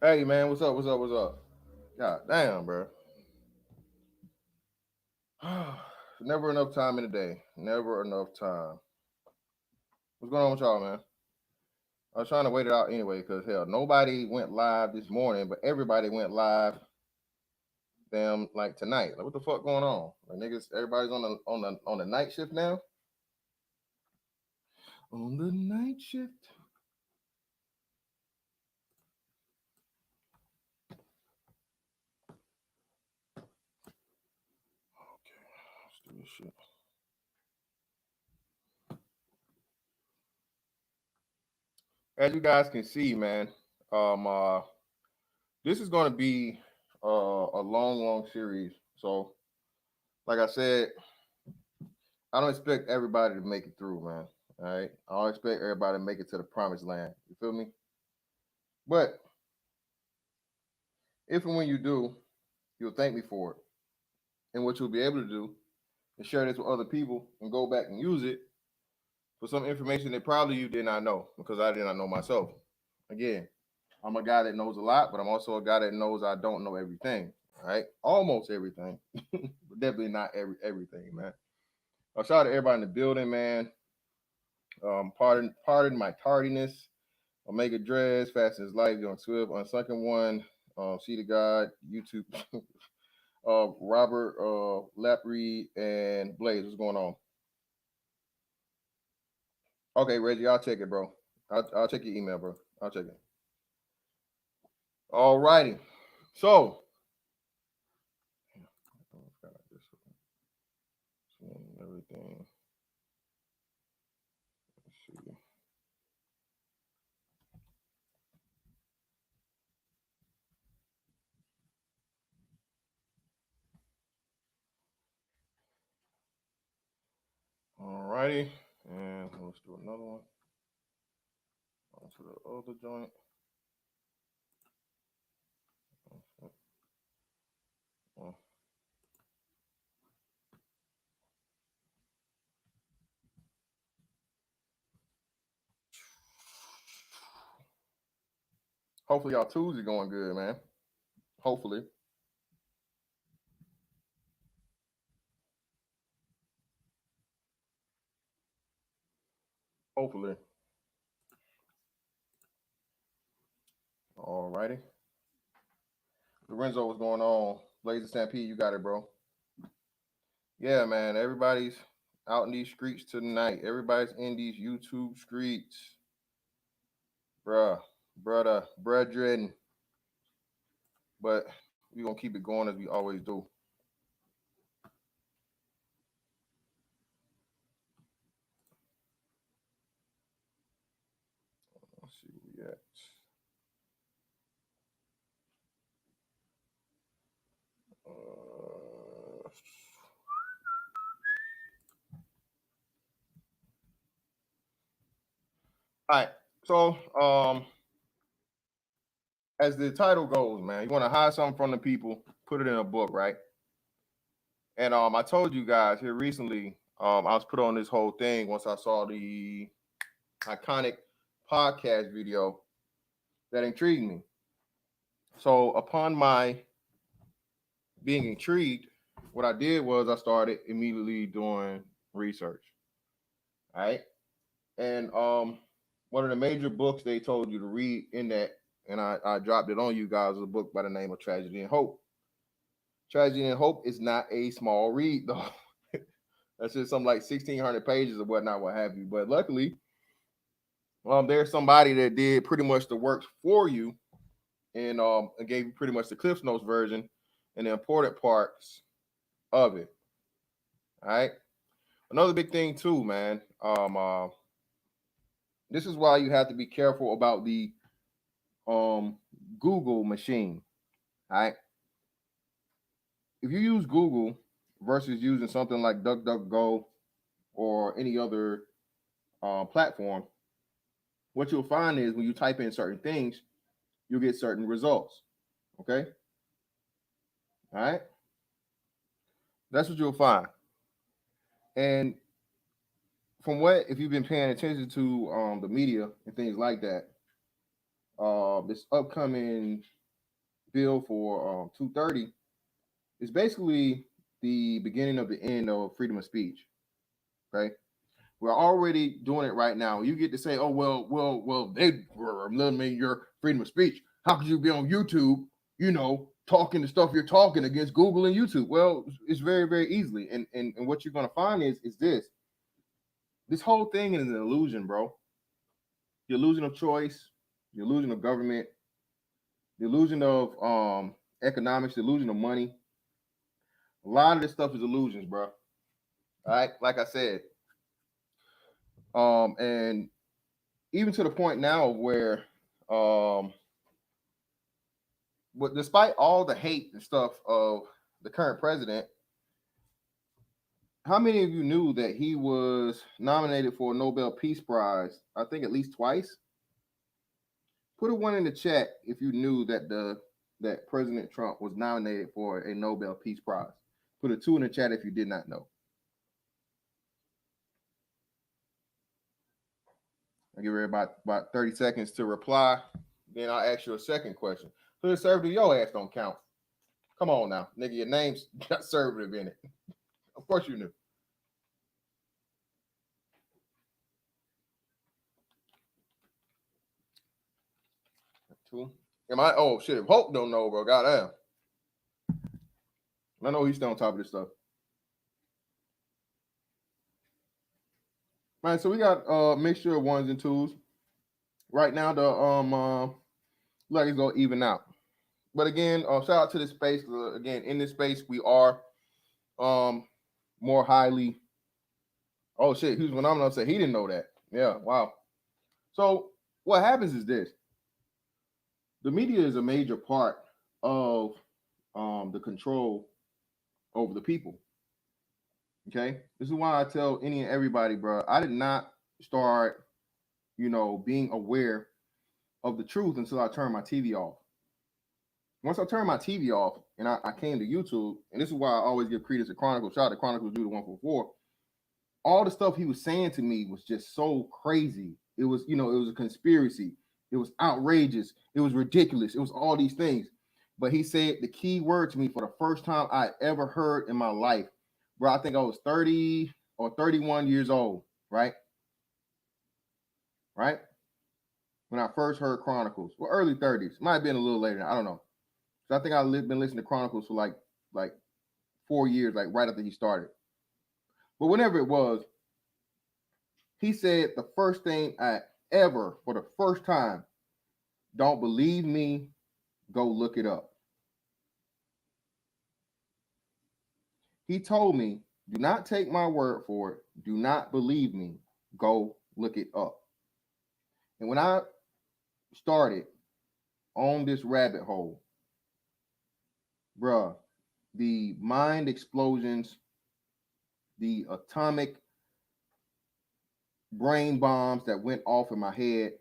Hey man, what's up? What's up? What's up? God damn, bro. Never enough time in the day. Never enough time. What's going on with y'all, man? I was trying to wait it out anyway, cause hell, nobody went live this morning, but everybody went live. Damn, like tonight. Like, what the fuck going on? Like niggas, everybody's on the night shift now. On the night shift. Okay, let's do this shit. As you guys can see, man, um, uh, this is going to be a long series. So, like I said, I don't expect everybody to make it through, man. All right, I don't expect everybody to make it to the promised land. You feel me? But if and when you do, you'll thank me for it. And what you'll be able to do is share this with other people and go back and use it for some information that probably you did not know because I did not know myself. Again, I'm a guy that knows a lot, but I'm also a guy that knows I don't know everything. All right, almost everything, but definitely not everything, man. I'll shout out to everybody in the building, man. Pardon my tardiness. Omega Dreads, Fast as Life, Young Swift, Unsunken One, See the God, YouTube, Robert, Lapri, and Blaze. What's going on? Okay, Reggie, I'll check it, bro. I'll check your email, bro. I'll check it. All righty. So, everything. Let's see. All righty. And let's do another one. On to the other joint. Hopefully, y'all Tuesday going good, man. Hopefully. Hopefully. All righty. Lorenzo, what's going on? Blazer Stampede, you got it, bro. Yeah, man. Everybody's out in these streets tonight. Everybody's in these YouTube streets. Bruh, brother, brethren. But we're gonna keep it going as we always do. Let's see where we at. Uh, all right. So, as the title goes, man, you want to hide something from the people, put it in a book, right? And I told you guys here recently, I was put on this whole thing once I saw the iconic podcast video that intrigued me. So, upon my being intrigued, what I did was I started immediately doing research. All right. And one of the major books they told you to read in that, and I dropped it on you guys, was a book by the name of Tragedy and Hope. Tragedy and Hope is not a small read, though. That's just some like 1,600 pages or whatnot, what have you. But luckily, there's somebody that did pretty much the work for you and gave you pretty much the Cliff Notes version and the important parts of it. All right. Another big thing too, man. This is why you have to be careful about the um Google machine. All right. If you use Google versus using something like DuckDuckGo or any other platform, what you'll find is when you type in certain things, you'll get certain results. Okay. All right. That's what you'll find. And from what, if you've been paying attention to the media and things like that, this upcoming bill for 230 is basically the beginning of the end of freedom of speech. Okay, we're already doing it right now. You get to say, "Oh well, they were limiting your freedom of speech. How could you be on YouTube, talking the stuff you're talking against Google and YouTube?" Well, it's very, very easily, and what you're gonna find is this whole thing is an illusion, bro. The illusion of choice, the illusion of government, the illusion of economics, the illusion of money. A lot of this stuff is illusions, bro. All right, like I said, and even to the point now where, um, but despite all the hate and stuff of the current president, how many of you knew that he was nominated for a Nobel Peace Prize? I think at least twice. Put a one in the chat if you knew that President Trump was nominated for a Nobel Peace Prize. Put a two in the chat if you did not know. I'll give you about 30 seconds to reply. Then I'll ask you a second question. Who conservative your ass don't count? Come on now, nigga, your name's got conservative in it. Of course you knew. Two. Am I? Oh shit! If Hope don't know, bro. Goddamn. I know he's still on top of this stuff. Man, so we got a mixture of ones and twos. Right now, the like it's gonna even out. But again, shout out to this space. Again, in this space, we are more highly. Oh shit, who's phenomenal? Say he didn't know that. Yeah, wow. So what happens is this: the media is a major part of the control over the people. Okay, this is why I tell any and everybody, bro. I did not start, being aware of the truth until I turned my TV off. Once I turned my TV off and I came to YouTube, and this is why I always give credence to Chronicles. Shout out to Chronicles Judah 144. All the stuff he was saying to me was just so crazy. It was, it was a conspiracy. It was outrageous. It was ridiculous. It was all these things. But he said the key word to me for the first time I ever heard in my life, bro. I think I was 30 or 31 years old, right? Right? When I first heard Chronicles, well, early 30s. Might have been a little later. I don't know. So I think I've been listening to Chronicles for like 4 years, like right after he started. But whenever it was, he said the first thing I ever, for the first time, don't believe me, go look it up. He told me, do not take my word for it. Do not believe me. Go look it up. And when I started on this rabbit hole, bruh, the mind explosions, the atomic brain bombs that went off in my head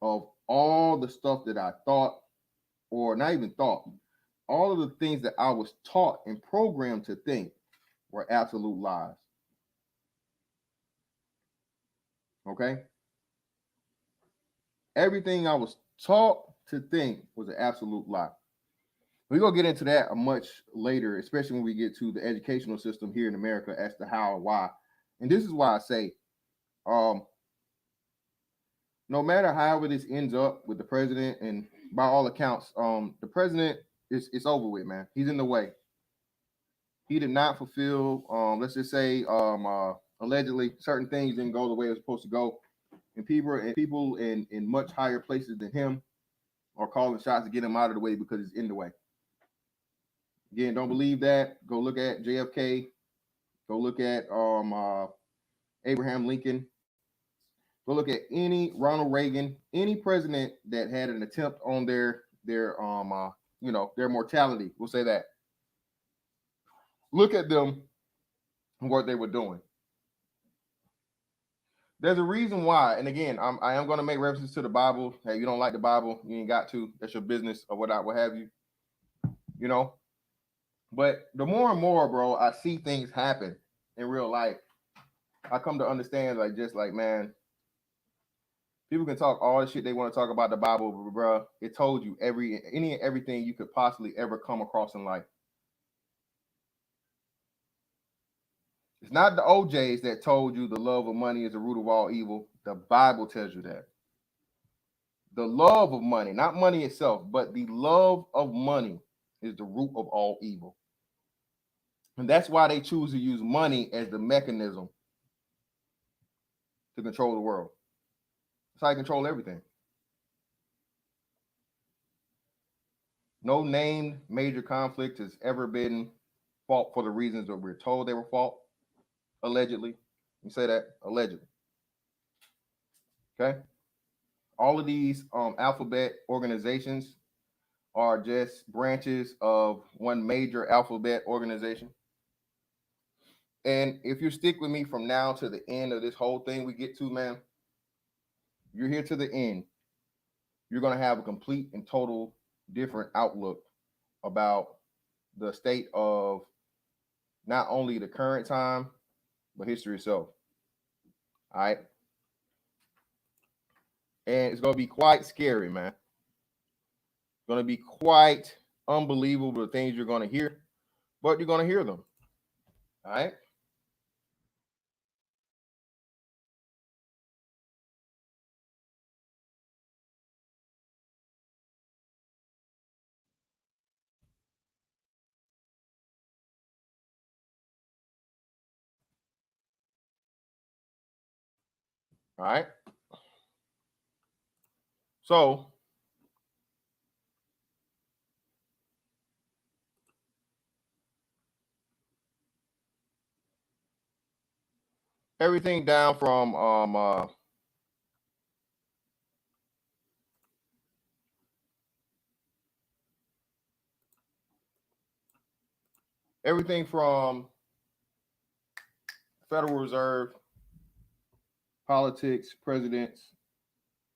of all the stuff that I thought, or not even thought, all of the things that I was taught and programmed to think were absolute lies. Okay? Everything I was taught to think was an absolute lie. We're going to get into that much later, especially when we get to the educational system here in America as to how and why. And this is why I say, no matter however this ends up with the president, and by all accounts, the president it's over with, man. He's in the way. He did not fulfill, let's just say, allegedly, certain things didn't go the way it was supposed to go, and people in much higher places than him are calling shots to get him out of the way because he's in the way. Again, don't believe that. Go look at JFK. Go look at Abraham Lincoln. Go look at any Ronald Reagan, any president that had an attempt on their mortality. We'll say that. Look at them and what they were doing. There's a reason why, and again, I am going to make references to the Bible. Hey, you don't like the Bible, you ain't got to. That's your business or what have you. But the more and more, bro, I see things happen in real life, I come to understand, man, People can talk all the shit they want to talk about the Bible, but bro, it told you everything you could possibly ever come across in life. It's not the OJs that told you the love of money is the root of all evil. The Bible tells you that. The love of money, not money itself, but the love of money is the root of all evil. And that's why they choose to use money as the mechanism to control the world. That's how you control everything. No named major conflict has ever been fought for the reasons that we're told they were fought, allegedly. You say that, allegedly. Okay? All of these alphabet organizations are just branches of one major alphabet organization. And if you stick with me from now to the end of this whole thing we get to, man, you're here to the end, you're going to have a complete and total different outlook about the state of not only the current time, but history itself. All right. And it's going to be quite scary, man. It's going to be quite unbelievable the things you're going to hear, but you're going to hear them. All right. All right. So everything down from everything from Federal Reserve, politics, presidents,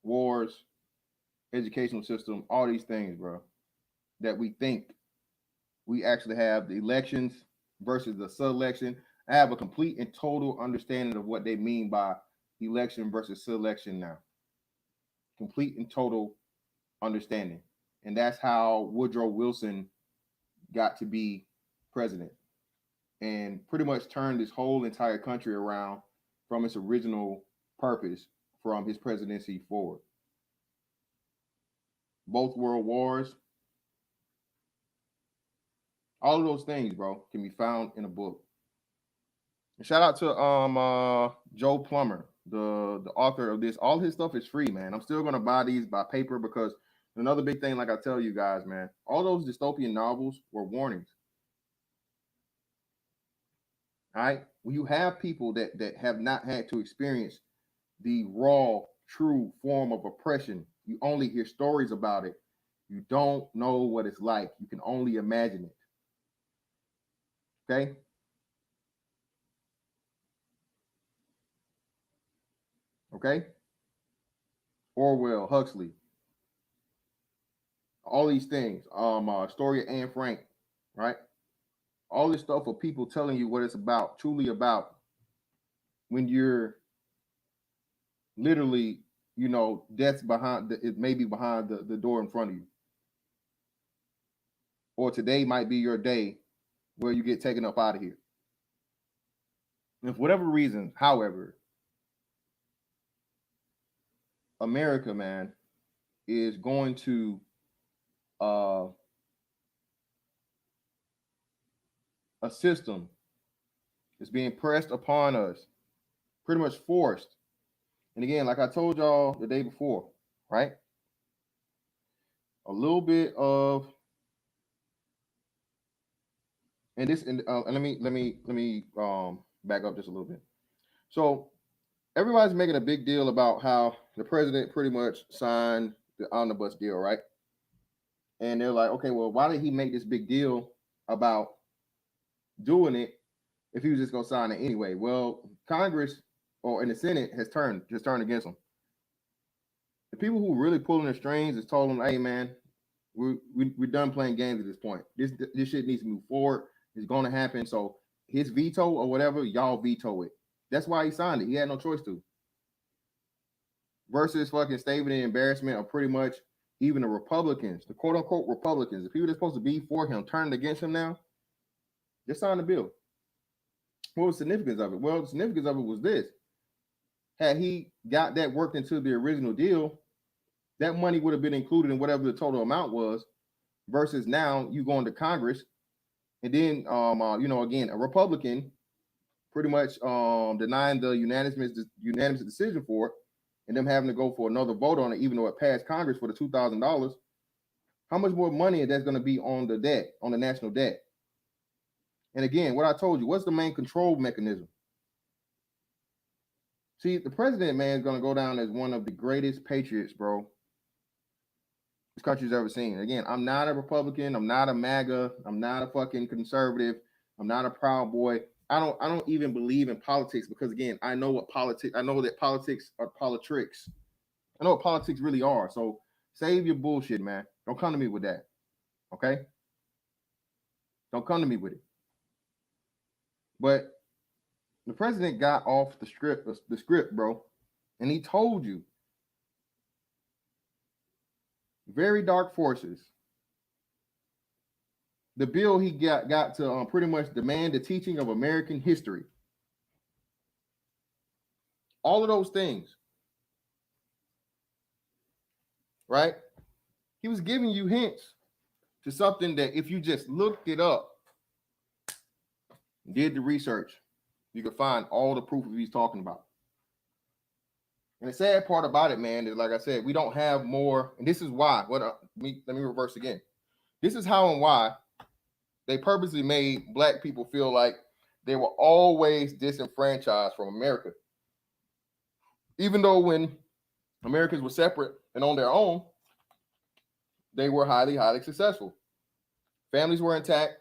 wars, educational system, all these things, bro, that we think we actually have the elections versus the selection. I have a complete and total understanding of what they mean by election versus selection now. Complete and total understanding. And that's how Woodrow Wilson got to be president and pretty much turned this whole entire country around from its original purpose from his presidency forward. Both world wars, all of those things, bro, can be found in a book. And shout out to Joe Plummer, the author of this. All his stuff is free, man. I'm still gonna buy these by paper because another big thing, like I tell you guys, man, all those dystopian novels were warnings. All right. When you have people that have not had to experience the raw, true form of oppression, you only hear stories about it. You don't know what it's like. You can only imagine it. Okay. Okay. Orwell, Huxley, all these things. Story of Anne Frank, right? All this stuff of people telling you what it's about, truly about, when you're literally, death's behind it may be behind the door in front of you. Or today might be your day where you get taken up out of here. And for whatever reason, however, America, man, is going to a system is being pressed upon us, pretty much forced. And again, like I told y'all the day before, right? A little bit of, and this, and let me back up just a little bit. So everybody's making a big deal about how the president pretty much signed the omnibus deal, right? And they're like, okay, well, why did he make this big deal about doing it if he was just gonna sign it anyway? Well, Congress or in the Senate has turned against him. The people who really pulling the strings has told him, hey man, we're done playing games at this point. This shit needs to move forward. It's gonna happen. So his veto or whatever, y'all veto it. That's why he signed it. He had no choice to. versus fucking staving the embarrassment of pretty much even the Republicans, the quote unquote Republicans, the people that's supposed to be for him, turning against him now. Just sign the bill. What was the significance of it? Well, the significance of it was this. Had he got that worked into the original deal, that money would have been included in whatever the total amount was, versus now you going to Congress and then again, a Republican pretty much denying the unanimous decision for it, and them having to go for another vote on it, even though it passed Congress for the $2,000. How much more money that's going to be on the debt, on the national debt? And again, what I told you, what's the main control mechanism? See, the president, man, is going to go down as one of the greatest patriots, bro, this country's ever seen. Again, I'm not a Republican. I'm not a MAGA. I'm not a fucking conservative. I'm not a Proud Boy. I don't even believe in politics because, again, I know that politics are politricks. I know what politics really are. So save your bullshit, man. Don't come to me with that. Okay? Don't come to me with it. But the president got off the script, bro, and he told you very dark forces. The bill he got to pretty much demand the teaching of American history. All of those things, right? He was giving you hints to something that if you just looked it up, did the research, you could find all the proof of he's talking about. And the sad part about it, man, is like I said, we don't have more. And this is why. Let me reverse again. This is how and why they purposely made black people feel like they were always disenfranchised from America. Even though when Americans were separate and on their own, they were highly, highly successful. Families were intact.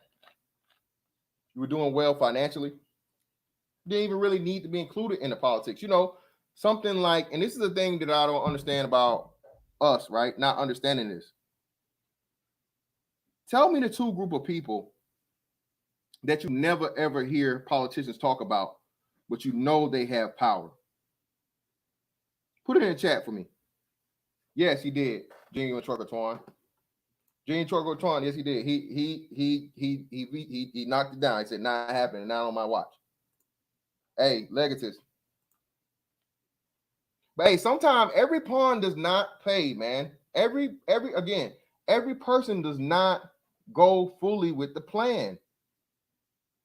You were doing well financially. You didn't even really need to be included in the politics. You know, something like, and this is the thing that I don't understand about us, right? Not understanding this. Tell me the two group of people that you never ever hear politicians talk about, but you know they have power. Put it in the chat for me. Yes, he did. Genuine Trucker Twan. Genuine Trucker Twan. Yes, he did. He knocked it down. He said, "Not happening. Not on my watch." Hey, Legatus. But hey, sometimes every pawn does not pay, man. Every person does not go fully with the plan.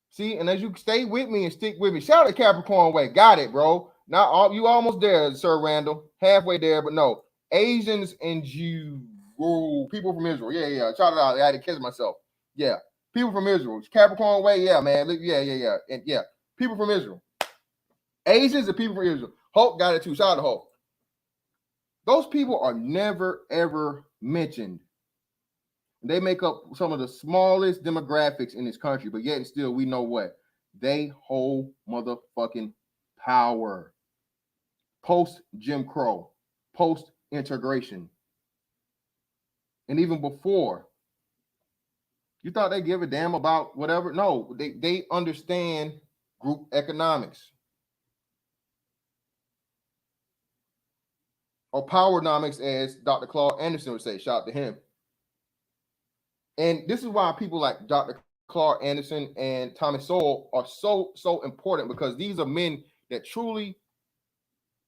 See, and as you stay with me and stick with me, shout out to Capricorn Way. Got it, bro. Now you almost there, Sir Randall. Halfway there, but no. Asians and Jews. Whoa, people from Israel. Yeah. Shout it out. I had to kiss myself. Yeah. People from Israel. Capricorn Way. Yeah, man. Yeah. And yeah. People from Israel. Asians and people from Israel. Hope got it too. Shout out to Hope. Those people are never, ever mentioned. They make up some of the smallest demographics in this country, but yet and still, we know what? They hold motherfucking power. Post Jim Crow, post integration. And even before, you thought they give a damn about whatever? No, they understand group economics. Or powernomics, as Dr. Claude Anderson would say. Shout out to him. And this is why people like Dr. Claude Anderson and Thomas Sowell are so important, because these are men that truly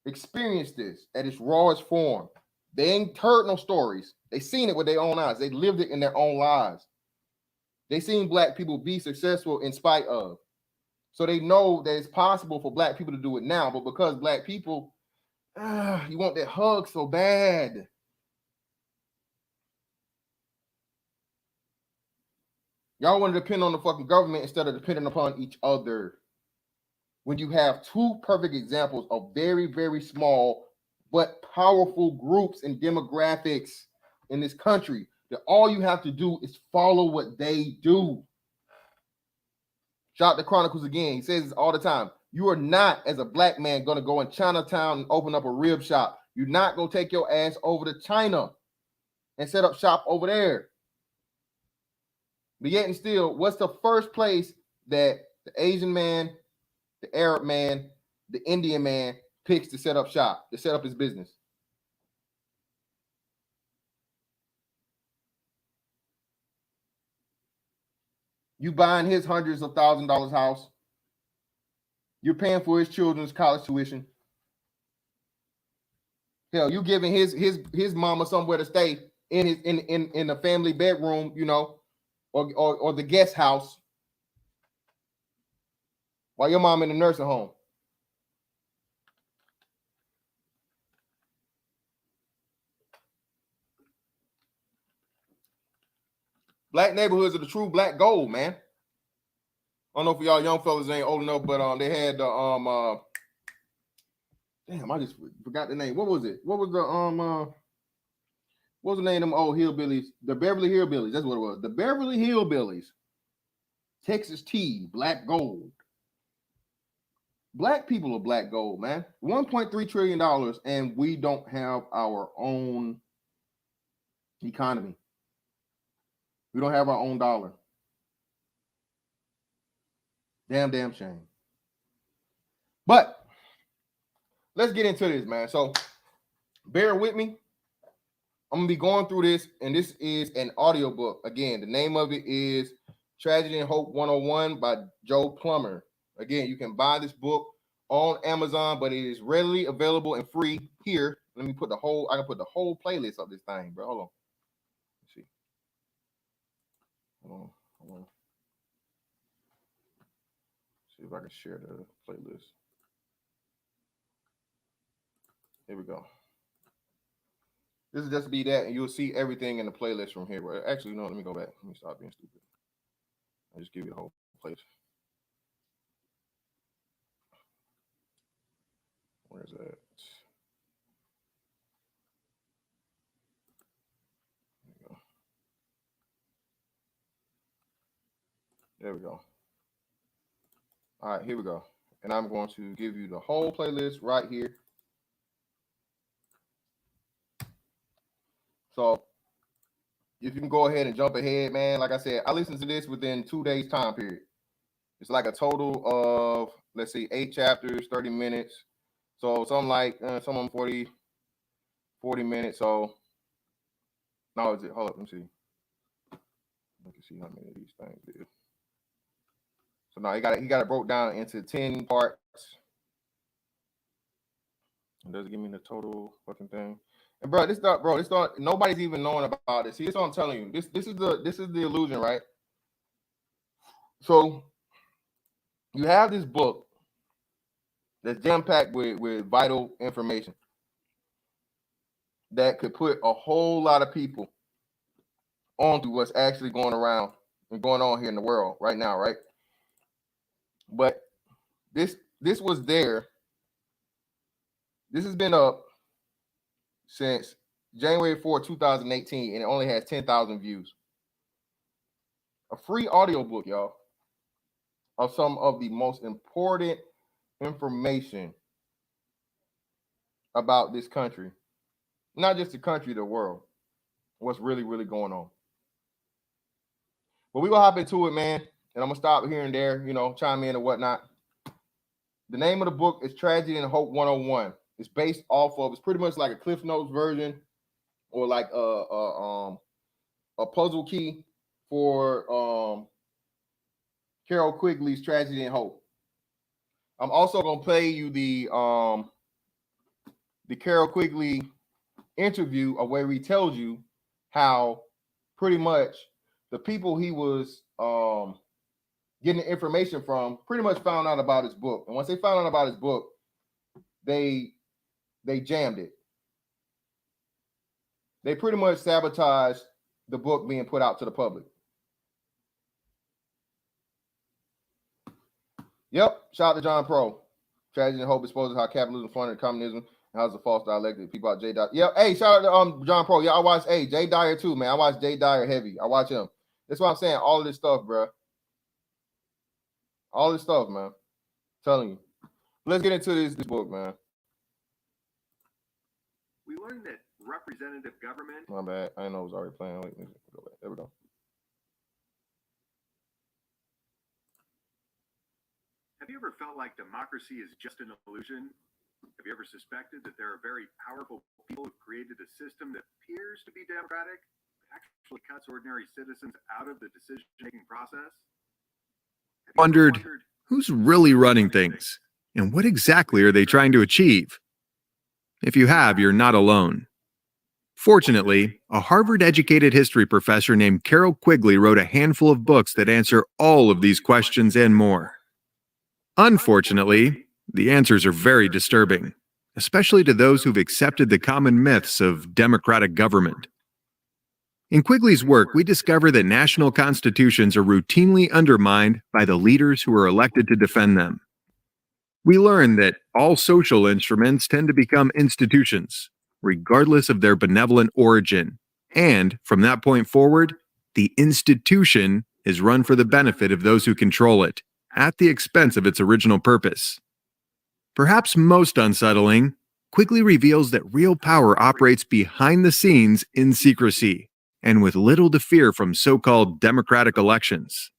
experienced this at its rawest form. They ain't heard no stories. They seen it with their own eyes. They lived it in their own lives. They seen black people be successful in spite of. So they know that it's possible for black people to do it now, but because black people, you want that hug so bad. Y'all want to depend on the fucking government instead of depending upon each other. When you have two perfect examples of very, very small but powerful groups and demographics in this country, that all you have to do is follow what they do. Shout out to Chronicles again. He says this all the time. You are not, as a black man, going to go in Chinatown and open up a rib shop. You're not going to take your ass over to China and set up shop over there. But yet and still, what's the first place that the Asian man, the Arab man, the Indian man picks to set up shop, to set up his business? You buying his hundreds of $1,000 house. You're paying for his children's college tuition. Hell, you giving his mama somewhere to stay in his in the family bedroom, you know, or the guest house while your mom in the nursing home. Black neighborhoods are the true black gold, man. I don't know if y'all young fellas ain't old enough, but they had the damn, I just forgot the name. What was it? What was the what was the name of them old hillbillies? The Beverly Hillbillies. That's what it was. The Beverly Hillbillies. Texas tea, black gold. Black people are black gold, man. $1.3 trillion, and we don't have our own economy. We don't have our own dollar. Damn shame. But let's get into this, man. So bear with me. I'm gonna be going through this, and this is an audiobook. Again, the name of it is Tragedy and Hope 101 by Joe Plummer. Again, you can buy this book on Amazon, but it is readily available and free here. Let me put I can put the whole playlist of this thing, bro. Hold on. Let's see. Hold on. See if I can share the playlist. Here we go. This is just be that, and you'll see everything in the playlist from here. Bro. Actually, no, let me go back. Let me stop being stupid. I'll just give you the whole playlist. Where's that? There we go. All right, here we go. And I'm going to give you the whole playlist right here. So if you can go ahead and jump ahead, man. Like I said, I listened to this within 2 days time period. It's like a total of, let's see, 8 chapters, 30 minutes. So something like some of them 40 minutes. So no, is it? Hold up, let me see. I can see how many of these things it is. So now he got it broke down into 10 parts. It doesn't give me the total fucking thing. And this thought nobody's even knowing about this. See, that's what I'm telling you. This is the illusion, right? So you have this book that's jam-packed with vital information that could put a whole lot of people onto what's actually going around and going on here in the world right now, right? But this was there. This has been up since January 4, 2018, and it only has 10,000 views. A free audiobook, y'all, of some of the most important information about this country. Not just the country, the world. What's really, really going on. But we're going to hop into it, man. And I'm going to stop here and there, chime in and whatnot. The name of the book is Tragedy and Hope 101. It's based off of, it's pretty much like a Cliff Notes version or like a puzzle key for Carol Quigley's Tragedy and Hope. I'm also going to play you the Carol Quigley interview where he tells you how pretty much the people he was getting the information from pretty much found out about his book. And once they found out about his book, they jammed it. They pretty much sabotaged the book being put out to the public. Yep. Shout out to John Pro. Tragedy and Hope exposes how capitalism funded communism and how it's a false dialectic. People out Jay Dyer. Yeah. Hey, shout out to John Pro. Yeah, I watch Jay Dyer too, man. I watch Jay Dyer heavy. I watch him. That's what I'm saying. All of this stuff, bro. All this stuff, man. I'm telling you. Let's get into this book, man. We learned that representative government. My bad. I know it was already playing. Wait, go back. There we go. Have you ever felt like democracy is just an illusion? Have you ever suspected that there are very powerful people who've created a system that appears to be democratic, but actually cuts ordinary citizens out of the decision-making process? Wondered, who's really running things? And what exactly are they trying to achieve? If you have, you're not alone. Fortunately, a Harvard-educated history professor named Carol Quigley wrote a handful of books that answer all of these questions and more. Unfortunately, the answers are very disturbing, especially to those who've accepted the common myths of democratic government. In Quigley's work, we discover that national constitutions are routinely undermined by the leaders who are elected to defend them. We learn that all social instruments tend to become institutions, regardless of their benevolent origin, and from that point forward, the institution is run for the benefit of those who control it, at the expense of its original purpose. Perhaps most unsettling, Quigley reveals that real power operates behind the scenes in secrecy, and with little to fear from so-called democratic elections.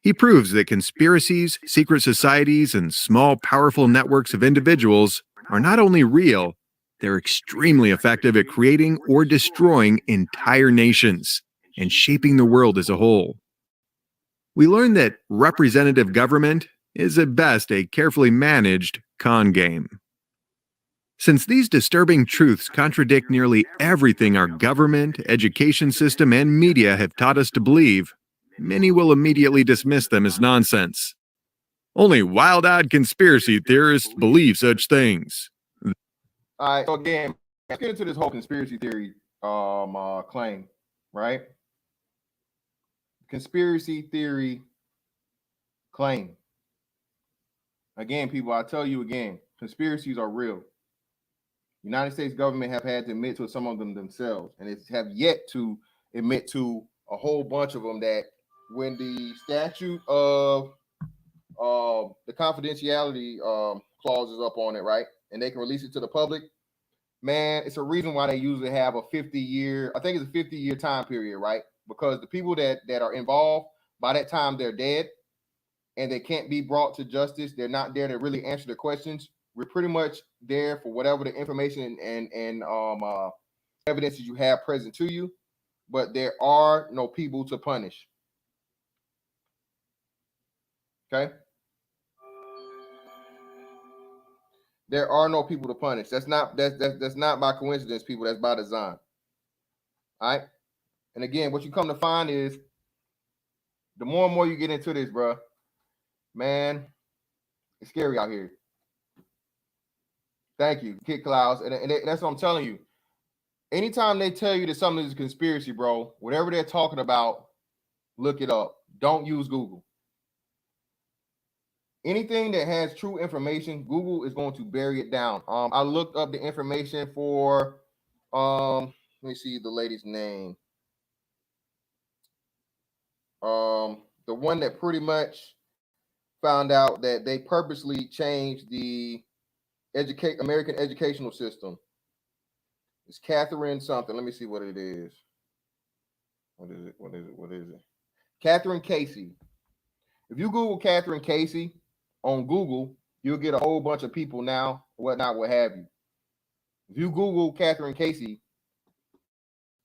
He proves that conspiracies, secret societies, and small, powerful networks of individuals are not only real, they're extremely effective at creating or destroying entire nations and shaping the world as a whole. We learn that representative government is at best a carefully managed con game. Since these disturbing truths contradict nearly everything our government, education system, and media have taught us to believe, many will immediately dismiss them as nonsense. Only wild-eyed conspiracy theorists believe such things. All right, so again, let's get into this whole conspiracy theory claim, right? Conspiracy theory claim. Again, people, I tell you again, conspiracies are real. United States government have had to admit to some of them themselves, and it's have yet to admit to a whole bunch of them that when the statute of the confidentiality clause is up on it, right, and they can release it to the public, man, it's a reason why they usually have a 50-year, I think it's a 50-year time period, right? Because the people that are involved, by that time they're dead and they can't be brought to justice. They're not there to really answer the questions. We're pretty much there for whatever the information and evidence that you have present to you, but there are no people to punish. Okay? There are no people to punish. That's not by coincidence, people. That's by design. All right? And again, what you come to find is the more and more you get into this, bro, man, it's scary out here. Thank you, Kid Clouds. And that's what I'm telling you. Anytime they tell you that something is a conspiracy, bro, whatever they're talking about, look it up. Don't use Google. Anything that has true information, Google is going to bury it down. I looked up the information for, let me see the lady's name. The one that pretty much found out that they purposely changed the American educational system. It's Catherine something. Let me see what it is. What is it? Catherine Casey. If you Google Catherine Casey on Google, you'll get a whole bunch of people now, whatnot, what have you. If you Google Catherine Casey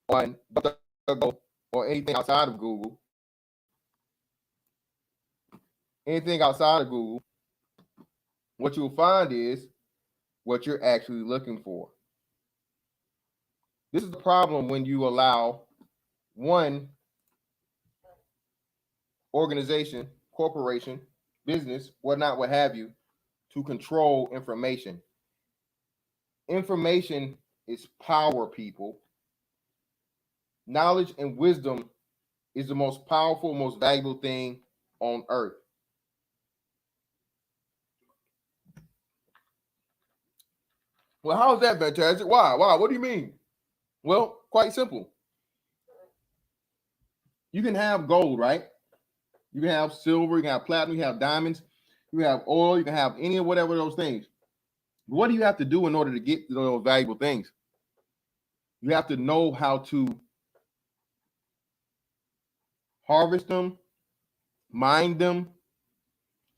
on or anything outside of Google, what you'll find is what you're actually looking for. This is the problem when you allow one organization, corporation, business, whatnot, what have you, to control information. Information is power, people. Knowledge and wisdom is the most powerful, most valuable thing on earth. Well, how is that fantastic? Why? What do you mean? Well, quite simple. You can have gold, right? You can have silver, you can have platinum, you can have diamonds, you can have oil, you can have any of whatever those things. But what do you have to do in order to get to those valuable things? You have to know how to harvest them, mine them,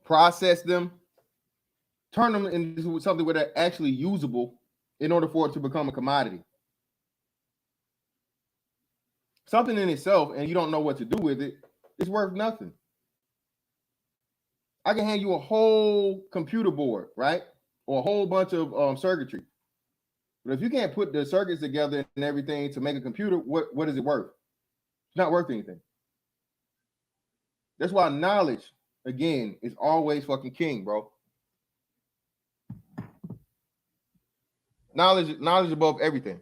process them, turn them into something where they're actually usable in order for it to become a commodity. Something in itself, and you don't know what to do with it, is worth nothing. I can hand you a whole computer board, right? Or a whole bunch of circuitry. But if you can't put the circuits together and everything to make a computer, what is it worth? It's not worth anything. That's why knowledge, again, is always fucking king, bro. Knowledge above everything.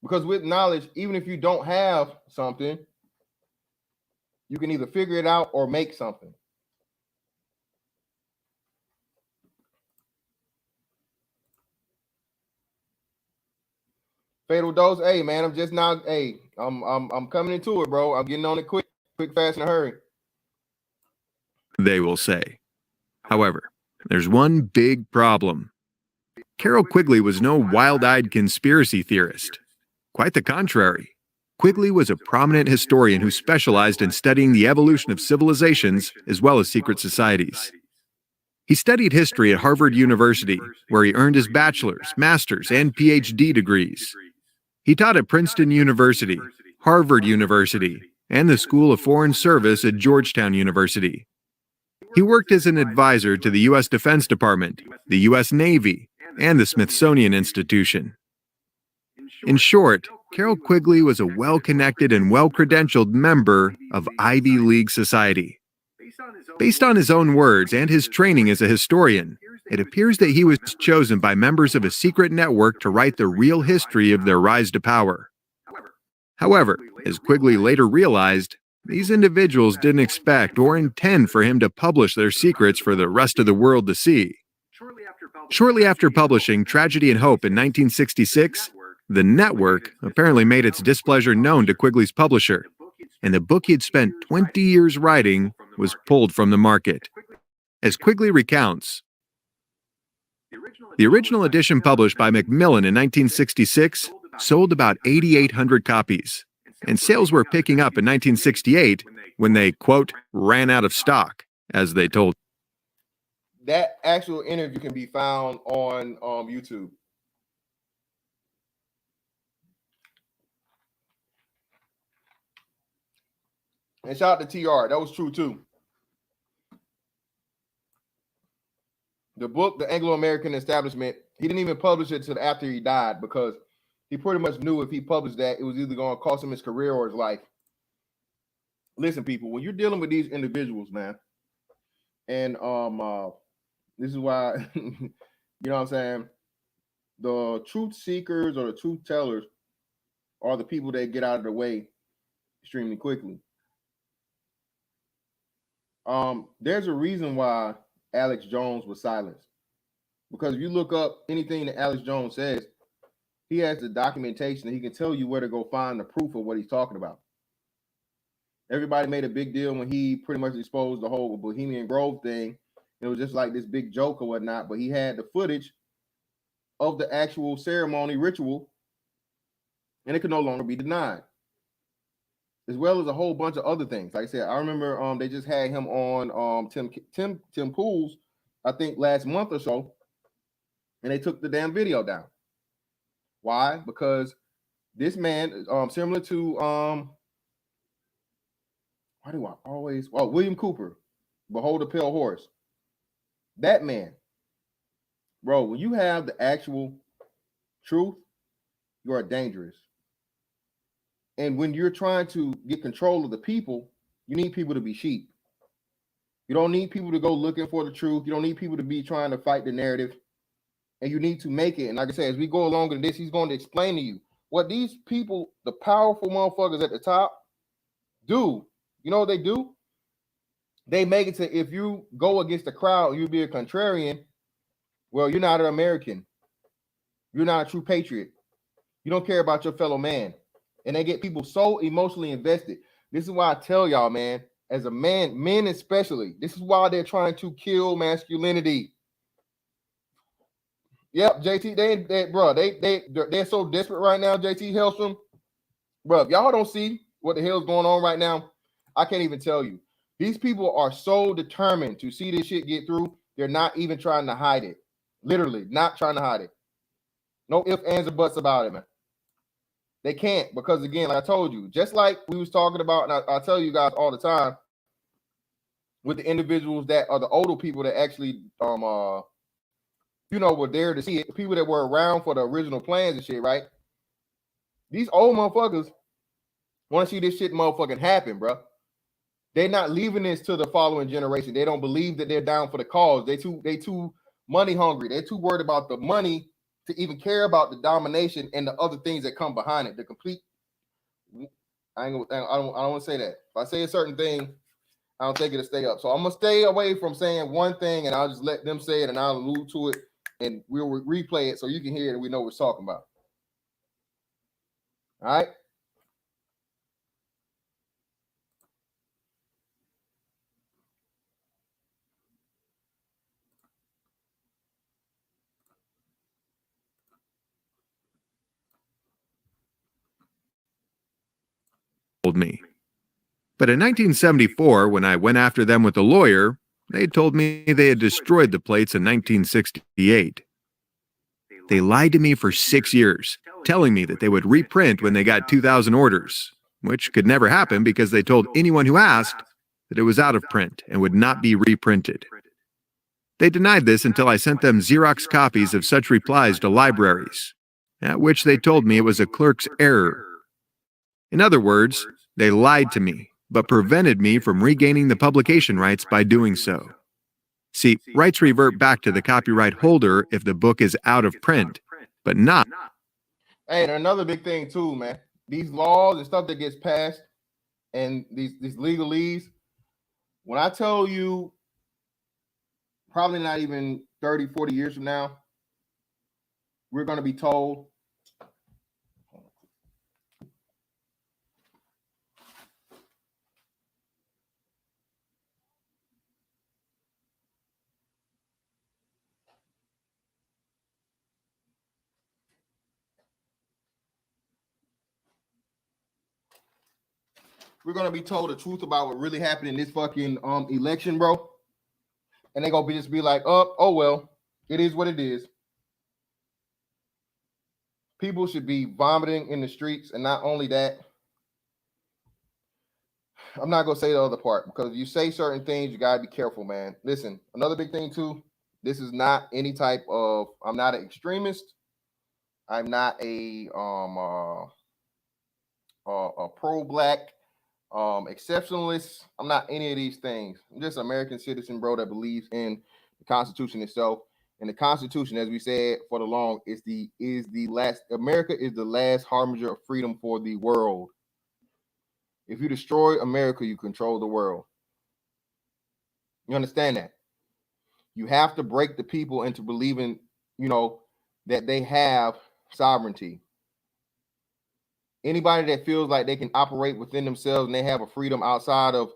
Because with knowledge, even if you don't have something, you can either figure it out or make something. Fatal dose, hey man, I'm just now, hey, I'm coming into it, bro. I'm getting on it quick, fast, in a hurry. They will say. However, there's one big problem. Carroll Quigley was no wild-eyed conspiracy theorist. Quite the contrary. Quigley was a prominent historian who specialized in studying the evolution of civilizations as well as secret societies. He studied history at Harvard University, where he earned his bachelor's, master's, and PhD degrees. He taught at Princeton University, Harvard University, and the School of Foreign Service at Georgetown University. He worked as an advisor to the U.S. Defense Department, the U.S. Navy, and the Smithsonian Institution. In short, Carroll Quigley was a well-connected and well-credentialed member of Ivy League society. Based on his own words and his training as a historian, it appears that he was chosen by members of a secret network to write the real history of their rise to power. However, as Quigley later realized, these individuals didn't expect or intend for him to publish their secrets for the rest of the world to see. Shortly after publishing Tragedy and Hope in 1966, the network apparently made its displeasure known to Quigley's publisher, and the book he had spent 20 years writing was pulled from the market. As Quigley recounts, the original edition published by Macmillan in 1966 sold about 8,800 copies, and sales were picking up in 1968 when they, quote, ran out of stock, as they told. That actual interview can be found on YouTube. And shout out to TR. That was true too. The book, The Anglo-American Establishment, he didn't even publish it until after he died because he pretty much knew if he published that, it was either going to cost him his career or his life. Listen, people, when you're dealing with these individuals, man, and this is why, you know what I'm saying, the truth seekers or the truth tellers are the people that get out of the way extremely quickly. There's a reason why Alex Jones was silenced. Because if you look up anything that Alex Jones says, he has the documentation and he can tell you where to go find the proof of what he's talking about. Everybody made a big deal when he pretty much exposed the whole Bohemian Grove thing. It was just like this big joke or whatnot, but he had the footage of the actual ceremony ritual, and it could no longer be denied. As well as a whole bunch of other things. Like I said, I remember they just had him on Tim Pool's, I think last month or so, and they took the damn video down. Why? Because this man, similar to why do I always William Cooper, Behold the Pale Horse. That man, bro, when you have the actual truth, you are dangerous. And when you're trying to get control of the people, you need people to be sheep. You don't need people to go looking for the truth. You don't need people to be trying to fight the narrative. And you need to make it. And like I said, as we go along in this, he's going to explain to you what these people, the powerful motherfuckers at the top, do. You know what they do? They make it to, if you go against the crowd, you be a contrarian, well, you're not an American. You're not a true patriot. You don't care about your fellow man. And they get people so emotionally invested. This is why I tell y'all, man, as a man, men especially, this is why they're trying to kill masculinity. Yep, JT, they're so desperate right now, JT Hellstrom. Bro, if y'all don't see what the hell's going on right now, I can't even tell you. These people are so determined to see this shit get through, they're not even trying to hide it. Literally, not trying to hide it. No ifs, ands, or buts about it, man. They can't, because again, like I told you, just like we was talking about, and I tell you guys all the time, with the individuals that are the older people that actually were there to see it, the people that were around for the original plans and shit, right? These old motherfuckers want to see this shit motherfucking happen, bro. They're not leaving this to the following generation. They don't believe that they're down for the cause. They too money hungry. They're too worried about the money to even care about the domination and the other things that come behind it. The complete. I don't want to say that. If I say a certain thing, I don't think it'll stay up. So I'm gonna stay away from saying one thing, and I'll just let them say it, and I'll allude to it, and we'll replay it so you can hear it and we know what we're talking about. All right. Told me. But in 1974, when I went after them with a lawyer, they told me they had destroyed the plates in 1968. They lied to me for 6 years, telling me that they would reprint when they got 2,000 orders, which could never happen because they told anyone who asked that it was out of print and would not be reprinted. They denied this until I sent them Xerox copies of such replies to libraries, at which they told me it was a clerk's error. In other words, they lied to me, but prevented me from regaining the publication rights by doing so. See, rights revert back to the copyright holder if the book is out of print, but not. Hey, and another big thing too, man. These laws and stuff that gets passed and these legalese, when I tell you probably not even 30, 40 years from now, we're going to be told the truth about what really happened in this fucking election, bro. And they're gonna just be like, oh well, it is what it is. People should be vomiting in the streets, and not only that, I'm not gonna say the other part, because if you say certain things, you gotta be careful, man. Listen, another big thing too, this is not any type of, I'm not an extremist. I'm not a pro-black exceptionalist. I'm not any of these things. I'm just an American citizen, bro, that believes in the Constitution itself. And the Constitution, as we said for the long, is the last. America is the last harbinger of freedom for the world. If you destroy America, you control the world. You understand that? You have to break the people into believing, that they have sovereignty. Anybody that feels like they can operate within themselves and they have a freedom outside of,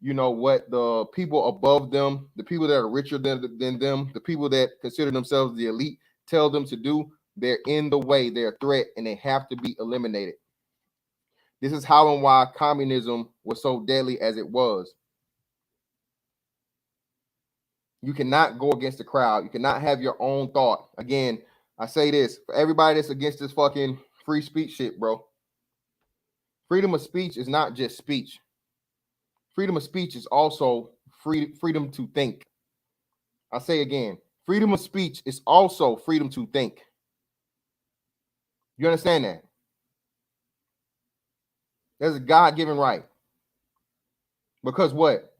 what the people above them, the people that are richer than them, the people that consider themselves the elite tell them to do, they're in the way, they're a threat, and they have to be eliminated. This is how and why communism was so deadly as it was. You cannot go against the crowd. You cannot have your own thought. Again, I say this for everybody that's against this fucking free speech shit, bro. Freedom of speech is not just speech. Freedom of speech is also freedom to think. I say again, freedom of speech is also freedom to think. You understand that? That's a God-given right. Because what?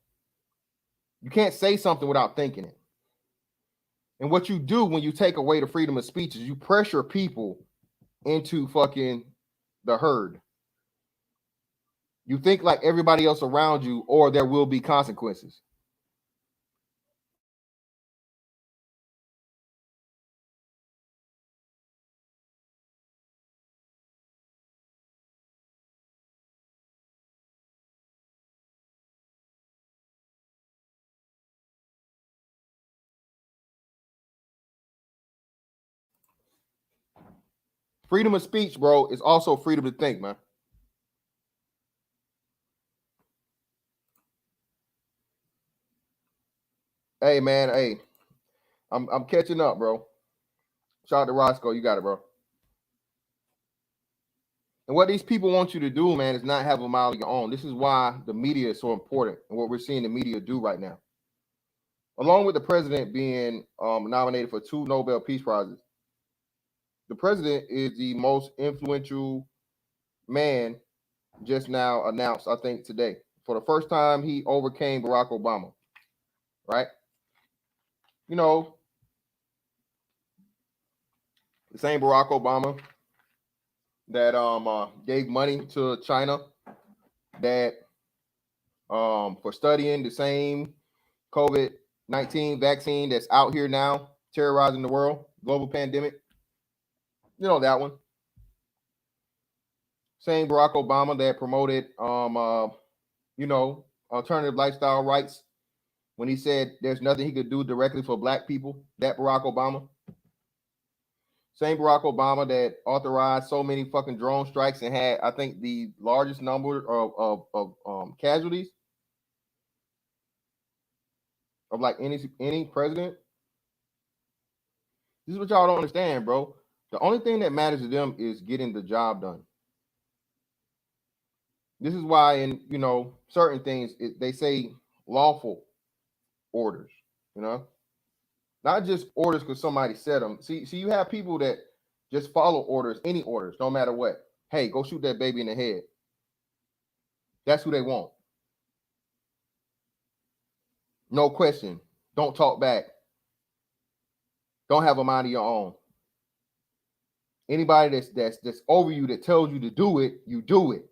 You can't say something without thinking it. And what you do when you take away the freedom of speech is you pressure people into fucking the herd. You think like everybody else around you, or there will be consequences. Freedom of speech, bro, is also freedom to think, man. Hey, man, hey, I'm catching up, bro. Shout out to Roscoe, you got it, bro. And what these people want you to do, man, is not have a mind of your own. This is why the media is so important and what we're seeing the media do right now. Along with the president being nominated for 2 Nobel Peace Prizes, the president is the most influential man just now announced, I think, today. For the first time, he overcame Barack Obama, right? You know, the same Barack Obama that gave money to China that for studying the same COVID-19 vaccine that's out here now terrorizing the world, global pandemic. You know that one. Same Barack Obama that promoted alternative lifestyle rights when he said there's nothing he could do directly for black people. That Barack Obama. Same Barack Obama that authorized so many fucking drone strikes and had, I think, the largest number of casualties of like any president. This is what y'all don't understand, bro. The only thing that matters to them is getting the job done. This is why in, certain things, they say lawful orders, not just orders because somebody said them. See, you have people that just follow orders, any orders, no matter what. Hey, go shoot that baby in the head. That's who they want. No question. Don't talk back. Don't have a mind of your own. Anybody that's over you that tells you to do it, you do it.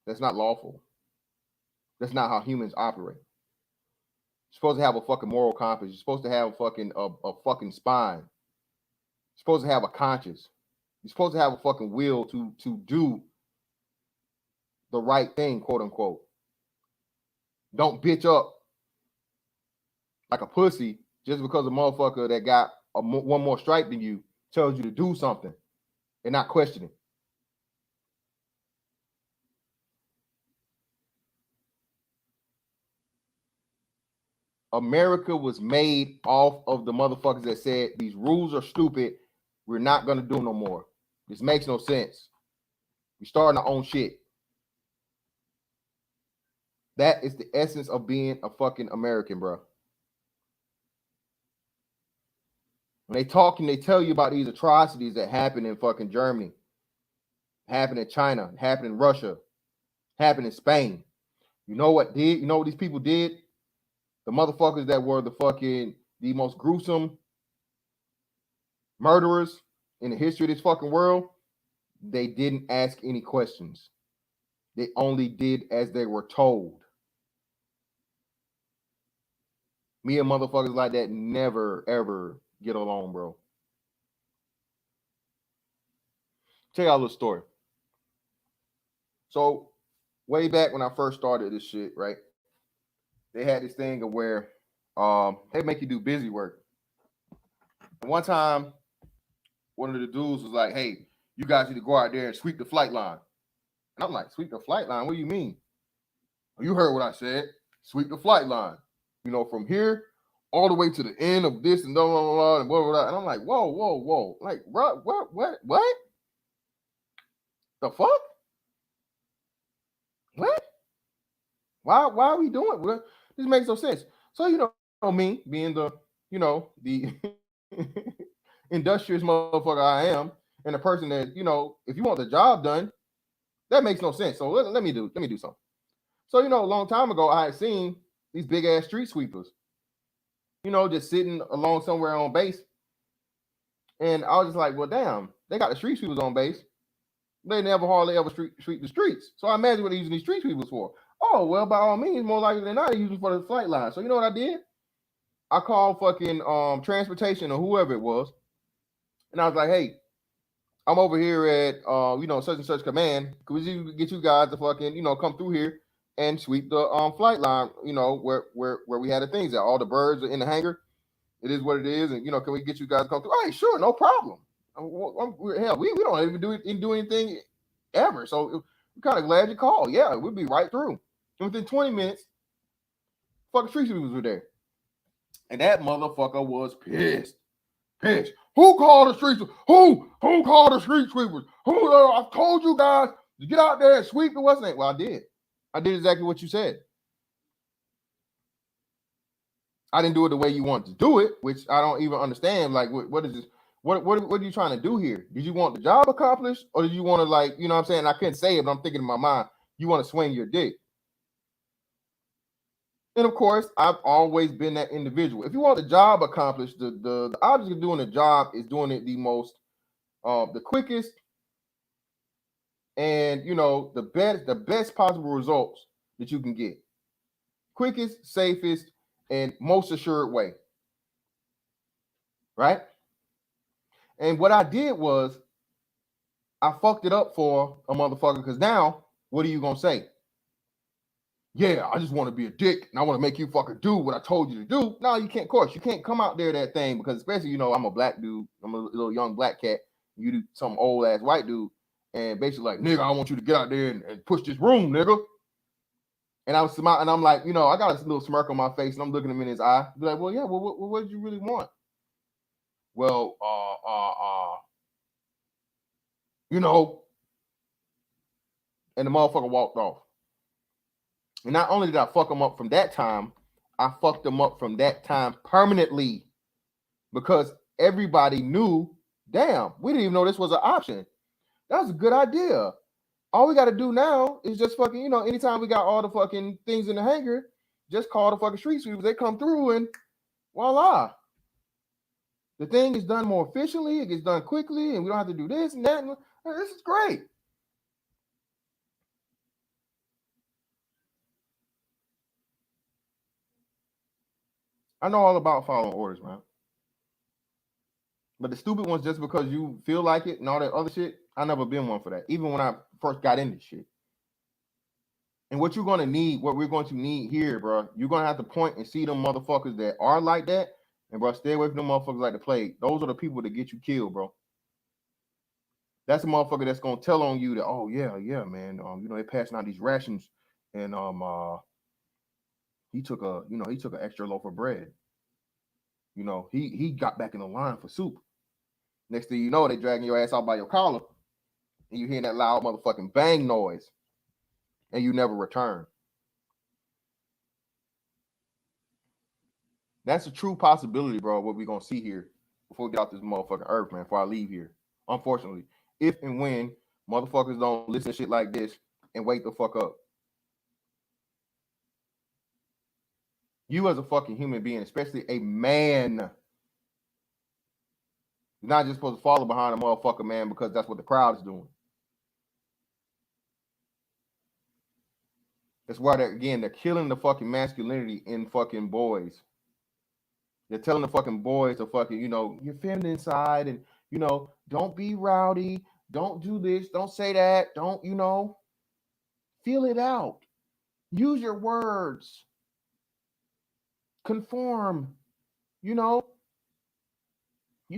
That's not lawful. That's not how humans operate. You're supposed to have a fucking moral compass. You're supposed to have a fucking spine. You're supposed to have a conscience. You're supposed to have a fucking will to do the right thing, quote unquote. Don't bitch up like a pussy just because a motherfucker that got one more stripe than you tells you to do something and not question it. America was made off of the motherfuckers that said these rules are stupid. We're not going to do no more. This makes no sense. We're starting our own shit. That is the essence of being a fucking American, bro. When they talk and they tell you about these atrocities that happen in fucking Germany, happen in China, happen in Russia, happen in Spain. You know what these people did? The motherfuckers that were the most gruesome murderers in the history of this fucking world, they didn't ask any questions. They only did as they were told. Me and motherfuckers like that never, ever get along, bro. Tell y'all a little story. So, way back when I first started this shit, right? They had this thing of where they make you do busy work. And one time, one of the dudes was like, hey, you guys need to go out there and sweep the flight line. And I'm like, sweep the flight line? What do you mean? You heard what I said. Sweep the flight line. From here all the way to the end of this and blah, blah, blah, and blah, blah, blah. And I'm like, whoa. Like, what? The fuck? What? Why are we doing it? This makes no sense. So, me being the industrious motherfucker I am, and the person that, if you want the job done, that makes no sense. So let me do something. So, a long time ago, I had seen these big ass street sweepers, just sitting along somewhere on base. And I was just like, well, damn, they got the street sweepers on base. They never hardly ever sweep the streets. So I imagine what they're using these street sweepers for. Oh, well, by all means, more likely than not, they're using for the flight line. So you know what I did? I called fucking transportation or whoever it was. And I was like, hey, I'm over here at such and such command. Could we get you guys to fucking, come through here and sweep the flight line, where we had the things at. All the birds are in the hangar. It is what it is. And can we get you guys to come through? All right, sure, no problem. Hell, we don't even do anything ever. So we're kind of glad you called. Yeah, we'll be right through. And within 20 minutes, fucking street sweepers were there. And that motherfucker was pissed. Who called the street sweepers? Who called the street sweepers? I've told you guys to get out there and sweep the West End. Well, I did. I did exactly what you said. I didn't do it the way you want to do it, which I don't even understand. Like, what is this? What are you trying to do here? Did you want the job accomplished, or did you want to, like, you know what I'm saying? I couldn't say it, but I'm thinking in my mind, you want to swing your dick. And of course, I've always been that individual. If you want the job accomplished, the object of doing the job is doing it the most, the quickest, and the best possible results that you can get. Quickest, safest, and most assured way. Right? And what I did was I fucked it up for a motherfucker, because now, what are you going to say? Yeah, I just want to be a dick and I want to make you fucking do what I told you to do. No, you can't, of course. You can't come out there that thing, because especially, I'm a black dude. I'm a little young black cat. You do some old ass white dude. And basically like, nigga, I want you to get out there and push this room, nigga. And I was smiling, and I'm like, I got this little smirk on my face, and I'm looking him in his eye. Be like, well, yeah, well, what did you really want? Well, and the motherfucker walked off. And not only did I fuck him up from that time, I fucked him up from that time permanently, because everybody knew, damn, we didn't even know this was an option. That was a good idea. All we got to do now is just fucking, anytime we got all the fucking things in the hangar, just call the fucking street sweepers. They come through and voila. The thing is done more efficiently. It gets done quickly, and we don't have to do this and that. This is great. I know all about following orders, man. But the stupid ones, just because you feel like it and all that other shit, I never been one for that. Even when I first got into shit. And what you're going to need, what we're going to need here, bro, you're going to have to point and see them motherfuckers that are like that. And, bro, stay away from them motherfuckers like the plague. Those are the people that get you killed, bro. That's a motherfucker that's going to tell on you that, oh, yeah, man. They passing out these rations, and he took an extra loaf of bread. He got back in the line for soup. Next thing you know, they dragging your ass out by your collar, and you hearing that loud motherfucking bang noise, and you never return. That's a true possibility, bro, what we're going to see here before we get off this motherfucking earth, man, before I leave here. Unfortunately, if and when motherfuckers don't listen to shit like this and wake the fuck up. You as a fucking human being, especially a man, you're not just supposed to follow behind a motherfucker, man, because that's what the crowd is doing. That's why they're killing the fucking masculinity in fucking boys. They're telling the fucking boys to fucking, you're feminine side, and, don't be rowdy. Don't do this. Don't say that. Don't, feel it out. Use your words. Conform. You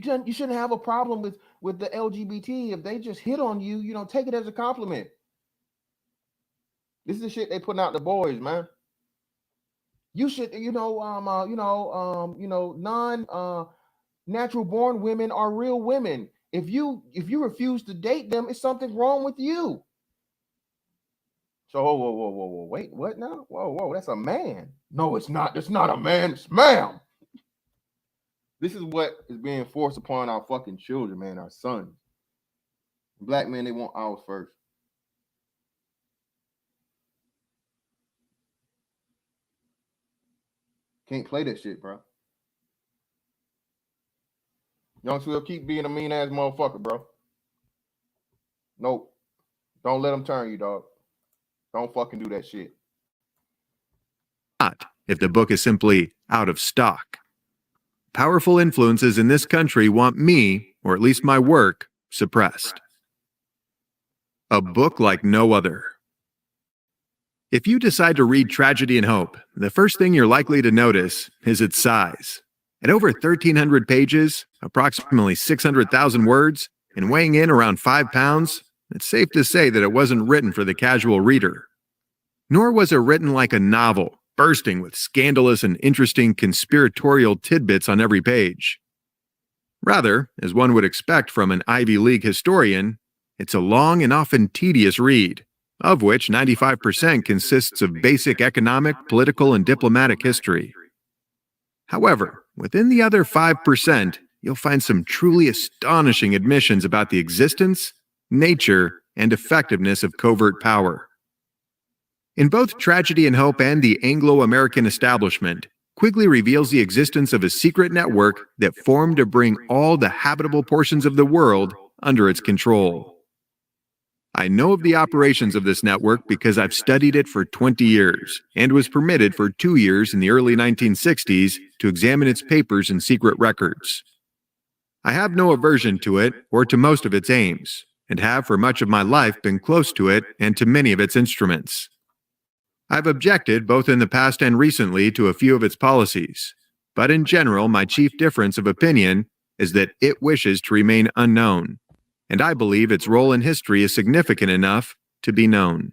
shouldn't have a problem with the LGBT. If they just hit on you, take it as a compliment. This is the shit they putting out the boys, man. You should, natural born women are real women. If you refuse to date them, it's something wrong with you. So, whoa, wait, what now? Whoa, that's a man. No, it's not. It's not a man. It's ma'am. This is what is being forced upon our fucking children, man, our sons. Black men, they want ours first. Can't play that shit, bro. Young Swill, keep being a mean ass motherfucker, bro. Nope. Don't let them turn you, dog. Don't fucking do that shit. Not if the book is simply out of stock. Powerful influences in this country want me, or at least my work, suppressed. A book like no other. If you decide to read Tragedy and Hope, the first thing you're likely to notice is its size. At over 1,300 pages, approximately 600,000 words, and weighing in around 5 pounds, it's safe to say that it wasn't written for the casual reader. Nor was it written like a novel, bursting with scandalous and interesting conspiratorial tidbits on every page. Rather, as one would expect from an Ivy League historian, it's a long and often tedious read, of which 95% consists of basic economic, political, and diplomatic history. However, within the other 5%, you'll find some truly astonishing admissions about the existence, nature, and effectiveness of covert power. In both Tragedy and Hope and the Anglo-American Establishment, Quigley reveals the existence of a secret network that formed to bring all the habitable portions of the world under its control. I know of the operations of this network because I've studied it for 20 years and was permitted for 2 years in the early 1960s to examine its papers and secret records. I have no aversion to it or to most of its aims, and have for much of my life been close to it and to many of its instruments. I've objected both in the past and recently to a few of its policies, but in general my chief difference of opinion is that it wishes to remain unknown, and I believe its role in history is significant enough to be known.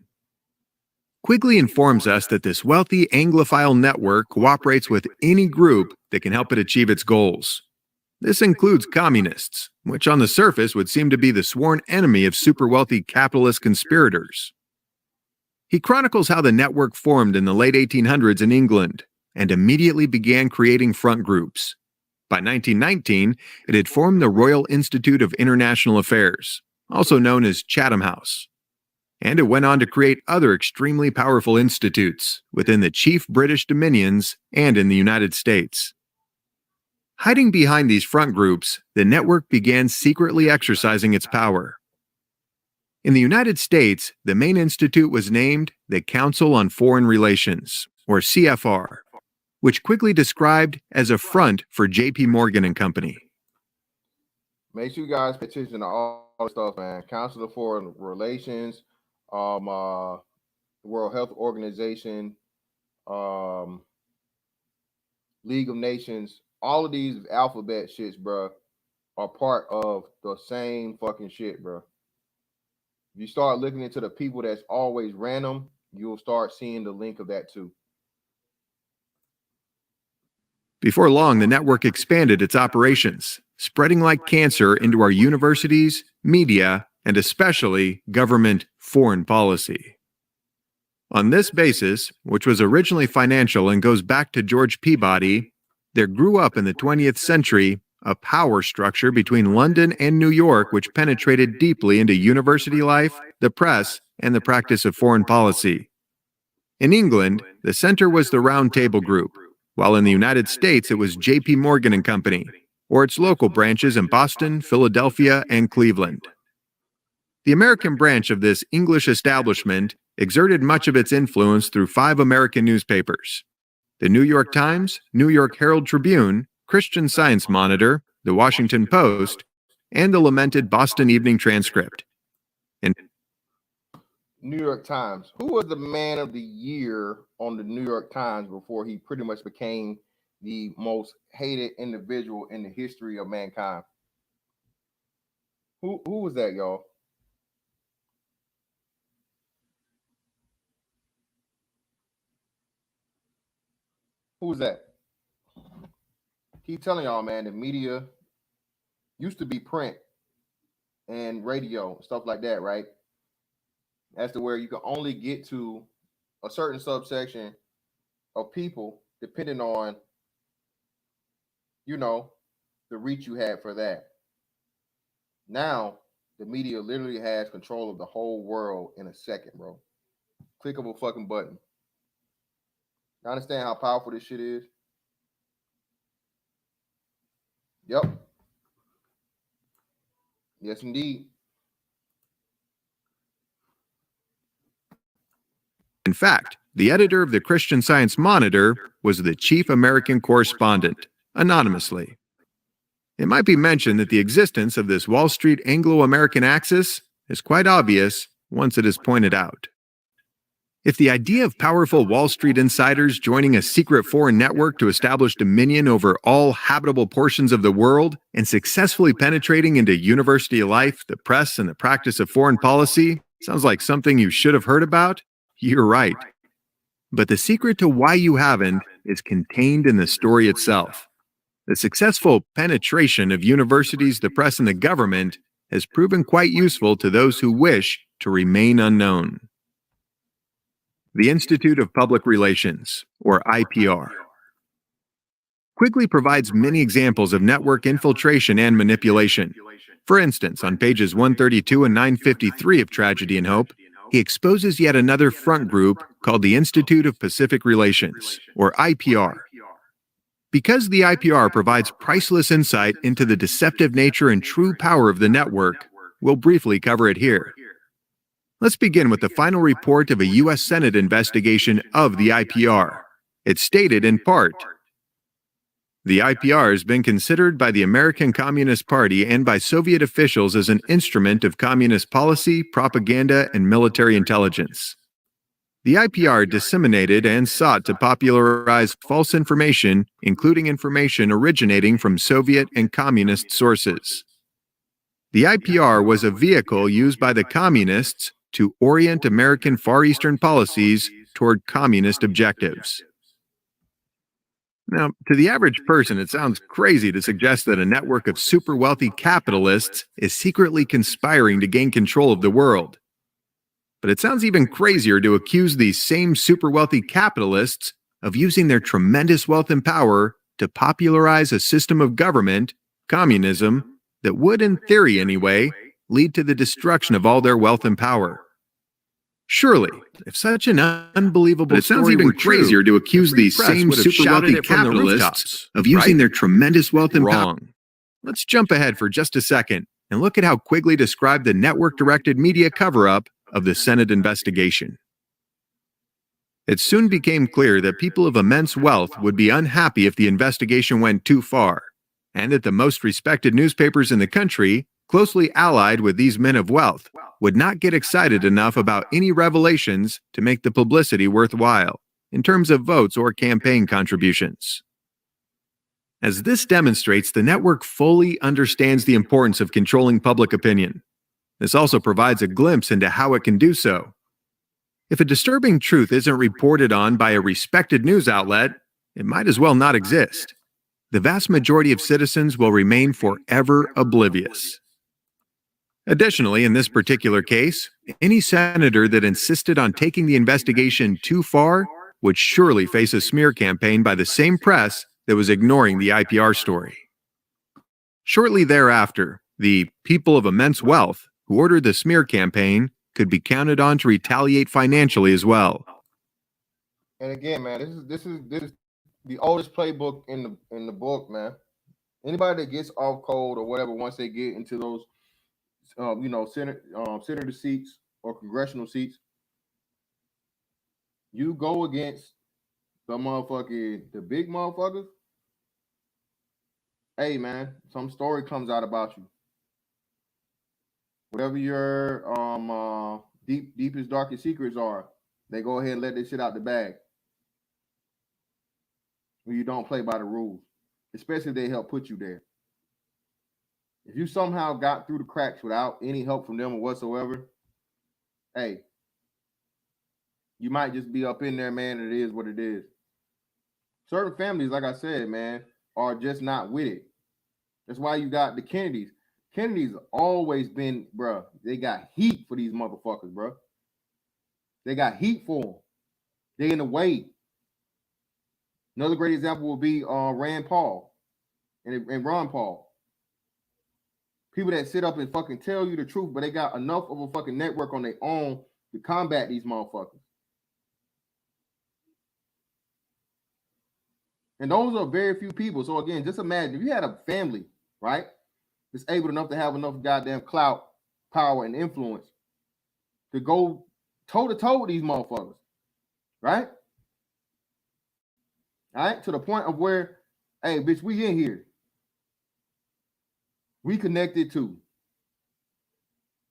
Quigley informs us that this wealthy Anglophile network cooperates with any group that can help it achieve its goals. This includes communists, which on the surface would seem to be the sworn enemy of super-wealthy capitalist conspirators. He chronicles how the network formed in the late 1800s in England and immediately began creating front groups. By 1919, it had formed the Royal Institute of International Affairs, also known as Chatham House. And it went on to create other extremely powerful institutes within the chief British dominions and in the United States. Hiding behind these front groups, the network began secretly exercising its power. In the United States, the main institute was named the Council on Foreign Relations, or CFR, which Quigley described as a front for J.P. Morgan and Company. Make sure you guys pay attention to all this stuff, man. Council of Foreign Relations, World Health Organization, League of Nations. All of these alphabet shits, bro, are part of the same fucking shit, bro. If you start looking into the people that's always random, you'll start seeing the link of that too. Before long, the network expanded its operations, spreading like cancer into our universities, media, and especially government foreign policy. On this basis, which was originally financial and goes back to George Peabody, there grew up in the 20th century a power structure between London and New York which penetrated deeply into university life, the press, and the practice of foreign policy. In England, the center was the Round Table Group, while in the United States it was J.P. Morgan and Company, or its local branches in Boston, Philadelphia, and Cleveland. The American branch of this English establishment exerted much of its influence through 5 American newspapers: the New York Times, New York Herald Tribune, Christian Science Monitor, the Washington Post, and the lamented Boston Evening Transcript. And New York Times. Who was the man of the year on the New York Times before he pretty much became the most hated individual in the history of mankind? Who was that, y'all? Who was that? Keep telling y'all, man, the media used to be print and radio, stuff like that, right? As to where you can only get to a certain subsection of people depending on, the reach you had for that. Now, the media literally has control of the whole world in a second, bro. Click of a fucking button. You understand how powerful this shit is? Yep. Yes, indeed. in fact, the editor of the Christian Science Monitor was the chief American correspondent, anonymously. It might be mentioned that the existence of this Wall Street Anglo-American axis is quite obvious once it is pointed out. If the idea of powerful Wall Street insiders joining a secret foreign network to establish dominion over all habitable portions of the world and successfully penetrating into university life, the press, and the practice of foreign policy sounds like something you should have heard about, you're right. But the secret to why you haven't is contained in the story itself. The successful penetration of universities, the press, and the government has proven quite useful to those who wish to remain unknown. The Institute of Public Relations, or IPR. Quigley provides many examples of network infiltration and manipulation. For instance, on pages 132 and 953 of Tragedy and Hope, he exposes yet another front group called the Institute of Pacific Relations, or IPR. Because the IPR provides priceless insight into the deceptive nature and true power of the network, we'll briefly cover it here. Let's begin with the final report of a U.S. Senate investigation of the IPR. It stated in part, "The IPR has been considered by the American Communist Party and by Soviet officials as an instrument of communist policy, propaganda, and military intelligence. The IPR disseminated and sought to popularize false information, including information originating from Soviet and communist sources. The IPR was a vehicle used by the communists to orient American Far Eastern policies toward communist objectives." Now, to the average person, it sounds crazy to suggest that a network of super wealthy capitalists is secretly conspiring to gain control of the world. But it sounds even crazier to accuse these same super wealthy capitalists of using their tremendous wealth and power to popularize a system of government, communism, that would, in theory anyway, lead to the destruction of all their wealth and power. Surely, if such an unbelievable story were true, to accuse the free these press same would have super shouted wealthy it from the capitalists rooftops, of using right? their tremendous wealth and power. Wrong. Let's jump ahead for just a second and look at how Quigley described the network-directed media cover-up of the Senate investigation. It soon became clear that people of immense wealth would be unhappy if the investigation went too far, and that the most respected newspapers in the country, closely allied with these men of wealth, would not get excited enough about any revelations to make the publicity worthwhile, in terms of votes or campaign contributions. As this demonstrates, the network fully understands the importance of controlling public opinion. This also provides a glimpse into how it can do so. If a disturbing truth isn't reported on by a respected news outlet, it might as well not exist. The vast majority of citizens will remain forever oblivious. Additionally, in this particular case, any senator that insisted on taking the investigation too far would surely face a smear campaign by the same press that was ignoring the IPR story. Shortly thereafter, the people of immense wealth who ordered the smear campaign could be counted on to retaliate financially as well. And again, man, this is the oldest playbook in the book, man. Anybody that gets off code or whatever, once they get into those senator seats or congressional seats, you go against the big motherfuckers. Hey, man, some story comes out about you. Whatever your deepest, darkest secrets are, they go ahead and let this shit out the bag. When you don't play by the rules, especially if they help put you there. If you somehow got through the cracks without any help from them or whatsoever, hey, you might just be up in there, man, and it is what it is. Certain families, like I said, man, are just not with it. That's why you got the Kennedys. Kennedys always been, bruh, they got heat for these motherfuckers, bruh. They got heat for them. They in the way. Another great example will be Rand Paul and Ron Paul. People that sit up and fucking tell you the truth, but they got enough of a fucking network on their own to combat these motherfuckers. And those are very few people. So again, just imagine if you had a family, right, that's able enough to have enough goddamn clout, power, and influence to go toe-to-toe with these motherfuckers, right? All right, to the point of where, hey, bitch, we in here. We connected too.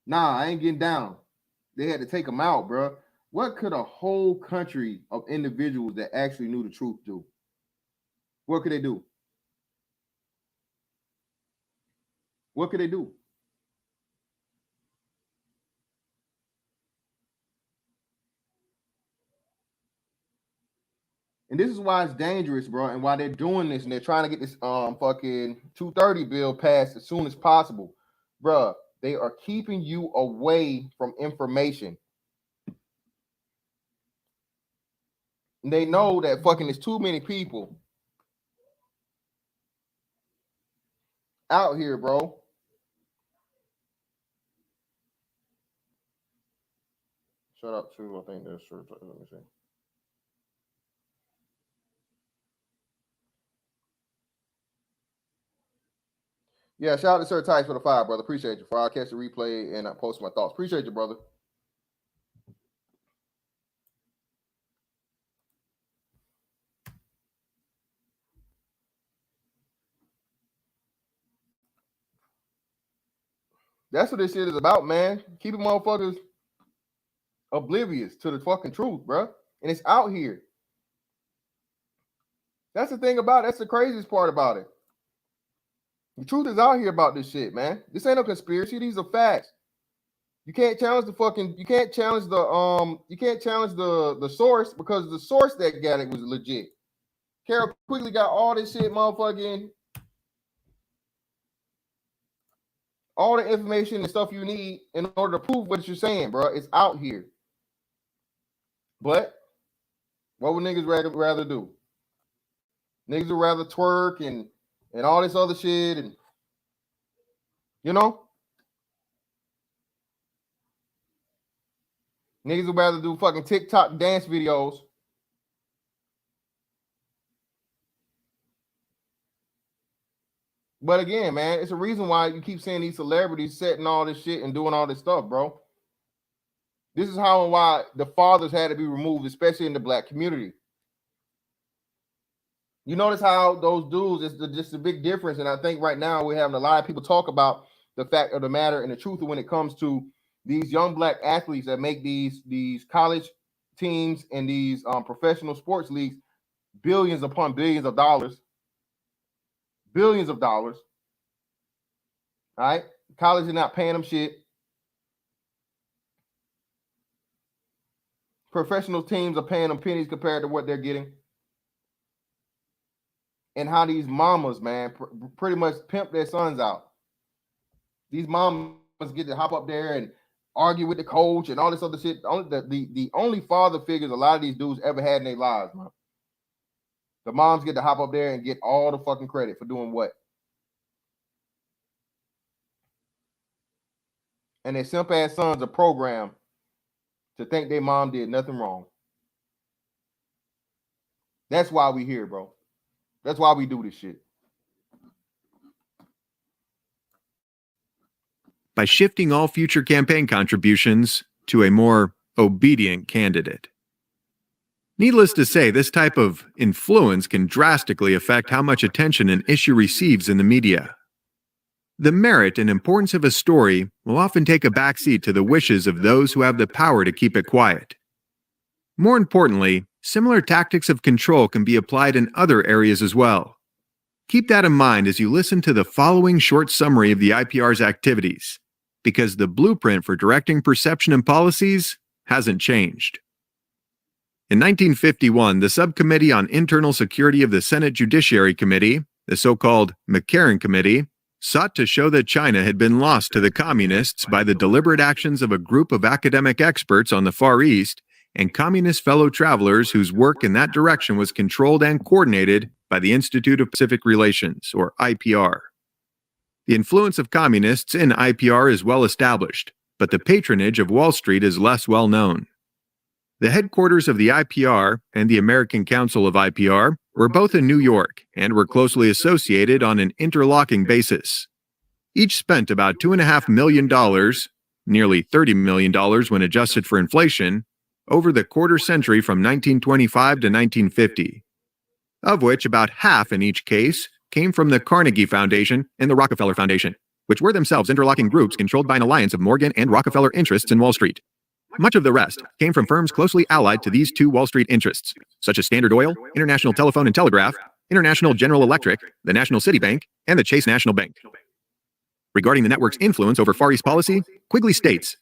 Nah, I ain't getting down. They had to take them out, bro. What could a whole country of individuals that actually knew the truth do? What could they do? What could they do? And this is why it's dangerous, bro, and why they're doing this, and they're trying to get this fucking 230 bill passed as soon as possible. Bro, they are keeping you away from information. And they know that fucking there's too many people out here, bro. Shut up, too. I think that's true. Let me see. Yeah, shout out to Sir Tice for the 5, brother. Appreciate you. I'll catch the replay and I post my thoughts. Appreciate you, brother. That's what this shit is about, man. Keeping motherfuckers oblivious to the fucking truth, bro. And it's out here. That's the thing about it. That's the craziest part about it. The truth is out here about this shit, man. This ain't no conspiracy. These are facts. You can't challenge the source because the source that got it was legit. Carol quickly got all this shit, motherfucking all the information and stuff you need in order to prove what you're saying, bro. It's out here. But what would niggas rather do? Niggas would rather twerk and all this other shit, and you know, niggas would rather do fucking TikTok dance videos. But again, man, it's a reason why you keep seeing these celebrities setting all this shit and doing all this stuff, bro. This is how and why the fathers had to be removed, especially in the black community. You notice how those dudes, it's just a big difference. And I think right now we're having a lot of people talk about the fact of the matter and the truth when it comes to these young black athletes that make these college teams and these professional sports leagues billions upon billions of dollars. Billions of dollars. All right. College is not paying them shit. Professional teams are paying them pennies compared to what they're getting. And how these mamas, man, pretty much pimp their sons out. These mamas get to hop up there and argue with the coach and all this other shit. The only father figures a lot of these dudes ever had in their lives, man. The moms get to hop up there and get all the fucking credit for doing what? And their simp ass sons are programmed to think their mom did nothing wrong. That's why we here, bro. That's why we do this shit. By shifting all future campaign contributions to a more obedient candidate. Needless to say, this type of influence can drastically affect how much attention an issue receives in the media. The merit and importance of a story will often take a backseat to the wishes of those who have the power to keep it quiet. More importantly, similar tactics of control can be applied in other areas as well. Keep that in mind as you listen to the following short summary of the IPR's activities, because the blueprint for directing perception and policies hasn't changed. In 1951, the Subcommittee on Internal Security of the Senate Judiciary Committee, the so-called McCarran Committee, sought to show that China had been lost to the communists by the deliberate actions of a group of academic experts on the Far East and communist fellow travelers whose work in that direction was controlled and coordinated by the Institute of Pacific Relations, or IPR. The influence of communists in IPR is well established, but the patronage of Wall Street is less well known. The headquarters of the IPR and the American Council of IPR were both in New York and were closely associated on an interlocking basis. Each spent about $2.5 million, nearly $30 million when adjusted for inflation, over the quarter century from 1925 to 1950, of which about half in each case came from the Carnegie Foundation and the Rockefeller Foundation, which were themselves interlocking groups controlled by an alliance of Morgan and Rockefeller interests in Wall Street. Much of the rest came from firms closely allied to these two Wall Street interests, such as Standard Oil, International Telephone and Telegraph, International General Electric, the National City Bank, and the Chase National Bank. Regarding the network's influence over Far East policy, Quigley states,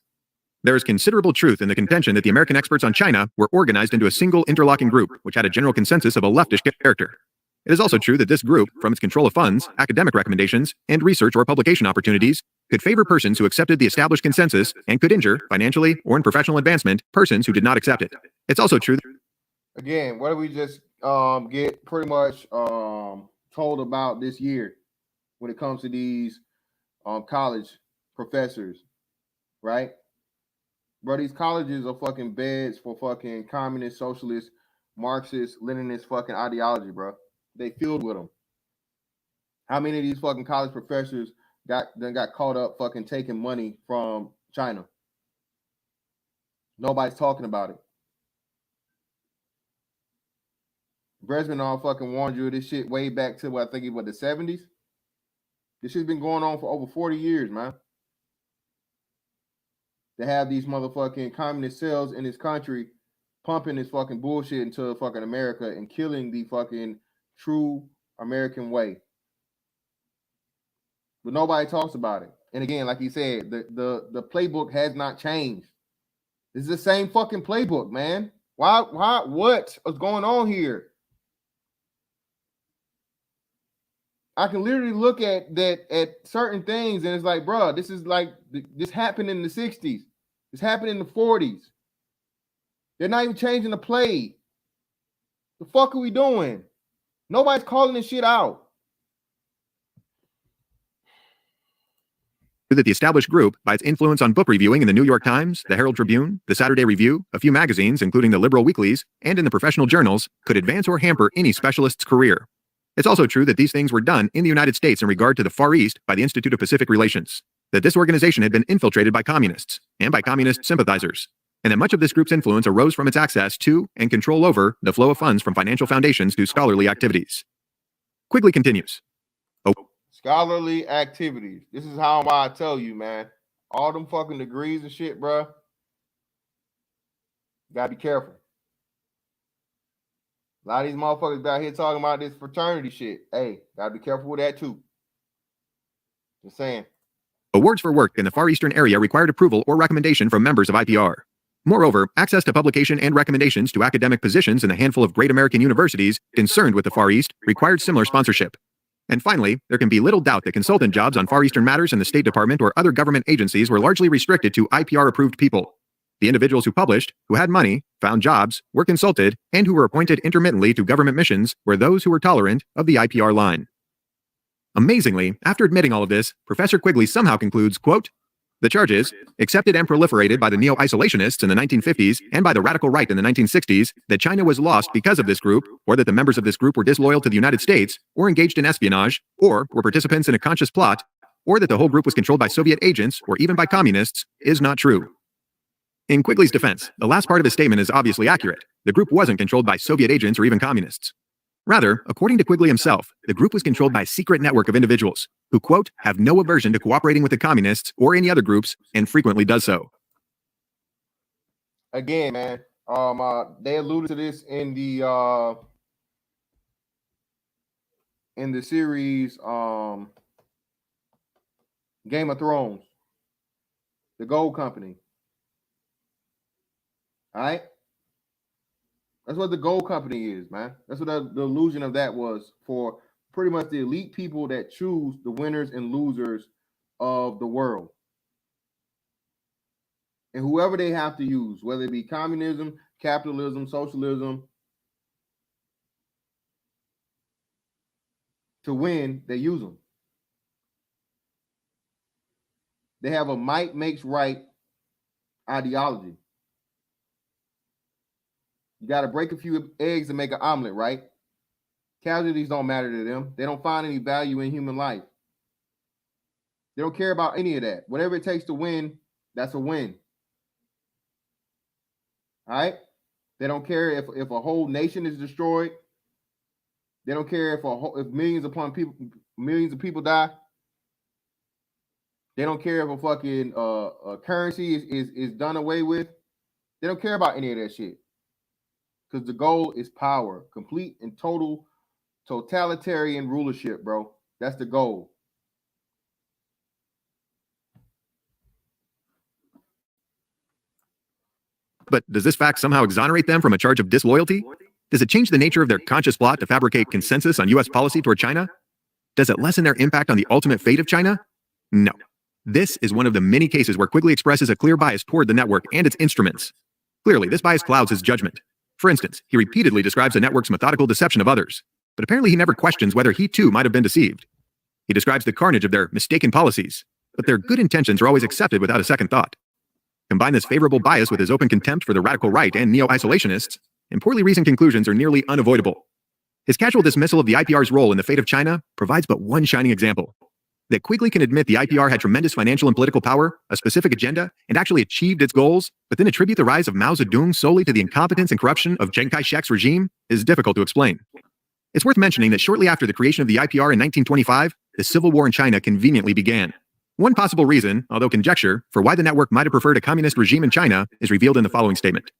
There is considerable truth in the contention that the American experts on China were organized into a single interlocking group, which had a general consensus of a leftish character. It is also true that this group, from its control of funds, academic recommendations, and research or publication opportunities, could favor persons who accepted the established consensus and could injure, financially or in professional advancement, persons who did not accept it. It's also true. Again, what did we just get pretty much told about this year when it comes to these college professors, right? Bro, these colleges are fucking beds for fucking communist, socialist, Marxist, Leninist fucking ideology, bro. They filled with them. How many of these fucking college professors got caught up fucking taking money from China? Nobody's talking about it. Bresman fucking warned you of this shit way back to what I think it was the 70s. This shit's been going on for over 40 years, man. They have these motherfucking communist cells in this country pumping this fucking bullshit into fucking America and killing the fucking true American way. But nobody talks about it. And again, like you said, the playbook has not changed. This is the same fucking playbook, man. Why, what is going on here? I can literally look at certain things and it's like, bro, this is like, this happened in the 60s. This happened in the 40s. They're not even changing the play. The fuck are we doing? Nobody's calling this shit out. That the established group, by its influence on book reviewing in the New York Times, the Herald Tribune, the Saturday Review, a few magazines, including the liberal weeklies, and in the professional journals, could advance or hamper any specialist's career. It's also true that these things were done in the United States in regard to the Far East by the Institute of Pacific Relations, that this organization had been infiltrated by communists and by communist sympathizers, and that much of this group's influence arose from its access to and control over the flow of funds from financial foundations to scholarly activities. Quigley continues. Scholarly activities. This is why I tell you, man. All them fucking degrees and shit, bro. Gotta be careful. A lot of these motherfuckers out here talking about this fraternity shit. Hey, gotta be careful with that too. Just saying. Awards for work in the Far Eastern area required approval or recommendation from members of IPR. Moreover, access to publication and recommendations to academic positions in a handful of great American universities concerned with the Far East required similar sponsorship. And finally, there can be little doubt that consultant jobs on Far Eastern matters in the State Department or other government agencies were largely restricted to IPR-approved people. The individuals who published, who had money, found jobs, were consulted, and who were appointed intermittently to government missions were those who were tolerant of the IPR line. Amazingly, after admitting all of this, Professor Quigley somehow concludes, quote, "The charges, accepted and proliferated by the neo-isolationists in the 1950s and by the radical right in the 1960s, that China was lost because of this group, or that the members of this group were disloyal to the United States, or engaged in espionage, or were participants in a conscious plot, or that the whole group was controlled by Soviet agents or even by communists, is not true." In Quigley's defense, the last part of his statement is obviously accurate. The group wasn't controlled by Soviet agents or even communists. Rather, according to Quigley himself, the group was controlled by a secret network of individuals who, quote, "have no aversion to cooperating with the communists or any other groups and frequently does so." Again, man, they alluded to this in the series Game of Thrones, the Gold Company. All right? That's what the Gold Company is, man. That's what the illusion of that was for pretty much the elite people that choose the winners and losers of the world. And whoever they have to use, whether it be communism, capitalism, socialism, to win, they use them. They have a might makes right ideology. You got to break a few eggs to make an omelet, right? Casualties don't matter to them. They don't find any value in human life. They don't care about any of that. Whatever it takes to win, that's a win. All right? They don't care if a whole nation is destroyed. They don't care if millions of people die. They don't care if a fucking currency is done away with. They don't care about any of that shit. Because the goal is power, complete and total totalitarian rulership, bro. That's the goal. But does this fact somehow exonerate them from a charge of disloyalty? Does it change the nature of their conscious plot to fabricate consensus on U.S. policy toward China? Does it lessen their impact on the ultimate fate of China? No. This is one of the many cases where Quigley expresses a clear bias toward the network and its instruments. Clearly, this bias clouds his judgment. For instance, he repeatedly describes the network's methodical deception of others, but apparently he never questions whether he too might have been deceived. He describes the carnage of their mistaken policies, but their good intentions are always accepted without a second thought. Combine this favorable bias with his open contempt for the radical right and neo-isolationists, and poorly reasoned conclusions are nearly unavoidable. His casual dismissal of the IPR's role in the fate of China provides but one shining example. That Quigley can admit the IPR had tremendous financial and political power, a specific agenda, and actually achieved its goals, but then attribute the rise of Mao Zedong solely to the incompetence and corruption of Chiang Kai-shek's regime is difficult to explain. It's worth mentioning that shortly after the creation of the IPR in 1925, the civil war in China conveniently began. One possible reason, although conjecture, for why the network might have preferred a communist regime in China is revealed in the following statement.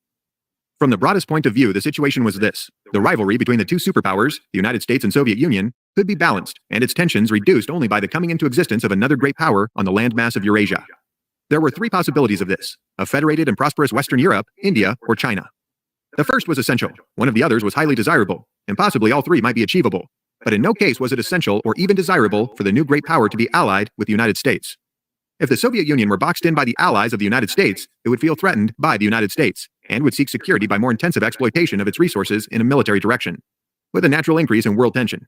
From the broadest point of view, the situation was this. The rivalry between the two superpowers, the United States and Soviet Union, could be balanced, and its tensions reduced only by the coming into existence of another great power on the landmass of Eurasia. There were three possibilities of this: a federated and prosperous Western Europe, India, or China. The first was essential. One of the others was highly desirable, and possibly all three might be achievable. But in no case was it essential or even desirable for the new great power to be allied with the United States. If the Soviet Union were boxed in by the allies of the United States, it would feel threatened by the United States, and would seek security by more intensive exploitation of its resources in a military direction, with a natural increase in world tension.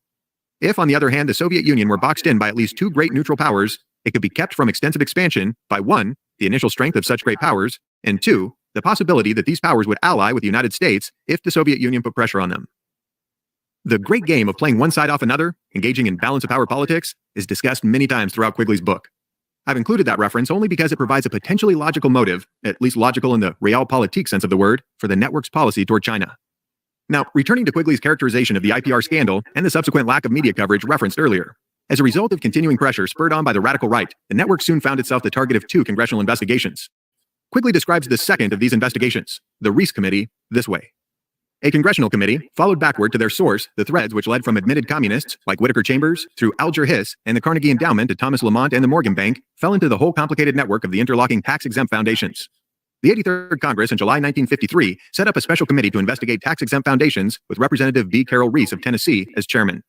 If, on the other hand, the Soviet Union were boxed in by at least two great neutral powers, it could be kept from extensive expansion by 1, the initial strength of such great powers, and 2, the possibility that these powers would ally with the United States if the Soviet Union put pressure on them. The great game of playing one side off another, engaging in balance of power politics, is discussed many times throughout Quigley's book. I've included that reference only because it provides a potentially logical motive, at least logical in the realpolitik sense of the word, for the network's policy toward China. Now, returning to Quigley's characterization of the IPR scandal and the subsequent lack of media coverage referenced earlier. As a result of continuing pressure spurred on by the radical right, the network soon found itself the target of 2 congressional investigations. Quigley describes the second of these investigations, the Reese Committee, this way. A congressional committee followed backward to their source the threads which led from admitted communists like Whittaker Chambers through Alger Hiss and the Carnegie Endowment to Thomas Lamont and the Morgan Bank fell into the whole complicated network of the interlocking tax-exempt foundations. The 83rd Congress in July 1953 set up a special committee to investigate tax-exempt foundations with Representative B. Carroll Reese of Tennessee as chairman.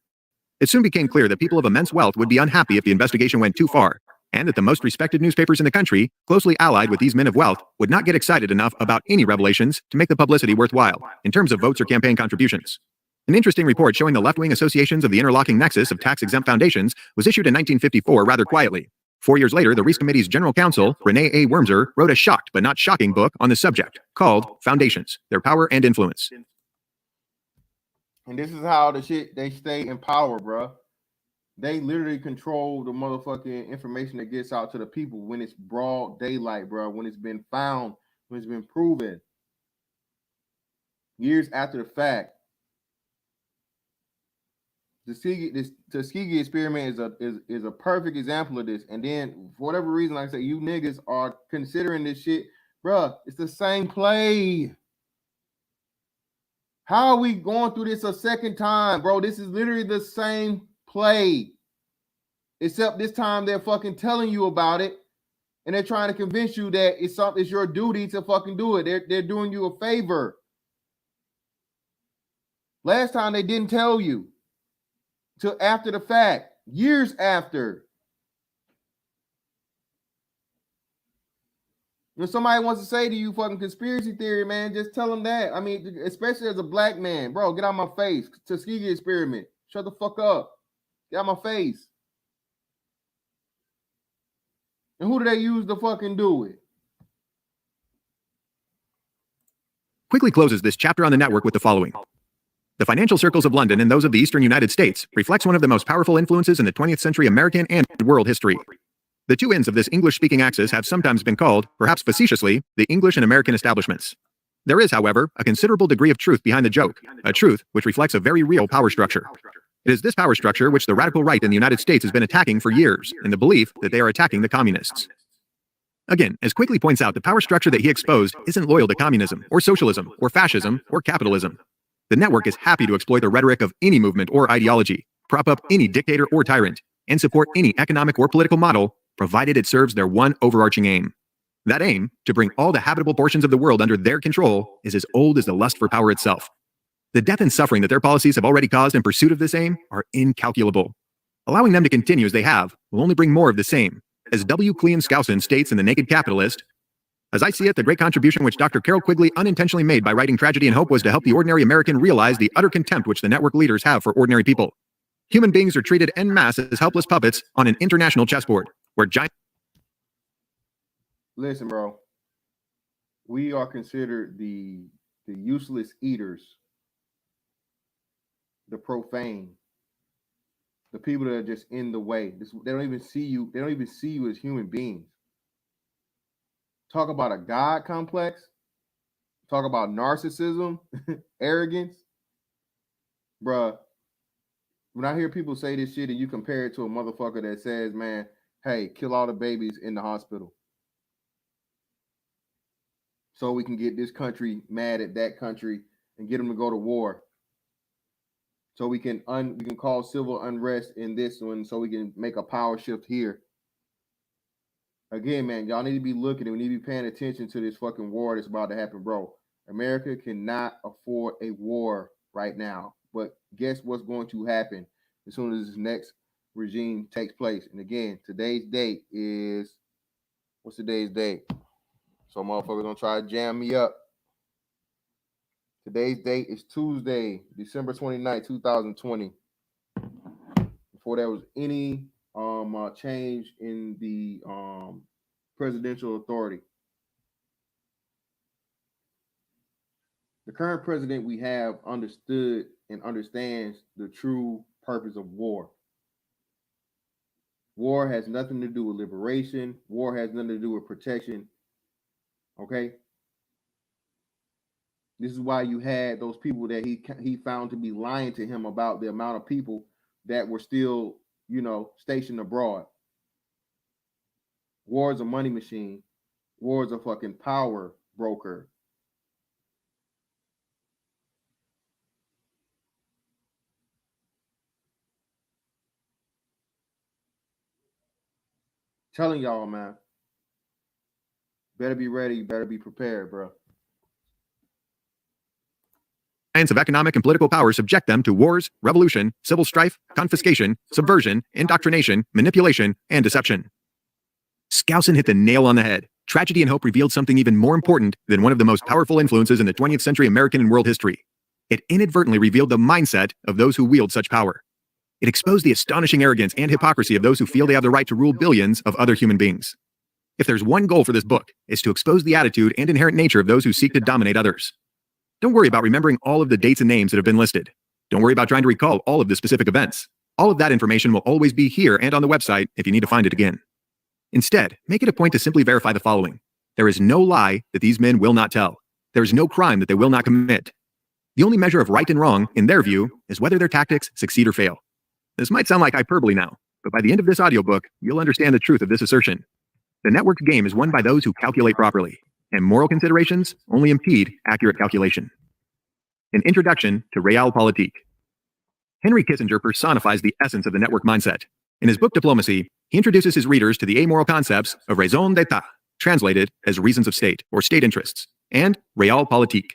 It soon became clear that people of immense wealth would be unhappy if the investigation went too far, and that the most respected newspapers in the country, closely allied with these men of wealth, would not get excited enough about any revelations to make the publicity worthwhile, in terms of votes or campaign contributions. An interesting report showing the left-wing associations of the interlocking nexus of tax-exempt foundations was issued in 1954 rather quietly. 4 years later, the Reese Committee's general counsel, Renee A. Wormser, wrote a shocked but not shocking book on the subject, called Foundations, Their Power and Influence. And this is how they stay in power, bro. They literally control the motherfucking information that gets out to the people when it's broad daylight, bro. When it's been found, when it's been proven. Years after the fact. The Tuskegee experiment is a perfect example of this. And then, for whatever reason, like I say, you niggas are considering this shit, bro. It's the same play. How are we going through this a second time, bro? This is literally the same play, except this time they're fucking telling you about it, and they're trying to convince you that it's your duty to fucking do it. They're doing you a favor. Last time they didn't tell you till after the fact, years after. When somebody wants to say to you fucking conspiracy theory, man, just tell them that. I mean, especially as a black man, bro, get out my face. Tuskegee experiment. Shut the fuck up. Get out my face. And who do they use to fucking do it? Quigley closes this chapter on the network with the following. The financial circles of London and those of the eastern United States reflects one of the most powerful influences in the 20th century American and world history. The two ends of this English-speaking axis have sometimes been called, perhaps facetiously, the English and American establishments. There is, however, a considerable degree of truth behind the joke, a truth which reflects a very real power structure. It is this power structure which the radical right in the United States has been attacking for years, in the belief that they are attacking the communists. Again, as Quigley points out, the power structure that he exposed isn't loyal to communism, or socialism, or fascism, or capitalism. The network is happy to exploit the rhetoric of any movement or ideology, prop up any dictator or tyrant, and support any economic or political model, provided it serves their one overarching aim: That aim, to bring all the habitable portions of the world under their control, is as old as the lust for power itself. The death and suffering that their policies have already caused in pursuit of this aim are incalculable. Allowing them to continue as they have will only bring more of the same. As W. Cleon Skousen states in The Naked Capitalist, "As I see it, the great contribution which Dr. Carroll Quigley unintentionally made by writing Tragedy and Hope was to help the ordinary American realize the utter contempt which the network leaders have for ordinary people. Human beings are treated en masse as helpless puppets on an international chessboard, where giant..." Listen, bro. We are considered the useless eaters, the profane, the people that are just in the way. They don't even see you. They don't even see you as human beings. Talk about a God complex. Talk about narcissism, arrogance. Bruh, when I hear people say this shit and you compare it to a motherfucker that says, man, hey, kill all the babies in the hospital so we can get this country mad at that country and get them to go to war. So we can cause civil unrest in this one so we can make a power shift here. Again, man, y'all need to be looking and we need to be paying attention to this fucking war that's about to happen, bro. America cannot afford a war right now. But guess what's going to happen as soon as this next regime takes place? And again, today's date is, what's today's date? So motherfuckers don't try to jam me up. Today's date is Tuesday, December 29th, 2020. Before there was any change in the presidential authority. The current president we have understood and understands the true purpose of war. War has nothing to do with liberation. War has nothing to do with protection. Okay? This is why you had those people that he found to be lying to him about the amount of people that were still, stationed abroad. War is a money machine. War is a fucking power broker. Telling y'all, man. Better be ready. Better be prepared, bro. Science of economic and political power subject them to wars, revolution, civil strife, confiscation, subversion, indoctrination, manipulation, and deception. Skousen hit the nail on the head. Tragedy and Hope revealed something even more important than one of the most powerful influences in the 20th century American and world history. It inadvertently revealed the mindset of those who wield such power. It exposed the astonishing arrogance and hypocrisy of those who feel they have the right to rule billions of other human beings. If there's one goal for this book, it's to expose the attitude and inherent nature of those who seek to dominate others. Don't worry about remembering all of the dates and names that have been listed. Don't worry about trying to recall all of the specific events. All of that information will always be here and on the website if you need to find it again. Instead, make it a point to simply verify the following. There is no lie that these men will not tell. There is no crime that they will not commit. The only measure of right and wrong, in their view, is whether their tactics succeed or fail. This might sound like hyperbole now, but by the end of this audiobook, you'll understand the truth of this assertion. The network's game is won by those who calculate properly, and moral considerations only impede accurate calculation. An introduction to Realpolitik. Henry Kissinger personifies the essence of the network mindset. In his book Diplomacy, he introduces his readers to the amoral concepts of raison d'etat, translated as reasons of state or state interests, and Realpolitik.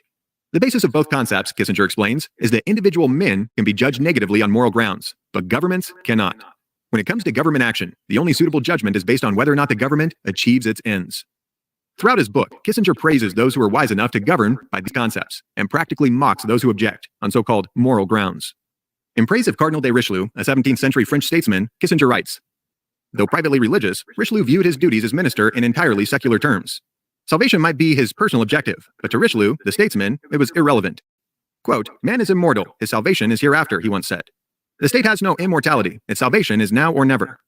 The basis of both concepts, Kissinger explains, is that individual men can be judged negatively on moral grounds, but governments cannot. When it comes to government action, the only suitable judgment is based on whether or not the government achieves its ends. Throughout his book, Kissinger praises those who are wise enough to govern by these concepts, and practically mocks those who object on so-called moral grounds. In praise of Cardinal de Richelieu, a 17th century French statesman, Kissinger writes, "Though privately religious, Richelieu viewed his duties as minister in entirely secular terms. Salvation might be his personal objective, but to Richelieu, the statesman, it was irrelevant. Quote, 'Man is immortal, his salvation is hereafter,' he once said. The state has no immortality, its salvation is now or never.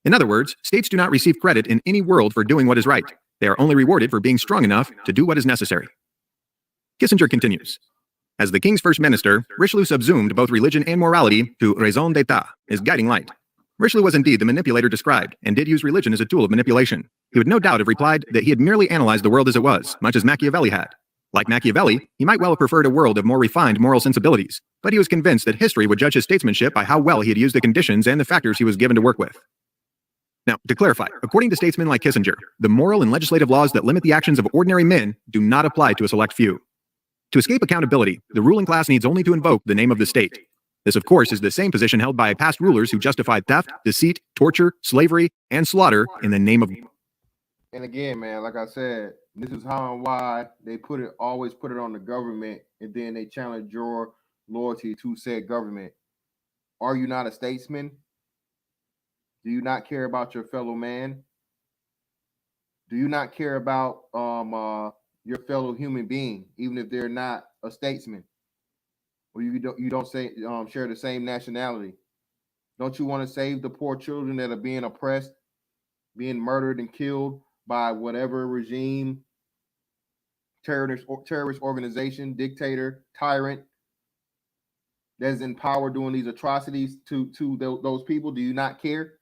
In other words, states do not receive credit in any world for doing what is right. They are only rewarded for being strong enough to do what is necessary." Kissinger continues, "As the king's first minister, Richelieu subsumed both religion and morality to raison d'etat, his guiding light. Richelieu was indeed the manipulator described, and did use religion as a tool of manipulation. He would no doubt have replied that he had merely analyzed the world as it was, much as Machiavelli had. Like Machiavelli, he might well have preferred a world of more refined moral sensibilities, but he was convinced that history would judge his statesmanship by how well he had used the conditions and the factors he was given to work with. Now, to clarify, according to statesmen like Kissinger, the moral and legislative laws that limit the actions of ordinary men do not apply to a select few. To escape accountability, the ruling class needs only to invoke the name of the state. This, of course, is the same position held by past rulers who justified theft, deceit, torture, slavery, and slaughter in the name of... And again, man, like I said, this is how and why they always put it on the government, and then they challenge your loyalty to said government. Are you not a statesman? Do you not care about your fellow man? Do you not care about your fellow human being, even if they're not a statesman, or you don't say share the same nationality? Don't you want to save the poor children that are being oppressed, being murdered and killed by whatever regime, terrorist organization, dictator, tyrant that's in power doing these atrocities to those people? Do you not care?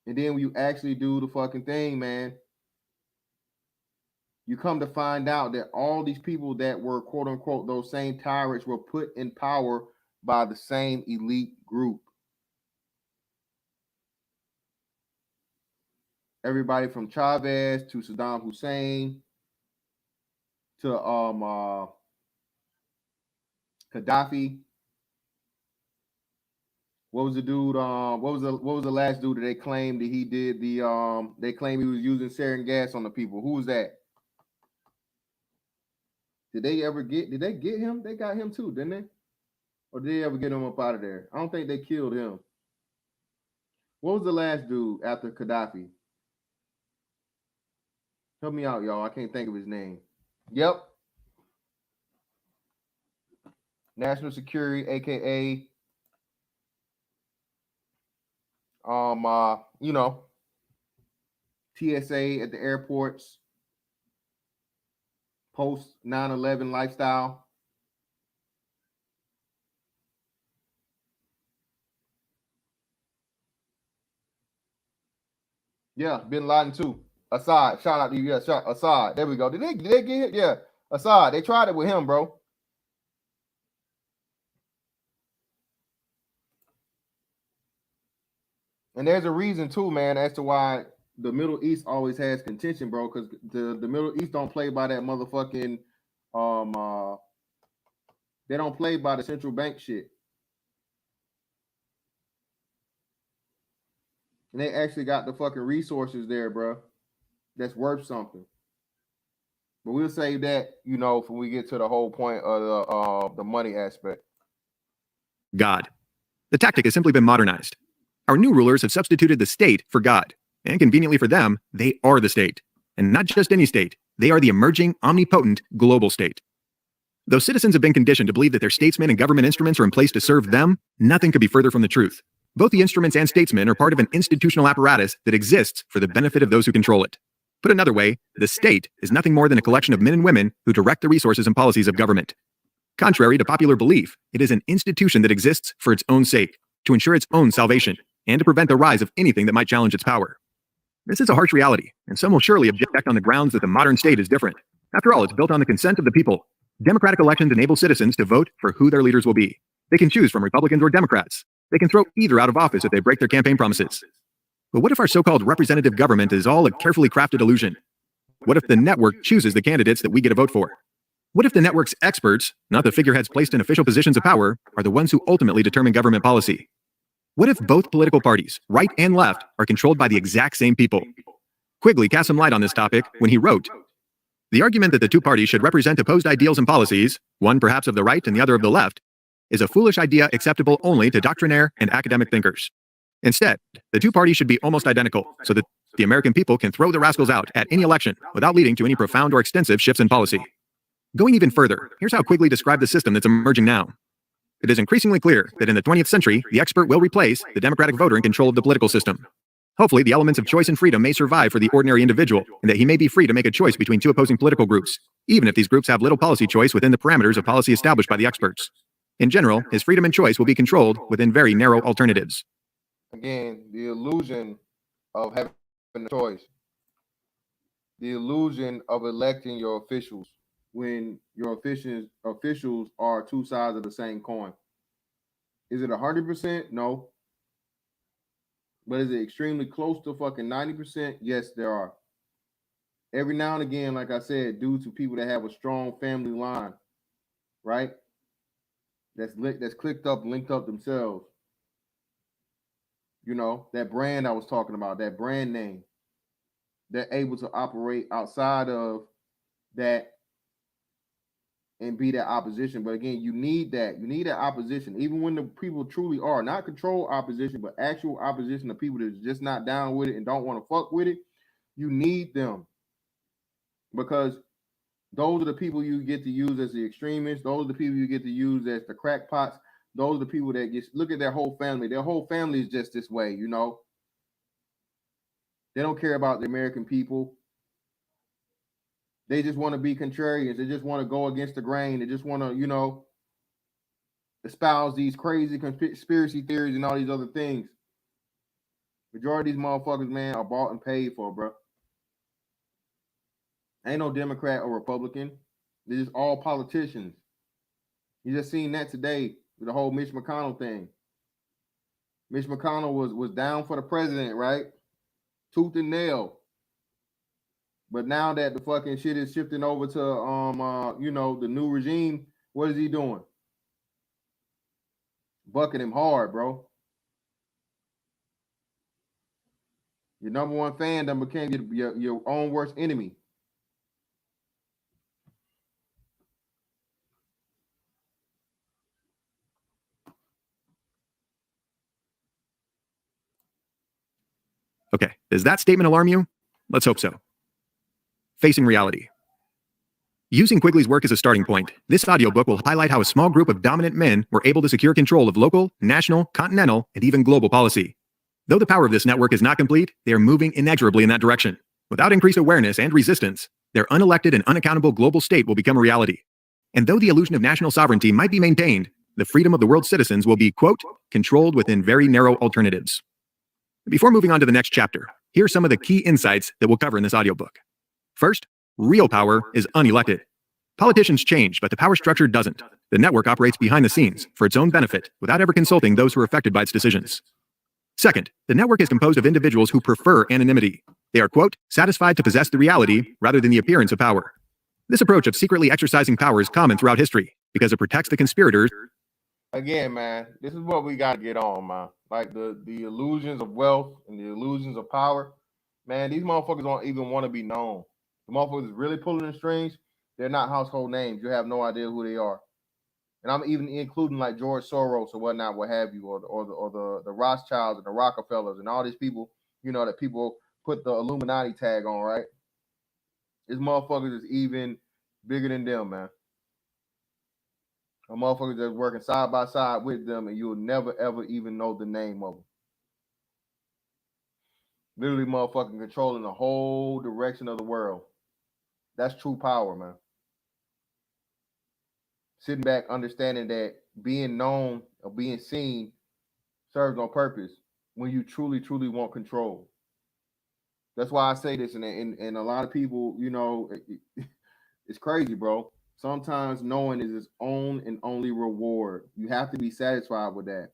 And then when you actually do the fucking thing, man, you come to find out that all these people that were quote unquote those same tyrants were put in power by the same elite group. Everybody from Chavez to Saddam Hussein to Gaddafi. What was the dude? What was the last dude that they claimed that he did the they claimed he was using sarin gas on the people? Who was that? Did they get him? They got him too, didn't they? Or did they ever get him up out of there? I don't think they killed him. What was the last dude after Gaddafi? Help me out, y'all. I can't think of his name. Yep. National Security, aka TSA at the airports, post 9/11 lifestyle. Yeah, Bin Laden too. Assad, shout out to you. Yeah, Assad. There we go. Did they get it? Yeah, Assad. They tried it with him, bro. And there's a reason too, man, as to why the Middle East always has contention, bro. Because the Middle East don't play by that motherfucking they don't play by the central bank shit. And they actually got the fucking resources there, bro. That's worth something. But we'll save that, when we get to the whole point of the money aspect. God. The tactic has simply been modernized. Our new rulers have substituted the state for God. And conveniently for them, they are the state. And not just any state. They are the emerging, omnipotent, global state. Though citizens have been conditioned to believe that their statesmen and government instruments are in place to serve them, nothing could be further from the truth. Both the instruments and statesmen are part of an institutional apparatus that exists for the benefit of those who control it. Put another way, the state is nothing more than a collection of men and women who direct the resources and policies of government. Contrary to popular belief, it is an institution that exists for its own sake, to ensure its own salvation, and to prevent the rise of anything that might challenge its power. This is a harsh reality, and some will surely object on the grounds that the modern state is different. After all, it's built on the consent of the people. Democratic elections enable citizens to vote for who their leaders will be. They can choose from Republicans or Democrats. They can throw either out of office if they break their campaign promises. But what if our so-called representative government is all a carefully crafted illusion? What if the network chooses the candidates that we get to vote for? What if the network's experts, not the figureheads placed in official positions of power, are the ones who ultimately determine government policy? What if both political parties, right and left, are controlled by the exact same people? Quigley cast some light on this topic when he wrote, "The argument that the two parties should represent opposed ideals and policies, one perhaps of the right and the other of the left, is a foolish idea acceptable only to doctrinaire and academic thinkers. Instead, the two parties should be almost identical, so that the American people can throw the rascals out at any election without leading to any profound or extensive shifts in policy." Going even further, here's how Quigley described the system that's emerging now. It is increasingly clear that in the 20th century, the expert will replace the democratic voter in control of the political system. Hopefully, the elements of choice and freedom may survive for the ordinary individual, and that he may be free to make a choice between two opposing political groups, even if these groups have little policy choice within the parameters of policy established by the experts. In general, his freedom and choice will be controlled within very narrow alternatives. Again, the illusion of having a choice. The illusion of electing your officials when your officials are two sides of the same coin. Is it 100%? No. But is it extremely close to fucking 90%? Yes, there are. Every now and again, like I said, due to people that have a strong family line, right? That's clicked up, linked up themselves. You know, that brand I was talking about, that brand name, they're able to operate outside of that and be that opposition. But again, you need that. You need that opposition, even when the people truly are not control opposition, but actual opposition of people that's just not down with it and don't want to fuck with it. You need them because those are the people you get to use as the extremists. Those are the people you get to use as the crackpots. Those are the people that just look at their whole family. Their whole family is just this way, you know. They don't care about the American people. They just want to be contrarians. They just want to go against the grain. They just want to, you know, espouse these crazy conspiracy theories and all these other things. Majority of these motherfuckers, man, are bought and paid for, bro. Ain't no Democrat or Republican. They're just all politicians. You just seen that today with the whole Mitch McConnell thing. Mitch McConnell was down for the president, right? Tooth and nail. But now that the fucking shit is shifting over to you know, the new regime, what is he doing? Bucking him hard, bro. Your number one fan done became your own worst enemy. Okay, does that statement alarm you? Let's hope so. Facing reality. Using Quigley's work as a starting point, this audiobook will highlight how a small group of dominant men were able to secure control of local, national, continental, and even global policy. Though the power of this network is not complete, they are moving inexorably in that direction. Without increased awareness and resistance, their unelected and unaccountable global state will become a reality. And though the illusion of national sovereignty might be maintained, the freedom of the world's citizens will be, quote, controlled within very narrow alternatives. Before moving on to the next chapter, here are some of the key insights that we'll cover in this audiobook. First, real power is unelected. Politicians change, but the power structure doesn't. The network operates behind the scenes for its own benefit without ever consulting those who are affected by its decisions. Second, the network is composed of individuals who prefer anonymity. They are, quote, satisfied to possess the reality rather than the appearance of power. This approach of secretly exercising power is common throughout history because it protects the conspirators. Again, man, this is what we got to get on, man. Like the illusions of wealth and the illusions of power, man, these motherfuckers don't even want to be known. The motherfuckers really pulling the strings, they're not household names. You have no idea who they are. And I'm even including like George Soros or whatnot, what have you, or the Rothschilds and the Rockefellers and all these people, you know, that people put the Illuminati tag on, right? These motherfuckers is even bigger than them, man. A motherfuckers that's working side by side with them, and you'll never ever even know the name of them. Literally, motherfucking controlling the whole direction of the world. That's true power, man. Sitting back, understanding that being known or being seen serves no purpose when you truly, truly want control. That's why I say this, and a lot of people, you know, it's crazy, bro. Sometimes knowing is its own and only reward. You have to be satisfied with that.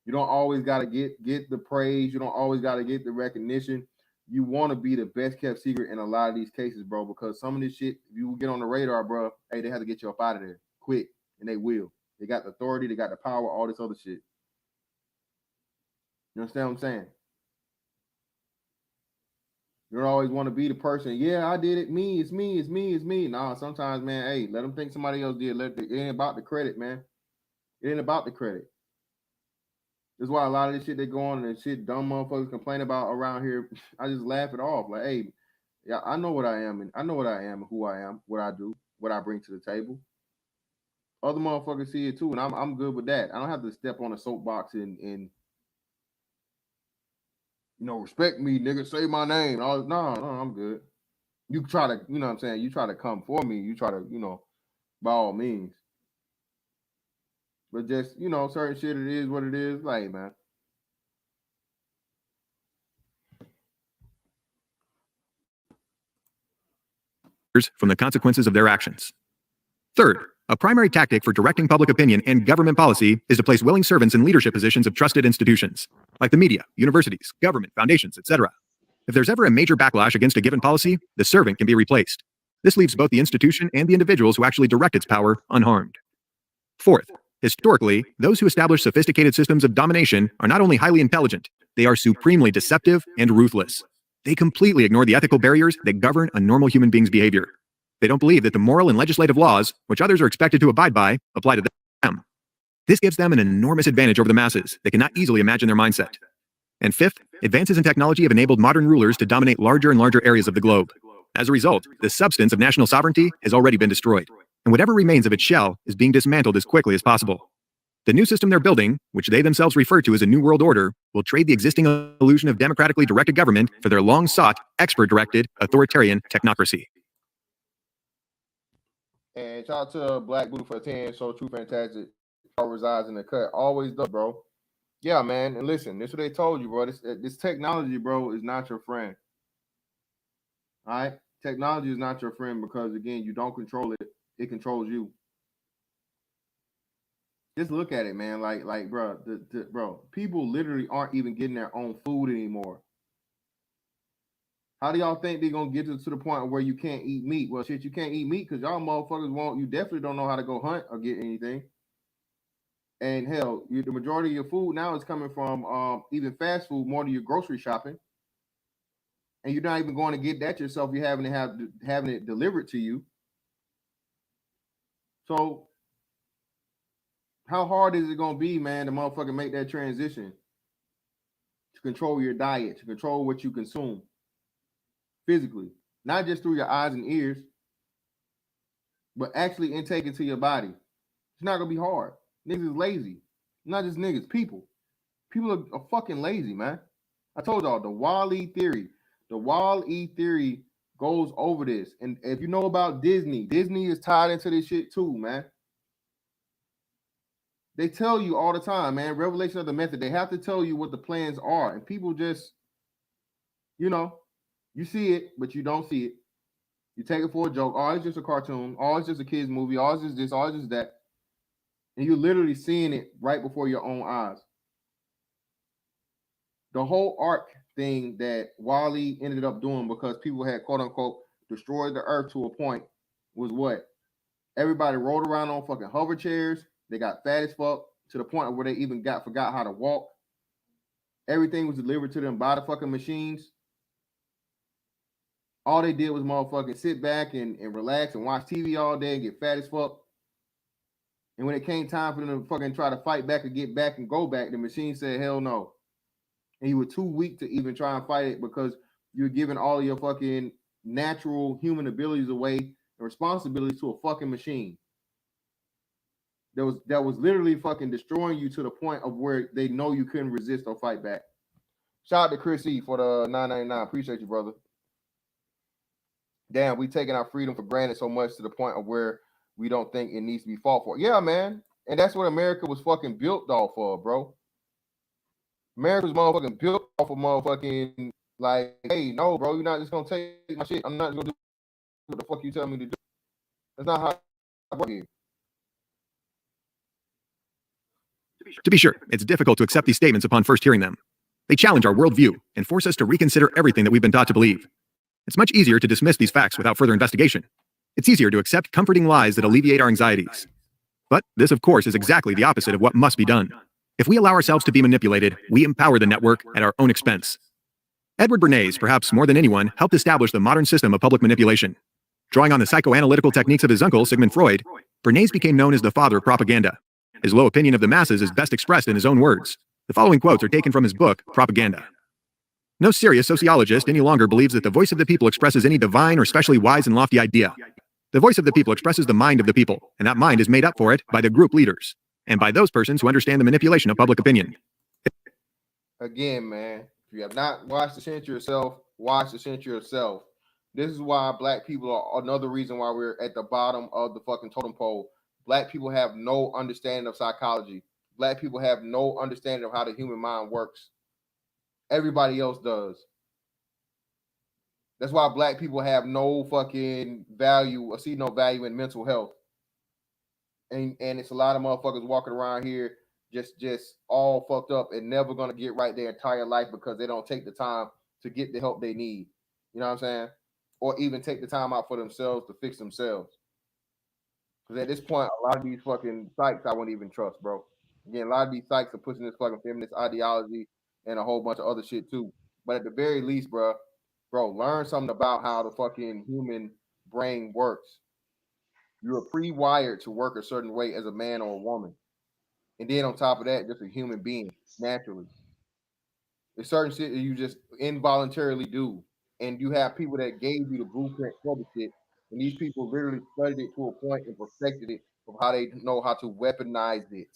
You don't always got to get the praise. You don't always got to get the recognition. You want to be the best kept secret in a lot of these cases, bro, because some of this shit, if you get on the radar, bro, hey, they have to get you up out of there quick, and they will. They got the authority, they got the power, all this other shit. You understand what I'm saying? You don't always want to be the person. Yeah, I did it. Me, it's me, it's me, it's me. Nah, sometimes, man, hey, let them think somebody else did. It ain't about the credit, man. It ain't about the credit. That's why a lot of this shit they go on and shit dumb motherfuckers complain about around here. I just laugh it off. Like, hey, yeah, I know what I am, and I know what I am, and who I am, what I do, what I bring to the table. Other motherfuckers see it too, and I'm good with that. I don't have to step on a soapbox and you know, respect me, nigga, say my name. No, I'm good. You try to, you know what I'm saying? You try to come for me. You try to, you know, by all means. But just, you know, certain shit, it is what it is. Like, man. From the consequences of their actions. Third, a primary tactic for directing public opinion and government policy is to place willing servants in leadership positions of trusted institutions. like the media, universities, government, foundations, etc. If there's ever a major backlash against a given policy, the servant can be replaced. This leaves both the institution and the individuals who actually direct its power unharmed. Fourth, historically, those who establish sophisticated systems of domination are not only highly intelligent, they are supremely deceptive and ruthless. They completely ignore the ethical barriers that govern a normal human being's behavior. They don't believe that the moral and legislative laws, which others are expected to abide by, apply to them. This gives them an enormous advantage over the masses that cannot easily imagine their mindset. And fifth, advances in technology have enabled modern rulers to dominate larger and larger areas of the globe. As a result, the substance of national sovereignty has already been destroyed, and whatever remains of its shell is being dismantled as quickly as possible. The new system they're building, which they themselves refer to as a New World Order, will trade the existing illusion of democratically directed government for their long-sought, expert-directed, authoritarian technocracy. And shout out to Black Buddha for 10, so true, fantastic. All resides in the cut. Always does, bro. Yeah, man. And listen, this is what they told you, bro. This technology, bro, is not your friend. All right? Technology is not your friend because, again, you don't control it. It controls you. Just look at it, man. Like, bro, bro, people literally aren't even getting their own food anymore. How do y'all think they're gonna get to the point where you can't eat meat? Well, shit, you can't eat meat because y'all motherfuckers won't. You definitely don't know how to go hunt or get anything. And hell, the majority of your food now is coming from even fast food more than your grocery shopping. And you're not even going to get that yourself. You're having it delivered to you. So how hard is it gonna be, man, to motherfucking make that transition to control your diet, to control what you consume physically, not just through your eyes and ears, but actually intake into your body? It's not gonna be hard. Niggas is lazy. Not just niggas, people. People are fucking lazy, man. I told y'all the Wall-E theory. The Wall-E theory goes over this. And if you know about Disney, Disney is tied into this shit too, man. They tell you all the time, man, revelation of the method. They have to tell you what the plans are. And people just, you know, you see it, but you don't see it. You take it for a joke. Oh, it's just a cartoon. Oh, it's just a kid's movie. Oh, it's just this. Oh, it's just that. And you're literally seeing it right before your own eyes. The whole arc thing that Wall-E ended up doing because people had, quote unquote, destroyed the earth to a point was what? Everybody rolled around on fucking hover chairs. They got fat as fuck to the point where they even forgot how to walk. Everything was delivered to them by the fucking machines. All they did was motherfucking sit back and relax and watch TV all day and get fat as fuck. And when it came time for them to fucking try to fight back or get back and go back, the machine said, hell no. And you were too weak to even try and fight it because you're giving all of your fucking natural human abilities away and responsibilities to a fucking machine. That was literally fucking destroying you to the point of where they know you couldn't resist or fight back. Shout out to Chris E for the $9.99. Appreciate you, brother. Damn, we taking our freedom for granted so much to the point of where we don't think it needs to be fought for. Yeah, man. And that's what America was fucking built off of, bro. America was motherfucking built off of motherfucking, like, hey, no, bro, you're not just gonna take my shit. I'm not just gonna do what the fuck you tell me to do. That's not how I work here. To be sure, it's difficult to accept these statements upon first hearing them. They challenge our worldview and force us to reconsider everything that we've been taught to believe. It's much easier to dismiss these facts without further investigation. It's easier to accept comforting lies that alleviate our anxieties. But this, of course, is exactly the opposite of what must be done. If we allow ourselves to be manipulated, we empower the network at our own expense. Edward Bernays, perhaps more than anyone, helped establish the modern system of public manipulation. Drawing on the psychoanalytical techniques of his uncle, Sigmund Freud, Bernays became known as the father of propaganda. His low opinion of the masses is best expressed in his own words. The following quotes are taken from his book, Propaganda. No serious sociologist any longer believes that the voice of the people expresses any divine or specially wise and lofty idea. The voice of the people expresses the mind of the people, and that mind is made up for it by the group leaders, and by those persons who understand the manipulation of public opinion. Again, man, if you have not watched the Censor yourself, watch the Censor yourself. This is why black people are another reason why we're at the bottom of the fucking totem pole. Black people have no understanding of psychology. Black people have no understanding of how the human mind works. Everybody else does. That's why black people have no fucking value or see no value in mental health. And it's a lot of motherfuckers walking around here just all fucked up and never gonna get right their entire life because they don't take the time to get the help they need. You know what I'm saying? Or even take the time out for themselves to fix themselves. Because at this point, a lot of these fucking psychs I wouldn't even trust, bro. Again, a lot of these psychs are pushing this fucking feminist ideology and a whole bunch of other shit too. But at the very least, bro, learn something about how the fucking human brain works. You're pre-wired to work a certain way as a man or a woman, and then on top of that, just a human being naturally. There's certain shit that you just involuntarily do, and you have people that gave you the blueprint for the shit, and these people literally studied it to a point and perfected it of how they know how to weaponize it.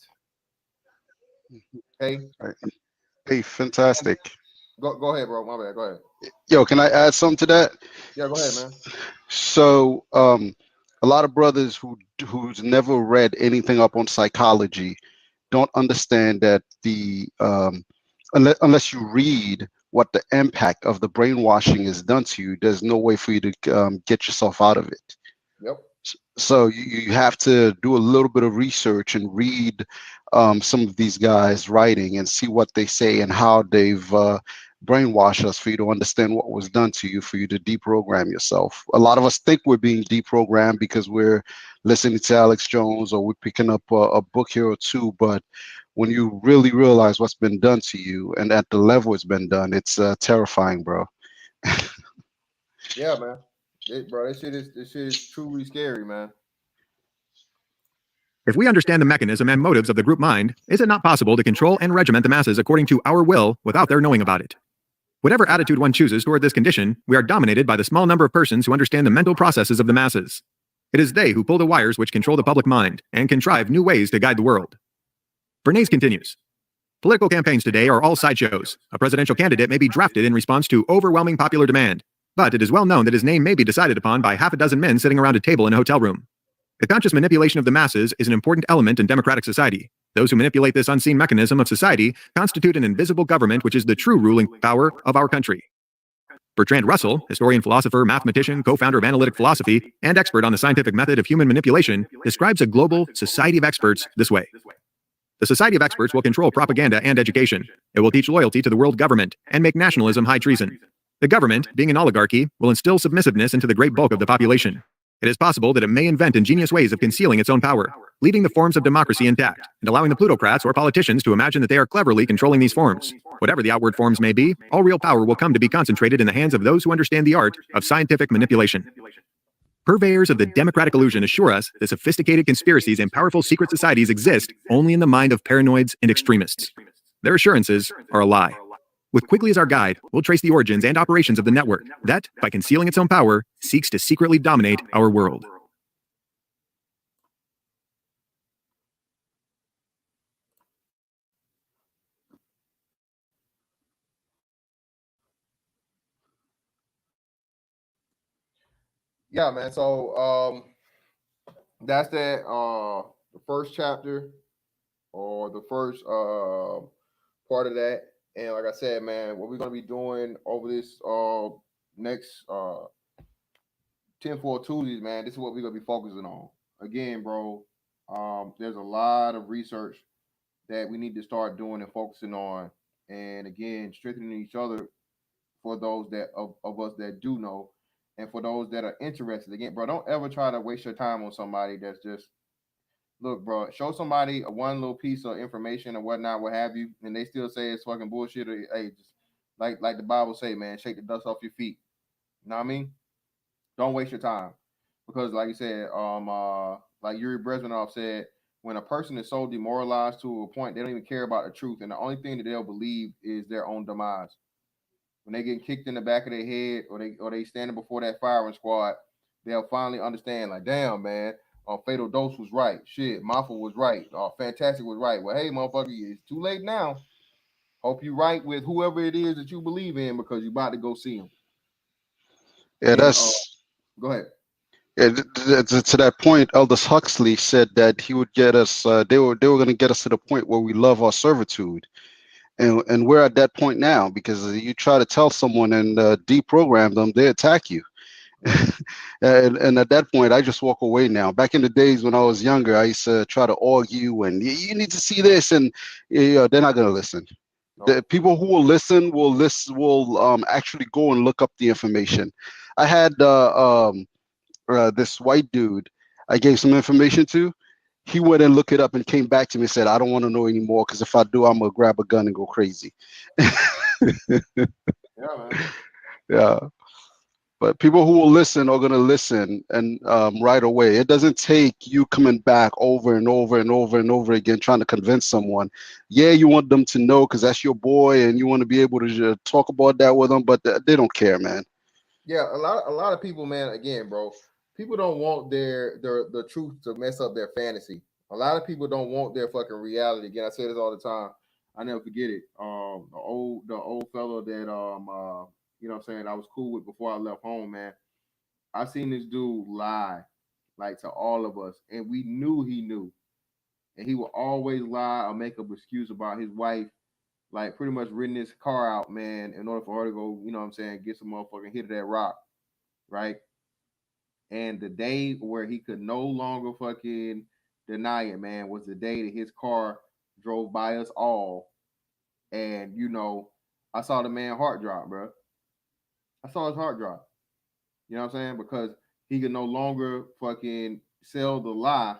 Okay, Right. Hey, fantastic. go ahead, bro. My bad. Go ahead. Yo, can I add something to that? Yeah, go ahead, man. So, a lot of brothers who's never read anything up on psychology don't understand that unless you read what the impact of the brainwashing is done to you, there's no way for you to get yourself out of it. Yep. So you have to do a little bit of research and read some of these guys writing and see what they say and how they've brainwashed us for you to understand what was done to you, for you to deprogram yourself. A lot of us think we're being deprogrammed because we're listening to Alex Jones or we're picking up a book here or two, but when you really realize what's been done to you and at the level it's been done, it's terrifying, bro. Yeah, man. Bro, this shit is truly scary, man. If we understand the mechanism and motives of the group mind, is it not possible to control and regiment the masses according to our will without their knowing about it? Whatever attitude one chooses toward this condition, we are dominated by the small number of persons who understand the mental processes of the masses. It is they who pull the wires which control the public mind and contrive new ways to guide the world. Bernays continues. Political campaigns today are all sideshows. A presidential candidate may be drafted in response to overwhelming popular demand, but it is well known that his name may be decided upon by half a dozen men sitting around a table in a hotel room. The conscious manipulation of the masses is an important element in democratic society. Those who manipulate this unseen mechanism of society constitute an invisible government which is the true ruling power of our country. Bertrand Russell, historian, philosopher, mathematician, co-founder of analytic philosophy, and expert on the scientific method of human manipulation, describes a global society of experts this way. The society of experts will control propaganda and education. It will teach loyalty to the world government and make nationalism high treason. The government, being an oligarchy, will instill submissiveness into the great bulk of the population. It is possible that it may invent ingenious ways of concealing its own power, leaving the forms of democracy intact, and allowing the plutocrats or politicians to imagine that they are cleverly controlling these forms. Whatever the outward forms may be, all real power will come to be concentrated in the hands of those who understand the art of scientific manipulation. Purveyors of the democratic illusion assure us that sophisticated conspiracies and powerful secret societies exist only in the mind of paranoids and extremists. Their assurances are a lie. With Quigley as our guide, we'll trace the origins and operations of the network that, by concealing its own power, seeks to secretly dominate our world. Yeah, man. So that's that the first chapter or the first part of that. And like I said, man, what we're gonna be doing over this next Tinfoil Tuesdays, man, this is what we're gonna be focusing on. Again, bro, there's a lot of research that we need to start doing and focusing on, and again, strengthening each other for those that of us that do know, and for those that are interested. Again, bro, don't ever try to waste your time on somebody that's just look, bro. Show somebody a one little piece of information or whatnot, what have you, and they still say it's fucking bullshit. Or hey, just like the Bible say, man, shake the dust off your feet. You know what I mean? Don't waste your time because, like you said, like Yuri Brezhnev said, when a person is so demoralized to a point, they don't even care about the truth, and the only thing that they'll believe is their own demise. When they get kicked in the back of their head, or they standing before that firing squad, they'll finally understand. Like, damn, man, Fatal Dose was right. Shit, Mafia was right. Fantastic was right. Well, hey, motherfucker, it's too late now. Hope you right with whoever it is that you believe in because you about to go see him. Yeah, And that's go ahead. yeah, to that point. Aldous Huxley said that he would get us. They were going to get us to the point where we love our servitude, and we're at that point now because you try to tell someone and deprogram them, they attack you. And at that point, I just walk away now. Back in the days when I was younger, I used to try to argue and you need to see this, and they're not gonna listen. The Nope. people who will listen will actually go and look up the information. I had this white dude I gave some information to. He went and looked it up and came back to me and said, "I don't want to know anymore because if I do, I'm gonna grab a gun and go crazy." Yeah, man. Yeah. But people who will listen are going to listen and right away. It doesn't take you coming back over and over and over and over again trying to convince someone. Yeah, you want them to know because that's your boy and you want to be able to talk about that with them, but they don't care, man. Yeah, a lot of people, man. Again, bro, people don't want their the truth to mess up their fantasy. A lot of people don't want their fucking reality. Again, I say this all the time. I never forget it. The old fellow that you know what I'm saying, I was cool with before I left home, man. I seen this dude lie like to all of us, and we knew he knew, and he would always lie or make up excuse about his wife, like pretty much renting his car out, man, in order for her to go, you know what I'm saying, get some motherfucking hit of that rock, right? And the day where he could no longer fucking deny it, man, was the day that his car drove by us all. And, you know, I saw the man heart drop, bro. I saw his heart drop. You know what I'm saying? Because he could no longer fucking sell the lie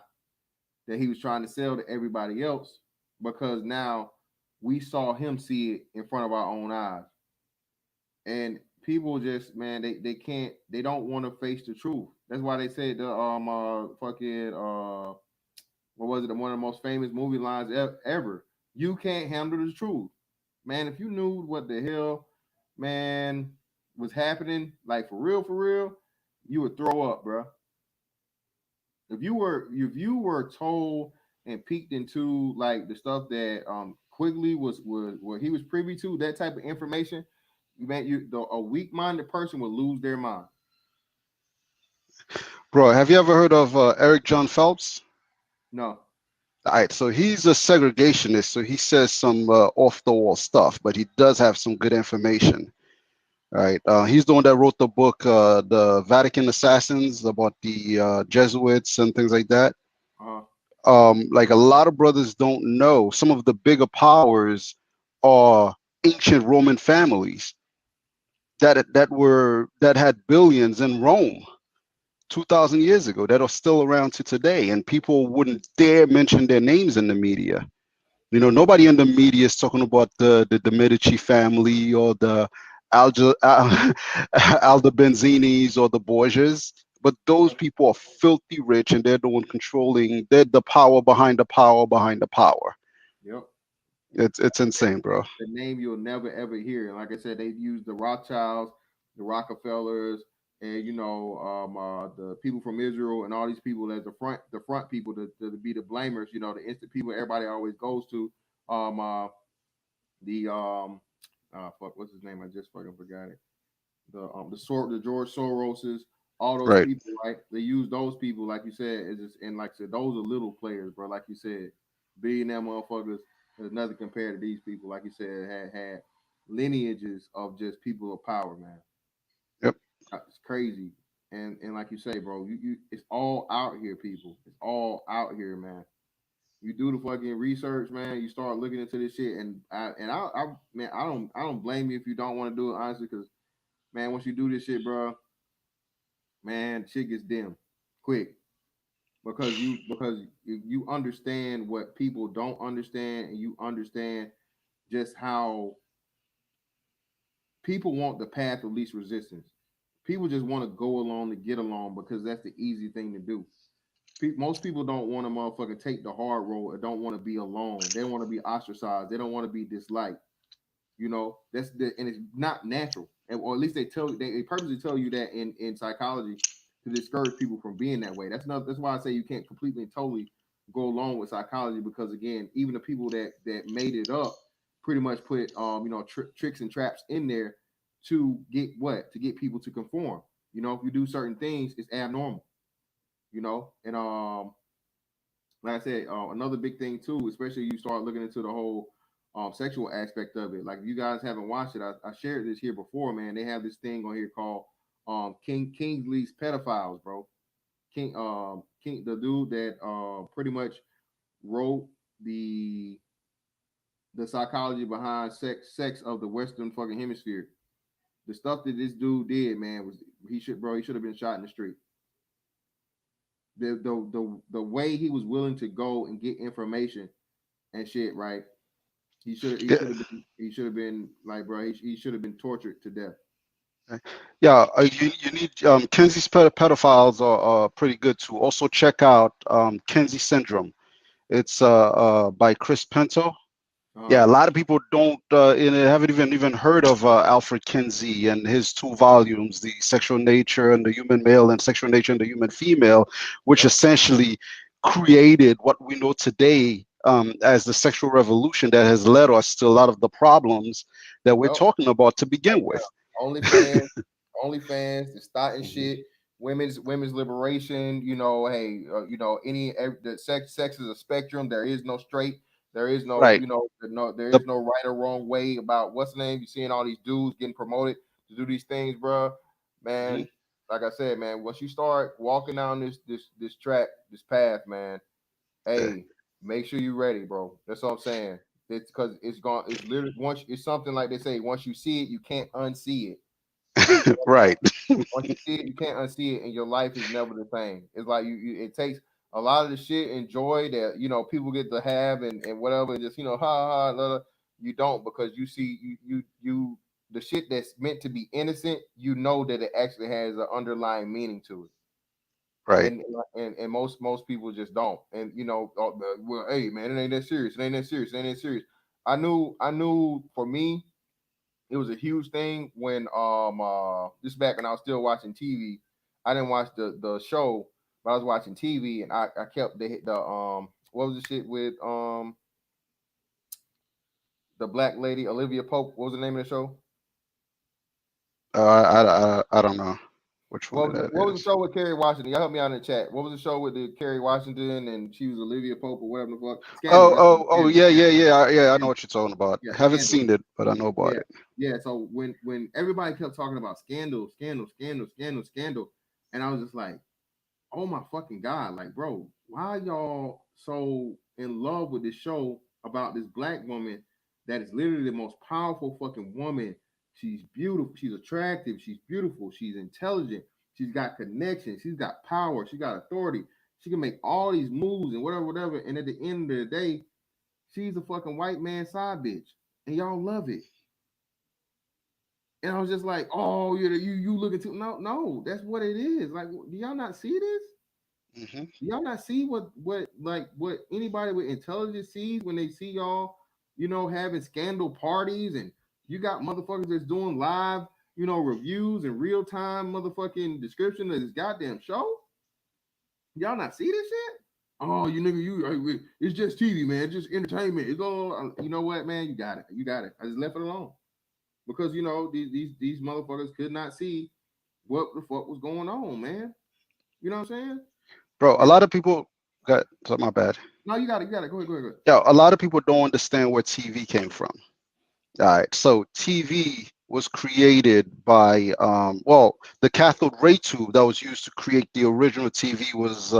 that he was trying to sell to everybody else because now we saw him see it in front of our own eyes. And people just, man, they can't, they don't want to face the truth. That's why they said the fucking what was it, one of the most famous movie lines ever, you can't handle the truth. Man, if you knew what the hell, man, was happening, like for real, you would throw up, bro. If you were told and peeked into like the stuff that Quigley was what he was privy to, that type of information, man, a weak-minded person would lose their mind. Bro, have you ever heard of Eric John Phelps? No. All right, so he's a segregationist, so he says some off the wall stuff, but he does have some good information. Right. He's the one that wrote the book, The Vatican Assassins, about the Jesuits and things like that. Uh-huh. Like a lot of brothers don't know, some of the bigger powers are ancient Roman families that had billions in Rome 2,000 years ago that are still around to today, and people wouldn't dare mention their names in the media. Nobody in the media is talking about the Medici family or the Aldobenzinis or the Borgias, but those people are filthy rich and they're the one controlling. They're the power behind the power behind the power. Yep. It's insane, bro. The name you'll never ever hear. And like I said, they use the Rothschilds, the Rockefellers, and the people from Israel and all these people as the front people to be the blamers. You know, the instant people everybody always goes to. Um, uh, the fuck, what's his name? I just fucking forgot it. The George Soroses, all those Right. people, right? They use those people, like you said, is just, and like I said, those are little players, bro. Like you said, billionaire motherfuckers. There's nothing compared to these people. Like you said, had lineages of just people of power, man. Yep. It's crazy. And like you say, bro, it's all out here, people. It's all out here, man. You do the fucking research, man. You start looking into this shit, and man, I don't blame you if you don't want to do it, honestly, because man, once you do this shit, bro, man, shit gets dim quick because you understand what people don't understand, and you understand just how people want the path of least resistance. People just want to go along to get along because that's the easy thing to do. Most people don't want to motherfucking take the hard road or don't want to be alone. They want to be ostracized. They don't want to be disliked. You know, and it's not natural. Or at least they purposely tell you that in psychology to discourage people from being that way. That's why I say you can't completely and totally go along with psychology, because again, even the people that made it up pretty much put tricks and traps in there to get people to conform. You know, if you do certain things, it's abnormal. You know, and like I said, another big thing too, especially you start looking into the whole sexual aspect of it. Like if you guys haven't watched it, I shared this here before, man. They have this thing on here called Kingsley's pedophiles, bro. King, the dude that pretty much wrote the the psychology behind sex of the Western fucking hemisphere. The stuff that this dude did, man, was he should have been shot in the street. The way he was willing to go and get information and shit, right? Yeah, He should have been like, bro, he should have been tortured to death. yeah. You need Kenzie's pedophiles are pretty good too. Also check out Kenzie Syndrome. It's by Chris Pinto. Yeah, a Uh, lot of people don't haven't even heard of Alfred Kinsey and his two volumes, The Sexual Nature and the Human Male and Sexual Nature and the Human Female, which yep. essentially created what we know today as the sexual revolution that has led us to a lot of the problems that we're Yep. talking about to begin Right with. now. OnlyFans, the starting Mhm. shit, women's liberation. Hey, the sex is a spectrum. There is no straight. There is no, Right. there The is no right or wrong way about what's the name. You seeing all these dudes getting promoted to do these things, bro. mhm. Man, like I said, man, once you start walking down this track, this path, man, Yeah. hey, make sure you're ready, bro. That's all I'm saying. It's because it's gone. It's literally once it's something like they say. Once you see it, you can't unsee it. Right. Once you see it, you can't unsee it, and your life is never the same. It's like it takes a lot of the shit and joy that people get to have and whatever, and just ha ha. Blah, blah. You don't because you see the shit that's meant to be innocent. You know that it actually has an underlying meaning to it. Right. And most people just don't. And well, hey man, it ain't that serious. It ain't that serious. It ain't that serious. I knew for me it was a huge thing when this back when I was still watching TV. I didn't watch the show, but I was watching TV and I kept the what was the shit with the black lady Olivia Pope. What was the name of the show? I don't know which one that What was the is. show with Kerry Washington? Y'all help me out in the chat. What was the show with the Kerry Washington and she was Olivia Pope or whatever the fuck? Scandal. Oh, That's oh, oh, Scandal. yeah, yeah, yeah, yeah. I know Scandal. what you're talking about. Yeah, Haven't Scandal. seen it, but I know about Yeah, it. yeah. So when everybody kept talking about scandal, and I was just like, oh my fucking god, like bro, why y'all so in love with this show about this black woman that is literally the most powerful fucking woman? She's beautiful, she's attractive, she's beautiful, she's intelligent, she's got connections, she's got power, she got authority, she can make all these moves and whatever, and at the end of the day, she's a fucking white man side bitch, and y'all love it. And I was just like, oh, you looking too no, that's what it is. Like, do y'all not see this? Hmm. Y'all not see what anybody with intelligence sees when they see y'all, having scandal parties and you got motherfuckers that's doing live, reviews and real time motherfucking description of this goddamn show. Y'all not see this shit? Oh, you nigga, it's just TV, man. It's just entertainment. It's all you know what, man. You got it. You got it. I just left it alone because these motherfuckers could not see what the fuck was going on, man. You know what I'm saying? Bro, a And lot of people got, so my bad. no, you got it. You got it. Go ahead. Go ahead. Go ahead. Yeah, a lot of people don't understand where TV came from. All right, so TV was created by, well, the cathode ray tube that was used to create the original TV was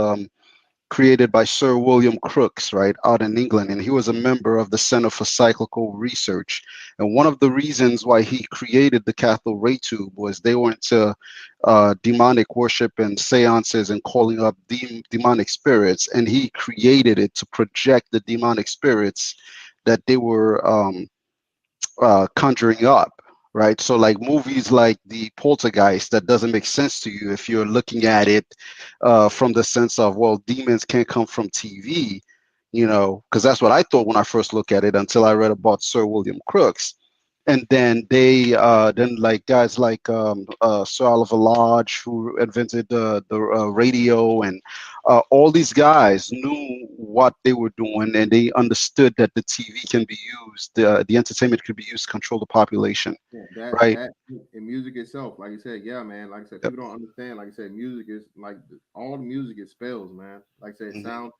created by Sir William Crookes, right, out in England, and he was a member of the Center for Cyclical Research. And one of the reasons why he created the cathode ray tube was they were into demonic worship and seances and calling up demonic spirits, and he created it to project the demonic spirits that they were conjuring up, right? So like movies like the Poltergeist, that doesn't make sense to you if you're looking at it from the sense of, well, demons can't come from TV, because that's what I thought when I first looked at it until I read about Sir William Crookes. And then then like guys like Sir Oliver Lodge, who invented the radio, and all these guys knew what they were doing, and they understood that the TV can be used, the entertainment could be used to control the population, Yeah, right? that and music itself, like you said, yeah, man. Like I said, Yep. people don't understand. Like I said, music is like all the music is spells, man. Like I said, Hmm. sound,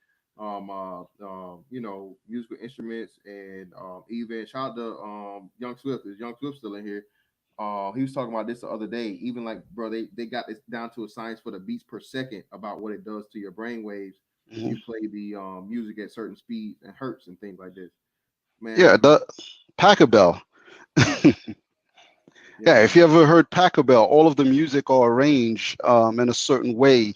musical instruments, and even shout out to Young Swift. Is Young Swift still in here? He was talking about this the other day. Even like, bro, they got this down to a science for the beats per second about what it does to your brain waves if Mhm. you play the music at certain speeds and hertz and things like this. Yeah, Man, the Pachelbel. yeah, Yeah, if you man. ever heard Pachelbel, all of the music are arranged in a certain way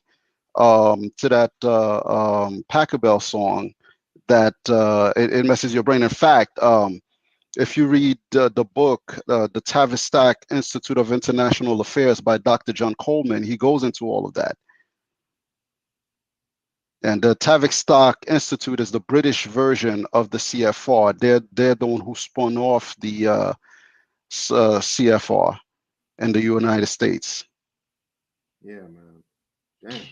to that Pachelbel song that it messes your brain. In fact, if you read the book, the Tavistock Institute of International Affairs by Dr. John Coleman, he goes into all of that. And the Tavistock Institute is the British version of the CFR. They're the one who spun off the CFR in the United States. Yeah, man. Damn.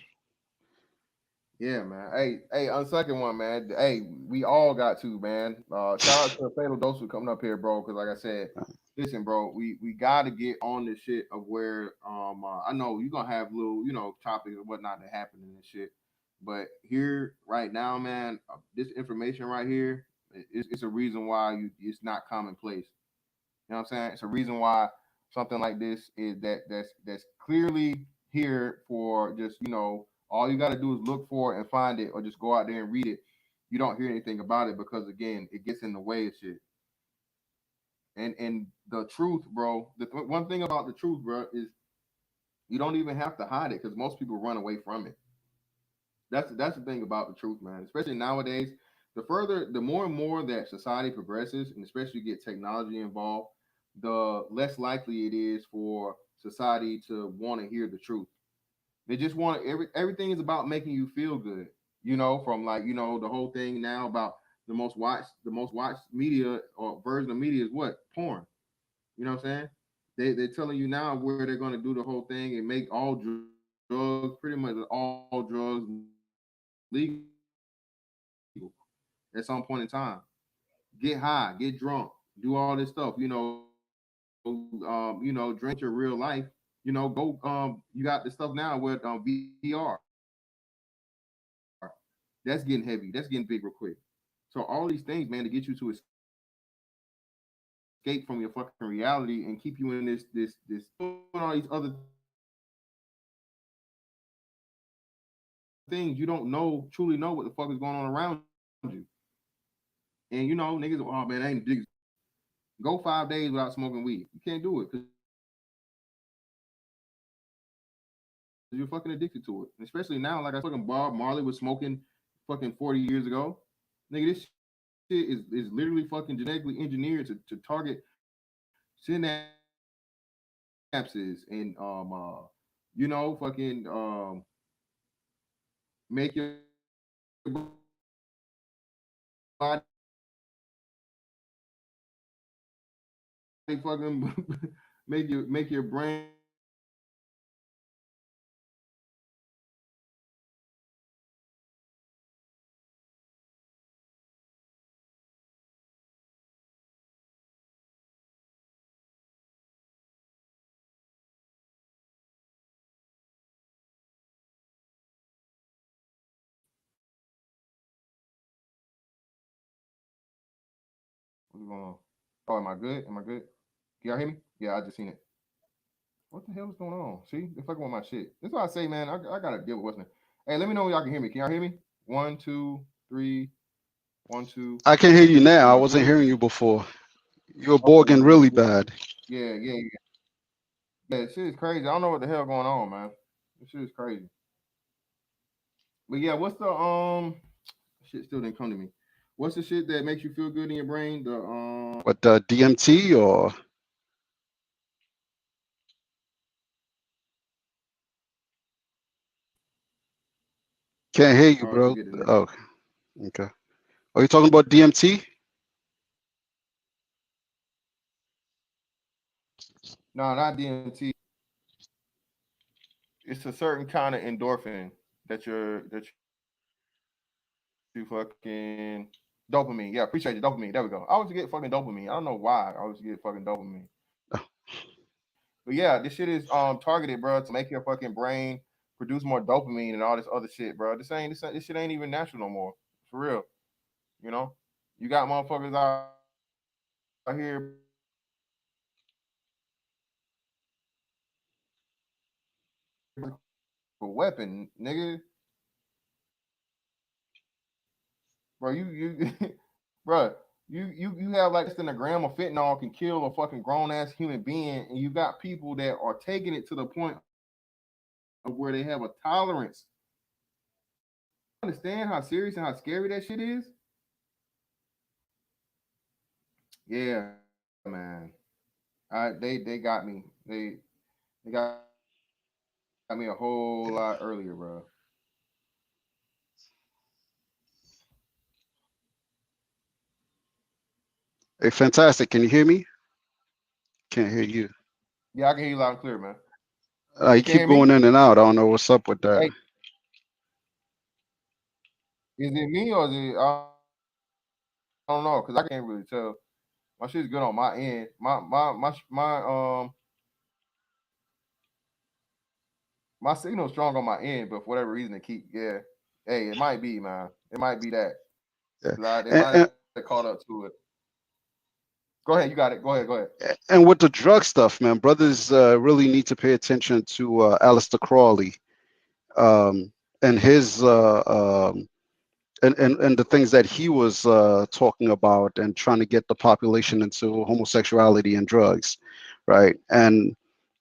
Yeah, man. Hey, on second one, man. Hey, we all got to, man. Shout out to Fatal Dose for coming up here, bro. Because like I said, listen, bro, we got to get on this shit of where I know you're gonna have little, topics and whatnot that happen in this shit, but here right now, man, this information right here, it's a reason why it's not commonplace. You know what I'm saying? It's a reason why something like this is that's clearly here for just, all you got to do is look for it and find it or just go out there and read it. You don't hear anything about it because again, it gets in the way of shit. And the truth, bro, one thing about the truth, bro, is you don't even have to hide it because most people run away from it. That's the thing about the truth, man. Especially nowadays, the more and more that society progresses, and especially get technology involved, the less likely it is for society to want to hear the truth. They just want everything is about making you feel good. From like the whole thing now about the most watched media or version of media is what porn. You know what I'm saying? They're telling you now where they're going to do the whole thing and make all drugs, pretty much all drugs legal at some point in time. Get high, get drunk, do all this stuff. Drink your real life. Go. You got the stuff now with VR. That's getting heavy. That's getting big real quick. So all these things, man, to get you to escape from your fucking reality and keep you in this doing all these other things. You don't know, truly know what the fuck is going on around you. And niggas, oh man, I ain't addicted. Go 5 days without smoking weed. You can't do it because you're fucking addicted to it. Especially now, like I said, fucking Bob Marley was smoking fucking 40 years ago. Nigga, this shit is literally fucking genetically engineered to target synapses and what's going on? Oh, am I good? Am I good? Can y'all hear me? Yeah, I just seen it. What the hell is going on? See, they're fucking with my shit. That's why I say, man, I gotta deal with what's name. Hey, let me know when y'all can hear me. Can y'all hear me? One, two, three, one, two. I can hear you now. Am I I wasn't good? hearing you before. You were Okay, borging cool, really cool. bad. Yeah, yeah, yeah. Yeah, shit is crazy. I don't know what the hell going on, man. This shit is crazy. But yeah, what's the shit still didn't come to me. What's the shit that makes you feel good in your brain? The What, DMT or can't hear you, oh, it's bro? forget the name. Oh, okay. Are you talking about DMT? No, not DMT. It's a certain kind of endorphin that you fucking dopamine. Yeah, appreciate you, dopamine. There we go. I always get fucking dopamine. I don't know why. I always get fucking dopamine. But yeah, this shit is targeted, bro, to make your fucking brain produce more dopamine and all this other shit, bro. This shit ain't even natural no more. For real. You know? You got motherfuckers out here, bro, doing all this shit, bro, for weapon, nigga. Bro, bro, you have like less than a gram of fentanyl can kill a fucking grown ass human being, and you got people that are taking it to the point of where they have a tolerance. Understand how serious and how scary that shit is? Yeah, man. They got me. They got me a whole lot earlier, bro. Hey, fantastic. Can you hear me? Can't hear you. Yeah, I can hear you loud and clear, man. You You can keep hear me? going in and out. I don't know what's up with that. Hey, is it me or is it? I don't know because I can't really tell. My shit's good on my end. My signal's strong on my end, but for whatever reason, it keep yeah. Hey, it might be, man. It might be that. Yeah. They And, might and, have caught up to it. Go ahead, you got it. Go ahead, go ahead. and with the drug stuff, man, brothers really need to pay attention to Aleister Crowley and his and the things that he was talking about and trying to get the population into homosexuality and drugs, right? And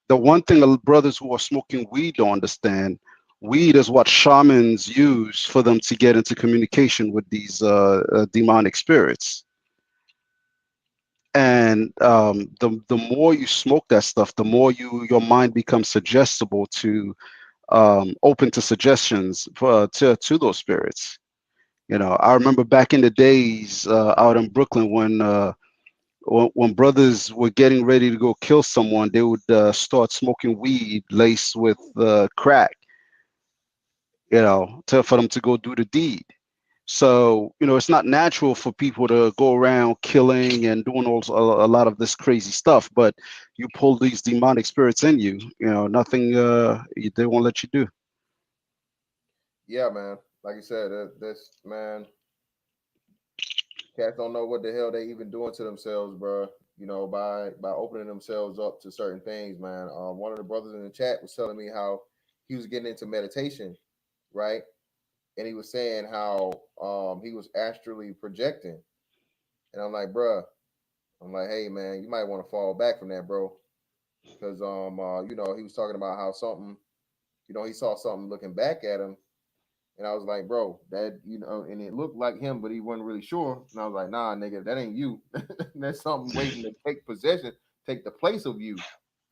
the one thing the brothers who are smoking weed don't understand, weed is what shamans use for them to get into communication with these demonic spirits. And the more you smoke that stuff, the more your mind becomes suggestible to open to suggestions to those spirits. You know, I remember back in the days out in Brooklyn when brothers were getting ready to go kill someone, they would start smoking weed laced with crack, you know, for them to go do the deed. So, you know, it's not natural for people to go around killing and doing a lot of this crazy stuff, but you pull these demonic spirits in you, you know, nothing they won't let you do. Yeah, man. Like you said, that's man. Cats don't know what the hell they even doing to themselves, bro. You know, by opening themselves up to certain things, man. One of the brothers in the chat was telling me how he was getting into meditation, right? And he was saying how he was astrally projecting, and I'm like, bro, I'm like, hey, man, you might want to fall back from that, bro, because you know, he was talking about how something, you know, he saw something looking back at him. And I was like, bro, that, you know, and it looked like him, but he wasn't really sure. And I was like, nah, nigga, that ain't you. That's something waiting to take possession, take the place of you.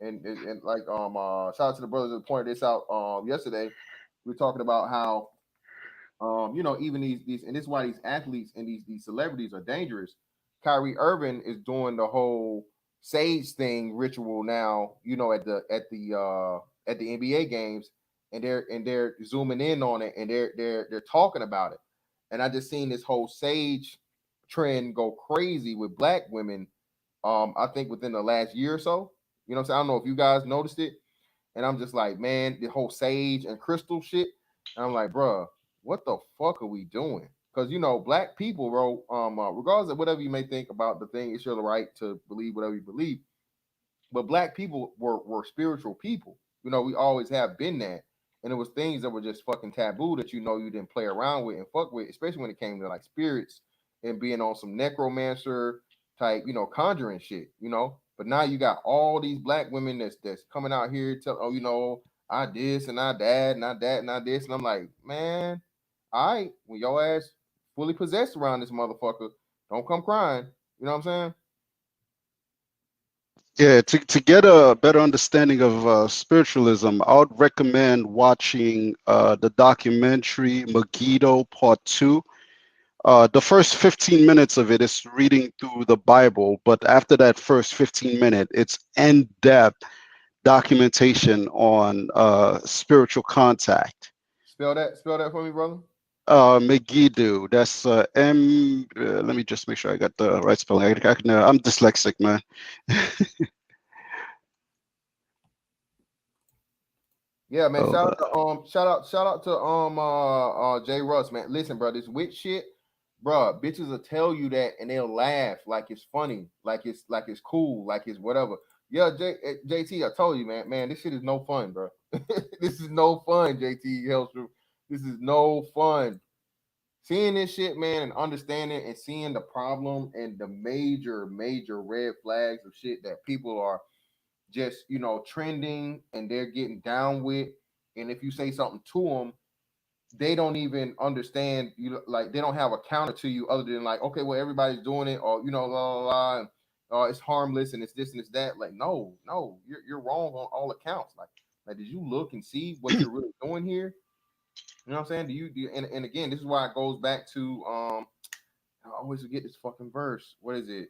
And like shout out to the brothers that pointed this out yesterday. We were talking about how you know, even these and this is why these athletes and these celebrities are dangerous. Kyrie Irving is doing the whole sage thing ritual now, you know, at the NBA games, and they're zooming in on it, and they're talking about it. And I just seen this whole sage trend go crazy with black women. I think within the last year or so. You know what I'm saying? I don't know if you guys noticed it, and I'm just like, man, the whole sage and crystal shit. And I'm like, bruh, what the fuck are we doing? Because you know, black people, bro, regardless of whatever you may think about the thing, it's your right to believe whatever you believe. But black people were spiritual people. You know, we always have been that. And it was things that were just fucking taboo that you know you didn't play around with and fuck with, especially when it came to like spirits and being on some necromancer type, you know, conjuring shit, you know. But now you got all these black women that's coming out here tell, oh, you know, I this and I that and I that and I this. And I'm like, man, all right, when your ass fully possessed around this motherfucker, don't come crying. You know what I'm saying? Yeah, to get a better understanding of spiritualism, I would recommend watching the documentary Megiddo Part 2. The first 15 minutes of it is reading through the Bible, but after that first 15 minutes, it's in-depth documentation on spiritual contact. Spell that for me, brother. Megiddo, that's let me just make sure I got the right spelling. I'm dyslexic, man. Yeah, man. Hold on. Shout out to Jay Russ, man. Listen, bro, this witch shit, bro, bitches will tell you that and they'll laugh like it's funny, like it's cool, like it's whatever. Yeah, JT, I told you, man, this shit is no fun, bro. This is no fun, JT Hellstrom. This is no fun. Seeing this shit, man, and understanding and seeing the problem and the major red flags of shit that people are just, trending and they're getting down with. And if you say something to them, they don't even understand you, like they don't have a counter to you other than like, okay, well, everybody's doing it, or la la la, and, it's harmless and it's this and it's that. Like, no, you're wrong on all accounts. Like, did you look and see what you're really doing here? You know what I'm saying? And again, this is why it goes back to I always forget this fucking verse. What is it?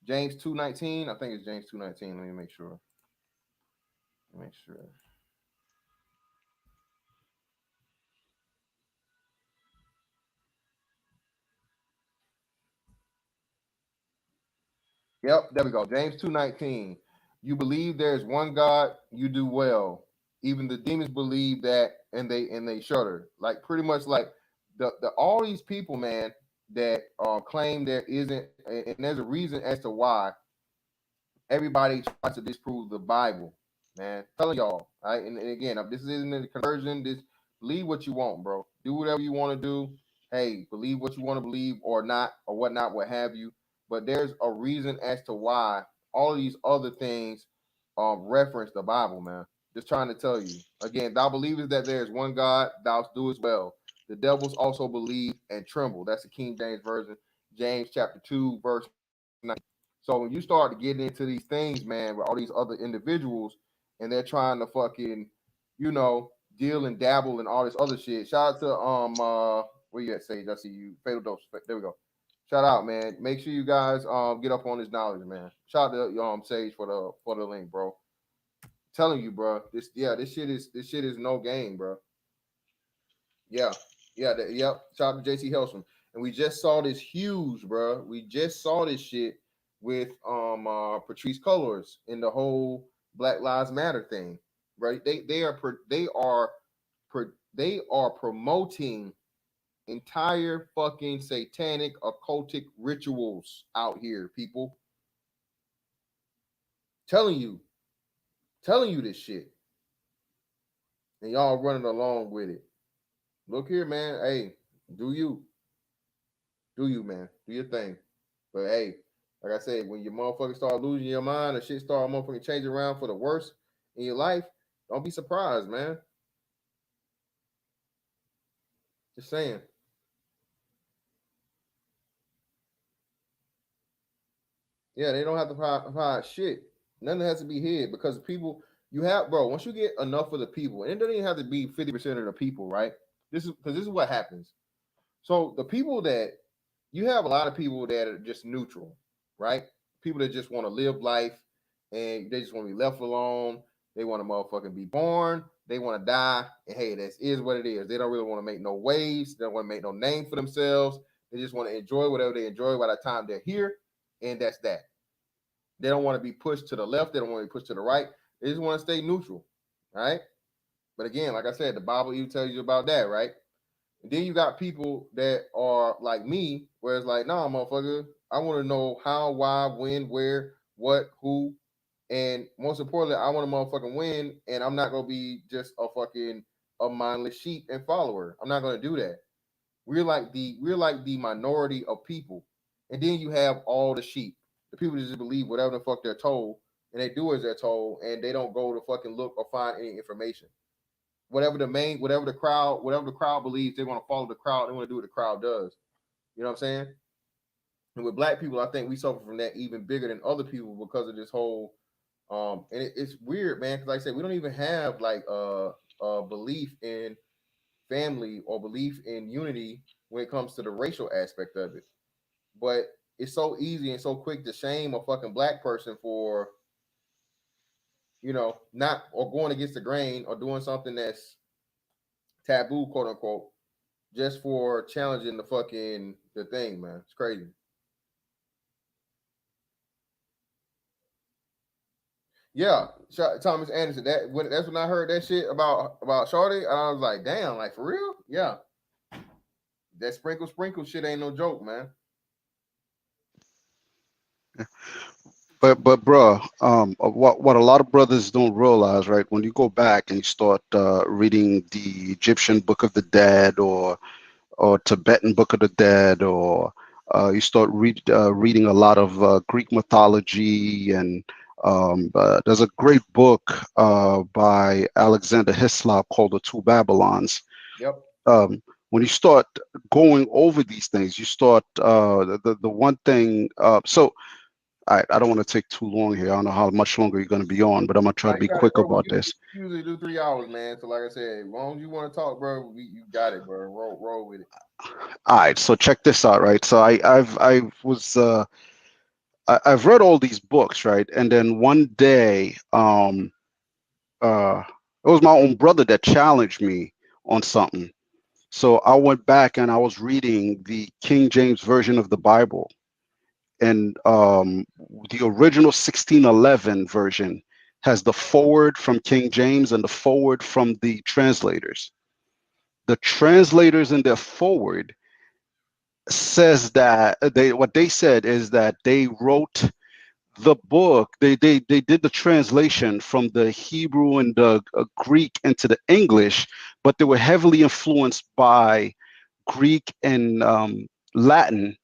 James 2:19. I think it's James 2:19. Let me make sure. Yep, there we go. James 2:19. You believe there's one God, you do well. Even the demons believe that, and they shudder. Like, pretty much like the all these people, man, that claim there isn't, and there's a reason as to why everybody tries to disprove the Bible, man. Telling y'all, right? And again, this isn't a conversion. This, believe what you want, bro. Do whatever you want to do. Hey, believe what you want to believe or not, or whatnot, what have you. But there's a reason as to why all of these other things reference the Bible, man. Just trying to tell you. Again, thou believest that there is one God, thou doest well. The devils also believe and tremble. That's the King James Version, James chapter 2, verse 9. So when you start to get into these things, man, with all these other individuals, and they're trying to fucking, deal and dabble and all this other shit. Shout out to where you at, Sage? I see you. Fatal Dose. There we go. Shout out, man. Make sure you guys get up on this knowledge, man. Shout out to Sage for the link, bro. Telling you, bro. This shit is no game, bro. Yeah. Yep. Shout out to JC Helston. And we just saw this huge, bro. We just saw this shit with Patrice Cullors in the whole Black Lives Matter thing, right? They are promoting entire fucking satanic occultic rituals out here, people. Telling you this shit, and y'all running along with it. Look here, man. Hey, do you, man? Do your thing. But hey, like I said, when your motherfuckers start losing your mind and shit start motherfucking changing around for the worse in your life, don't be surprised, man. Just saying. Yeah, they don't have to hide shit. Nothing has to be hid because people you have, bro. Once you get enough of the people, and it doesn't even have to be 50% of the people, right? This is what happens. So the people that you have a lot of people that are just neutral, right? People that just want to live life and they just want to be left alone. They want to motherfucking be born. They want to die. And hey, that is what it is. They don't really want to make no waves. They don't want to make no name for themselves. They just want to enjoy whatever they enjoy by the time they're here. And that's that. They don't want to be pushed to the left. They don't want to be pushed to the right. They just want to stay neutral, right? But again, like I said, the Bible even tells you about that, right? And then you got people that are like me, where it's like, nah, motherfucker, I want to know how, why, when, where, what, who, and most importantly, I want to motherfucking win, and I'm not gonna be just a mindless sheep and follower. I'm not gonna do that. We're like the minority of people, and then you have all the sheep, the people that just believe whatever the fuck they're told, and they do as they're told, and they don't go to fucking look or find any information. Whatever the crowd believes, they want to follow the crowd. They want to do what the crowd does. You know what I'm saying? And with black people, I think we suffer from that even bigger than other people because of this whole. And it's weird, man. Because like I said, we don't even have like a belief in family or belief in unity when it comes to the racial aspect of it. But it's so easy and so quick to shame a fucking black person for, not or going against the grain or doing something that's taboo, quote unquote, just for challenging the thing, man. It's crazy. Yeah, Thomas Anderson. That's when I heard that shit about Shorty, and I was like, damn, like for real? Yeah. That sprinkle shit ain't no joke, man. But bro, what a lot of brothers don't realize, right? When you go back and you start reading the Egyptian Book of the Dead, or Tibetan Book of the Dead, or you start reading a lot of Greek mythology, and there's a great book by Alexander Hislop called The Two Babylons. Yep. When you start going over these things, you start the one thing. So I don't want to take too long here. I don't know how much longer you're going to be on, but I'm going to try to You be got it, quick bro. about this. We usually do 3 hours, man. So like I said, as long as you want to talk, bro, you got it, bro. Roll with it. All right, so check this out, right? So I've read all these books, right? And then one day, it was my own brother that challenged me on something. So I went back and I was reading the King James version of the Bible, and the original 1611 version has the forward from King James and the forward from the translators. The translators in their forward says that what they said is that they wrote the book, they did the translation from the Hebrew and the Greek into the English, but they were heavily influenced by Greek and Latin,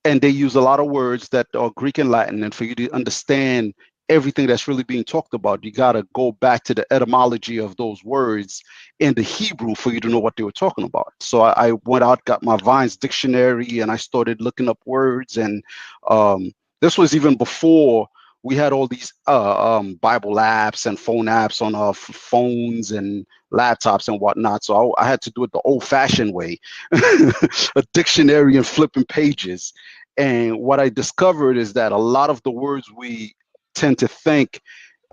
and they use a lot of words that are Greek and Latin. And for you to understand everything that's really being talked about, you got to go back to the etymology of those words in the Hebrew for you to know what they were talking about. So I went out, got my Vine's dictionary, and I started looking up words. And this was even before we had all these Bible apps and phone apps on our phones and laptops and whatnot. So I had to do it the old-fashioned way, a dictionary and flipping pages. And what I discovered is that a lot of the words we tend to think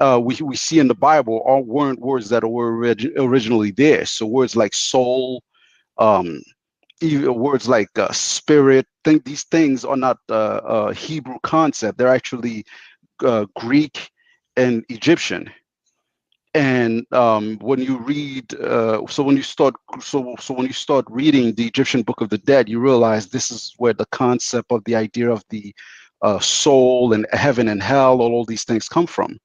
we see in the Bible weren't words that were originally there. So words like soul, um, even words like spirit, think these things are not Hebrew concept. They're actually Greek and Egyptian. And when you read, so when you start reading the Egyptian Book of the Dead, you realize this is where the concept of the idea of the soul and heaven and hell, all these things come from.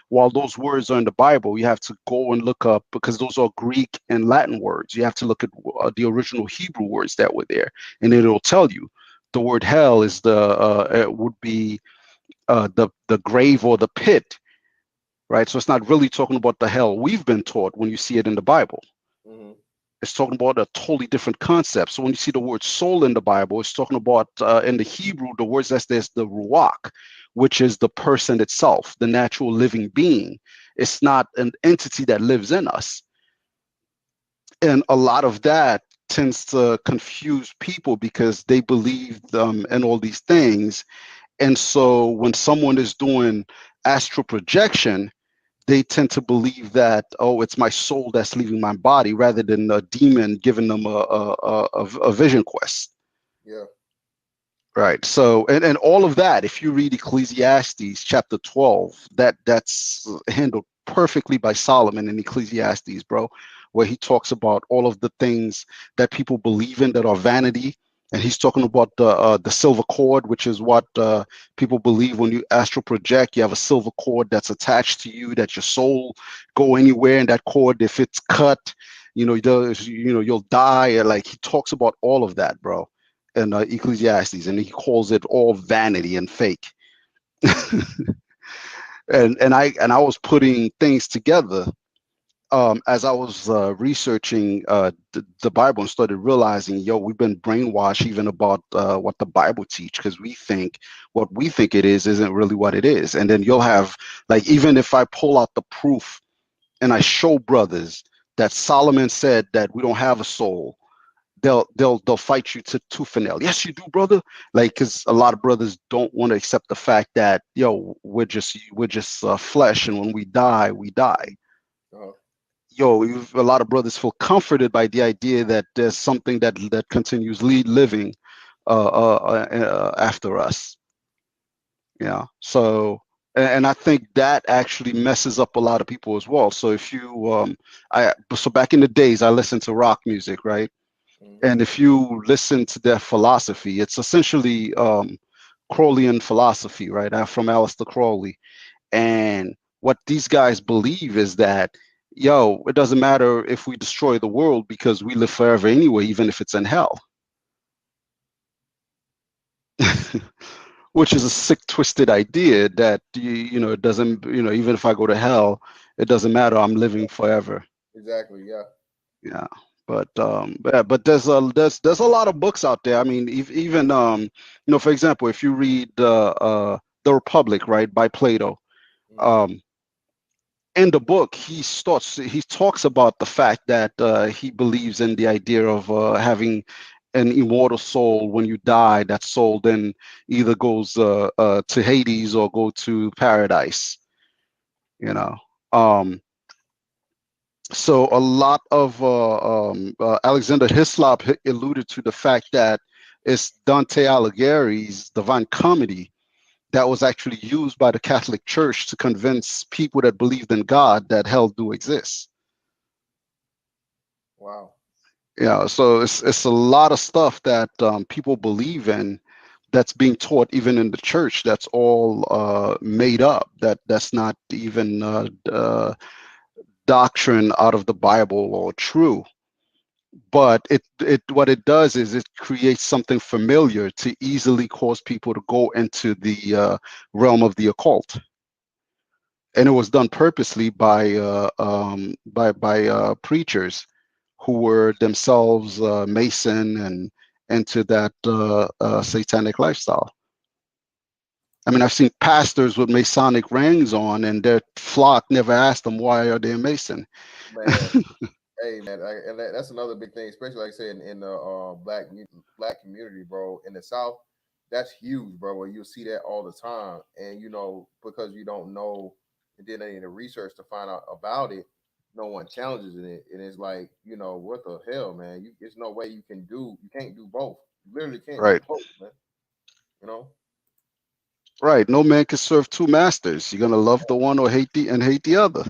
While those words are in the Bible, you have to go and look up, because those are Greek and Latin words. You have to look at the original Hebrew words that were there, and it'll tell you the word hell is it would be the grave or the pit, right? So it's not really talking about the hell we've been taught when you see it in the Bible. Mm-hmm. It's talking about a totally different concept. So when you see the word soul in the Bible, it's talking about in the Hebrew, the words that's there's the ruach, which is the person itself, the natural living being. It's not an entity that lives in us. And a lot of that tends to confuse people because they believe in all these things. And so when someone is doing astral projection, they tend to believe that, oh, it's my soul that's leaving my body, rather than a demon giving them a vision quest. Yeah. Right. So, and all of that, if you read Ecclesiastes chapter 12, that's handled perfectly by Solomon in Ecclesiastes, bro, where he talks about all of the things that people believe in that are vanity. And he's talking about the silver cord, which is what people believe when you astral project. You have a silver cord that's attached to you, that your soul go anywhere, and that cord, if it's cut, you'll die. Like, he talks about all of that, bro, in Ecclesiastes, and he calls it all vanity and fake. and I was putting things together as I was researching the Bible, and started realizing, yo, we've been brainwashed even about what the Bible teach, because we think what we think it is isn't really what it is. And then you'll have, like, even if I pull out the proof and I show brothers that Solomon said that we don't have a soul, they'll fight you to tooth and nail. Yes, you do, brother. Like, because a lot of brothers don't want to accept the fact that, yo, we're just flesh, and when we die, we die. Uh-huh. Yo, a lot of brothers feel comforted by the idea that there's something that continues living after us. Yeah. So, and I think that actually messes up a lot of people as well. So if you, so back in the days, I listened to rock music, right? Mm-hmm. And if you listen to their philosophy, it's essentially Crowleyan philosophy, right? From Aleister Crowley. And what these guys believe is that, yo, it doesn't matter if we destroy the world because we live forever anyway, even if it's in hell. Which is a sick, twisted idea that it doesn't, even if I go to hell, it doesn't matter. I'm living forever. Exactly. Yeah. Yeah. But there's a lot of books out there. I mean, even for example, if you read The Republic, right, by Plato, Mhm. um, in the book he talks about the fact that he believes in the idea of having an immortal soul. When you die, that soul then either goes to Hades or go to paradise, you know. um so a lot of Alexander Hislop alluded to the fact that it's Dante Alighieri's Divine Comedy that was actually used by the Catholic Church to convince people that believed in God that hell do exist. Wow. Yeah, so it's a lot of stuff that people believe in that's being taught even in the church. That's all made up. That's not even doctrine out of the Bible or true. But it what it does is it creates something familiar to easily cause people to go into the realm of the occult. And it was done purposely by preachers who were themselves Mason and into that satanic lifestyle. I mean, I've seen pastors with Masonic rings on, and their flock never asked them why are they a Mason. Man. Hey man, and that's another big thing, especially like I said in the black community, bro. In the South, that's huge, bro. Where you'll see that all the time, and because you don't know and did any of the research to find out about it, no one challenges it, and it's like what the hell, man? There's no way you can't do both. You literally can't do Right, both, man. You know. right. No man can serve two masters. You're gonna love the one or hate the other.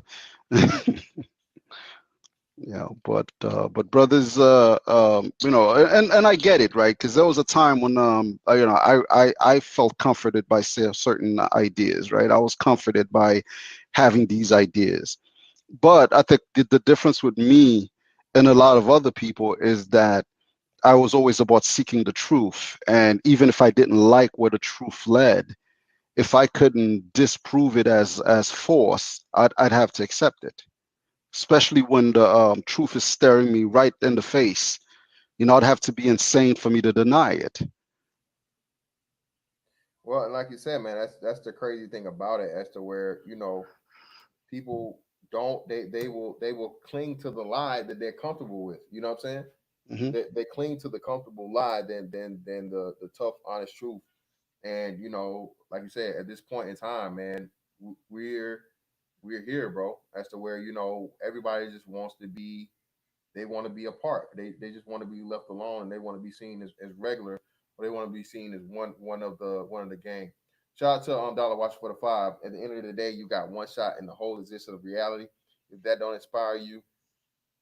Yeah, but brothers, and I get it, right? Because there was a time when I felt comforted by certain ideas, right? I was comforted by having these ideas. But I think the difference with me and a lot of other people is that I was always about seeking the truth, and even if I didn't like where the truth led, if I couldn't disprove it as force, I'd have to accept it, especially when the truth is staring me right in the face. I'd have to be insane for me to deny it. Well, and like you said, man, that's the crazy thing about it, as to where people don't they will cling to the lie that they're comfortable with. You know what I'm saying? Hmm. They cling to the comfortable lie than the tough, honest truth. And like you said, at this point in time, man, we're here, bro. As to where everybody just wants to be. They want to be a part. They just want to be left alone, and they want to be seen as regular, or they want to be seen as one of the gang. Shout out to Dollar Watch for the 5. At the end of the day, you got one shot in the whole existence of reality. If that don't inspire you,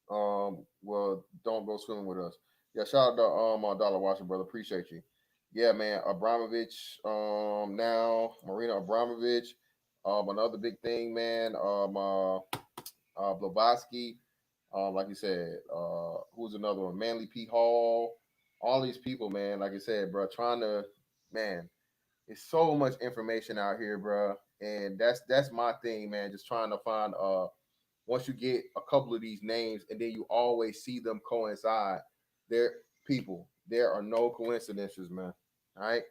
well, don't go swimming with us. Yeah, shout out to Dollar Watch, brother. Appreciate you. Yeah, man. Abramovich, now Marina Abramovich, another big thing, man. Blavatsky, like you said, who's another one? Manly P. Hall. All these people, man. Like I said, bro, trying to, man. It's so much information out here, bro, and that's my thing, man. Just trying to find once you get a couple of these names, and then you always see them coincide. There, people, there are no coincidences, man. All right,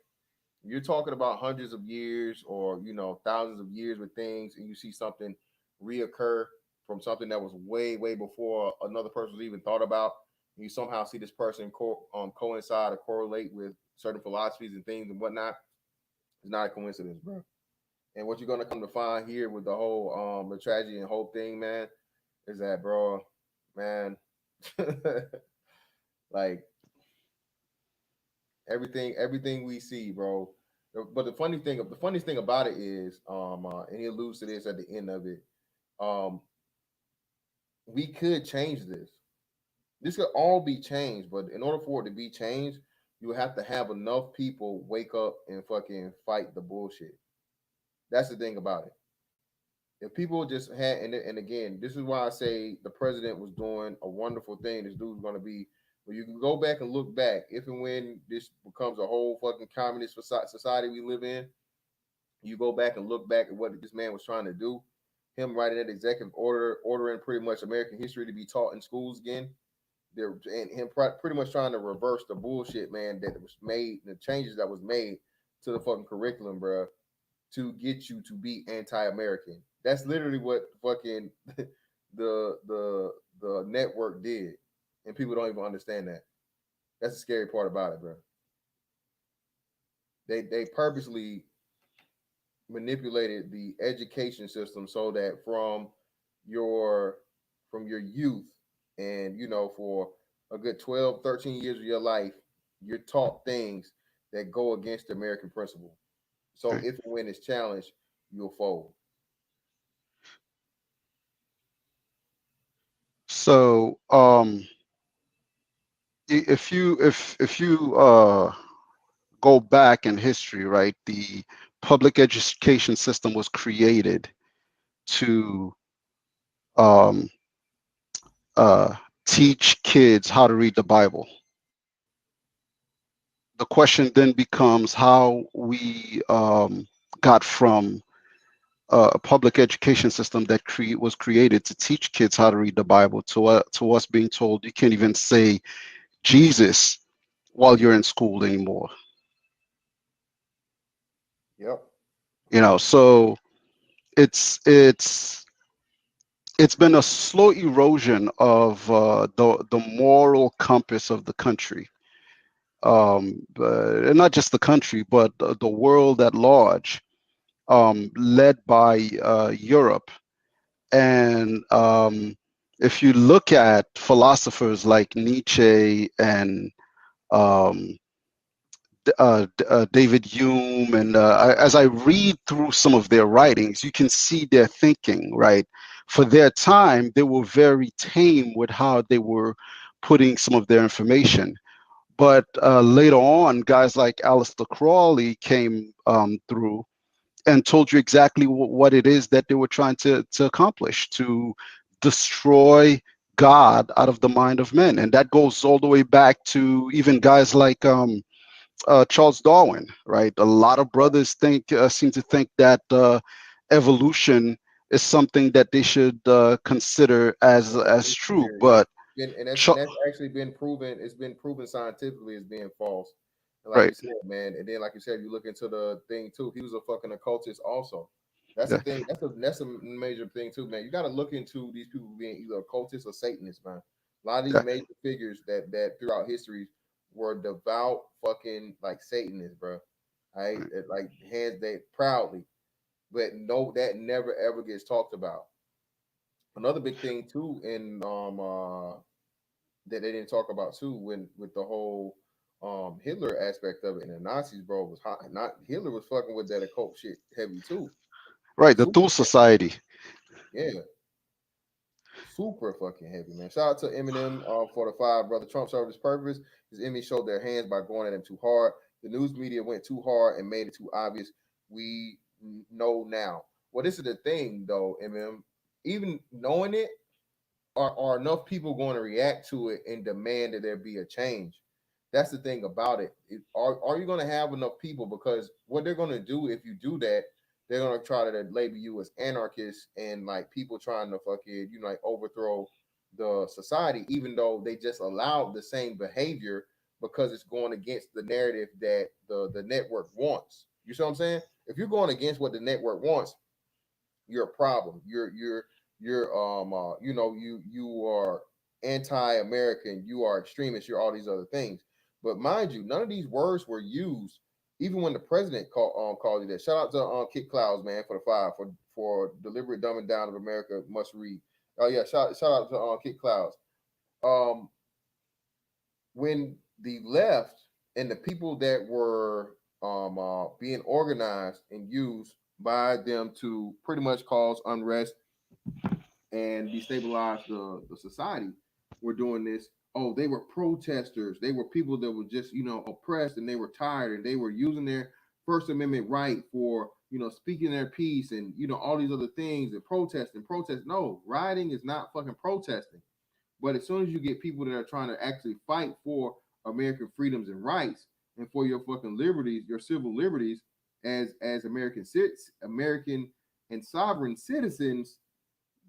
you're talking about hundreds of years or thousands of years with things, and you see something reoccur from something that was way before another person was even thought about. And you somehow see this person coincide or correlate with certain philosophies and things and whatnot. It's not a coincidence, bro. And what you're gonna come to find here with the whole the tragedy and hope thing, man, is that, bro, man, like everything we see, bro. But the funny thing about it is, and he alludes to this at the end of it. Um, we could change this. This could all be changed, but in order for it to be changed, You have to have enough people wake up and fucking fight the bullshit. That's the thing about it. If people just had, and again, this is why I say the president was doing a wonderful thing. This dude's going to be, but you can go back and look back. If and when this becomes a whole fucking communist society we live in, you go back and look back at what this man was trying to do. Him writing that executive order, ordering pretty much American history to be taught in schools again. There and him pretty much trying to reverse the bullshit, man, that was made, the changes that was made to the fucking curriculum, bro, to get you to be anti-American. That's literally what fucking the network did, and people don't even understand that. That's the scary part about it, bro. They purposely manipulated the education system so that your from your youth and for a good 12, 13 years of your life, you're taught things that go against the American principle. So Okay. if and when it's challenged, you'll fold. So if you go back in history, right? The public education system was created to um, teach kids how to read the Bible. The question then becomes how we got from a public education system that was created to teach kids how to read the Bible to us being told you can't even say Jesus while you're in school anymore. Yep. So it's it's been a slow erosion of the moral compass of the country, and not just the country, but the world at large, led by Europe. And if you look at philosophers like Nietzsche and um, David Hume, and as I read through some of their writings, you can see their thinking, right? For their time, they were very tame with how they were putting some of their information. But later on, guys like Aleister Crowley came through and told you exactly what it is that they were trying to accomplish, to destroy God out of the mind of men. And that goes all the way back to even guys like Charles Darwin, right? A lot of brothers seem to think that evolution is something that they should consider as It's true, theory. but And that's Cha- actually been proven. It's been proven scientifically as being false. And like right, you said, man, and then like you said, you look into the thing too. He was a fucking occultist also. That's the yeah, thing. That's a major thing too, man. You got to look into these people being either occultists or Satanists, man. A lot of these yeah, major figures that throughout history were devout fucking like Satanists, bro. Right, right. like hands they proudly, but no, that never ever gets talked about. Another big thing too in that they didn't talk about too when with the whole Hitler aspect of it and the Nazis, bro, was hot. Not Hitler was fucking with that occult shit heavy too. Right, the Super Thule heavy. Society. Yeah, super fucking heavy, man. Shout out to Eminem for the five brother Trump served his purpose. His enemies showed their hands by going at him too hard. The news media went too hard and made it too obvious. We know now. Well, this is the thing though, Eminem. Even knowing it, are enough people going to react to it and demand that there be a change? That's the thing about it. Are you going to have enough people? Because what they're going to do if you do that, they're going to try to label you as anarchists and like people trying to fucking like overthrow the society, even though they just allowed the same behavior because it's going against the narrative that the network wants. You see what I'm saying? If you're going against what the network wants, you're a problem. You're you are anti-American. You are extremist. You're all these other things. But mind you, none of these words were used, even when the president called you that. Shout out to Kit Clouds, man, for the five for deliberate dumbing down of America must read. Oh yeah, shout out to Kit Clouds. Um, when the left and the people that were being organized and used by them to pretty much cause unrest and destabilize the society were doing this. oh, they were protesters. They were people that were just, oppressed, and they were tired, and they were using their First Amendment right for, speaking their piece, and, all these other things, and protest. No, rioting is not fucking protesting. But as soon as you get people that are trying to actually fight for American freedoms and rights, and for your fucking liberties, your civil liberties, as American and sovereign citizens,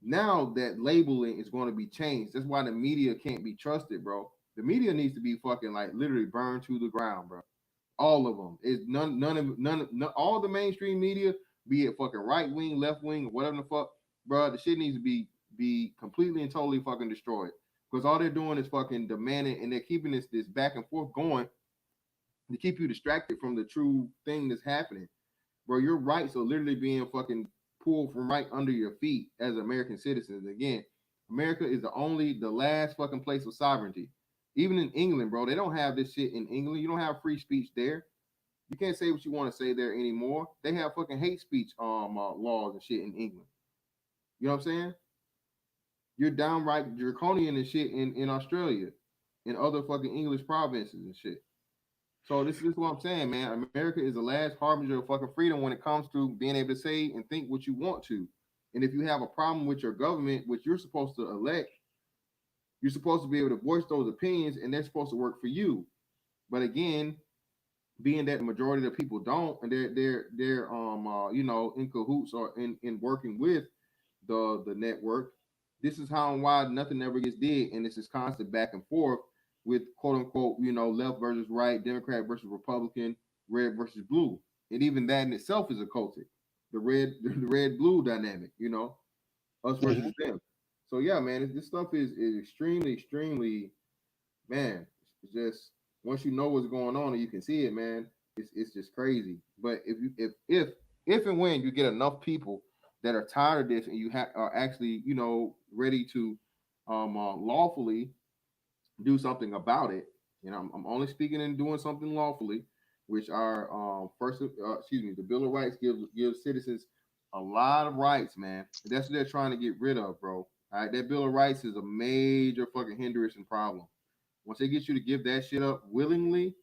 now that labeling is going to be changed. That's why the media can't be trusted, bro. The media needs to be fucking like literally burned to the ground, bro. All of them. Is none all the mainstream media, be it fucking right wing, left wing, or whatever the fuck, bro. The shit needs to be completely and totally fucking destroyed. Because all they're doing is fucking demanding, and they're keeping this back and forth going to keep you distracted from the true thing that's happening. Bro, your rights are literally being fucking pulled from right under your feet as American citizens. Again, America is the last fucking place of sovereignty. Even in England, bro, they don't have this shit in England. You don't have free speech there. You can't say what you want to say there anymore. They have fucking hate speech laws and shit in England. You know what I'm saying? You're downright draconian and shit in Australia, in other fucking English provinces and shit. So this is what I'm saying, man. America is the last harbinger of fucking freedom when it comes to being able to say and think what you want to. And if you have a problem with your government, which you're supposed to elect, you're supposed to be able to voice those opinions, and they're supposed to work for you. But again, being that the majority of the people don't, and they're in cahoots or in working with the network, this is how and why nothing ever gets did, and it's this constant back and forth with quote unquote, left versus right, Democrat versus Republican, red versus blue. And even that in itself is occultic. The red blue dynamic, us versus Mhm. them. So yeah, man, this stuff is extremely, extremely, man. It's just once you know what's going on and you can see it, man, it's just crazy. But if and when you get enough people that are tired of this, and you are actually, ready to lawfully do something about it. I'm only speaking and doing something lawfully, which are the Bill of Rights gives citizens a lot of rights, man. That's what they're trying to get rid of, bro. All right, that Bill of Rights is a major fucking hindrance and problem. Once they get you to give that shit up willingly,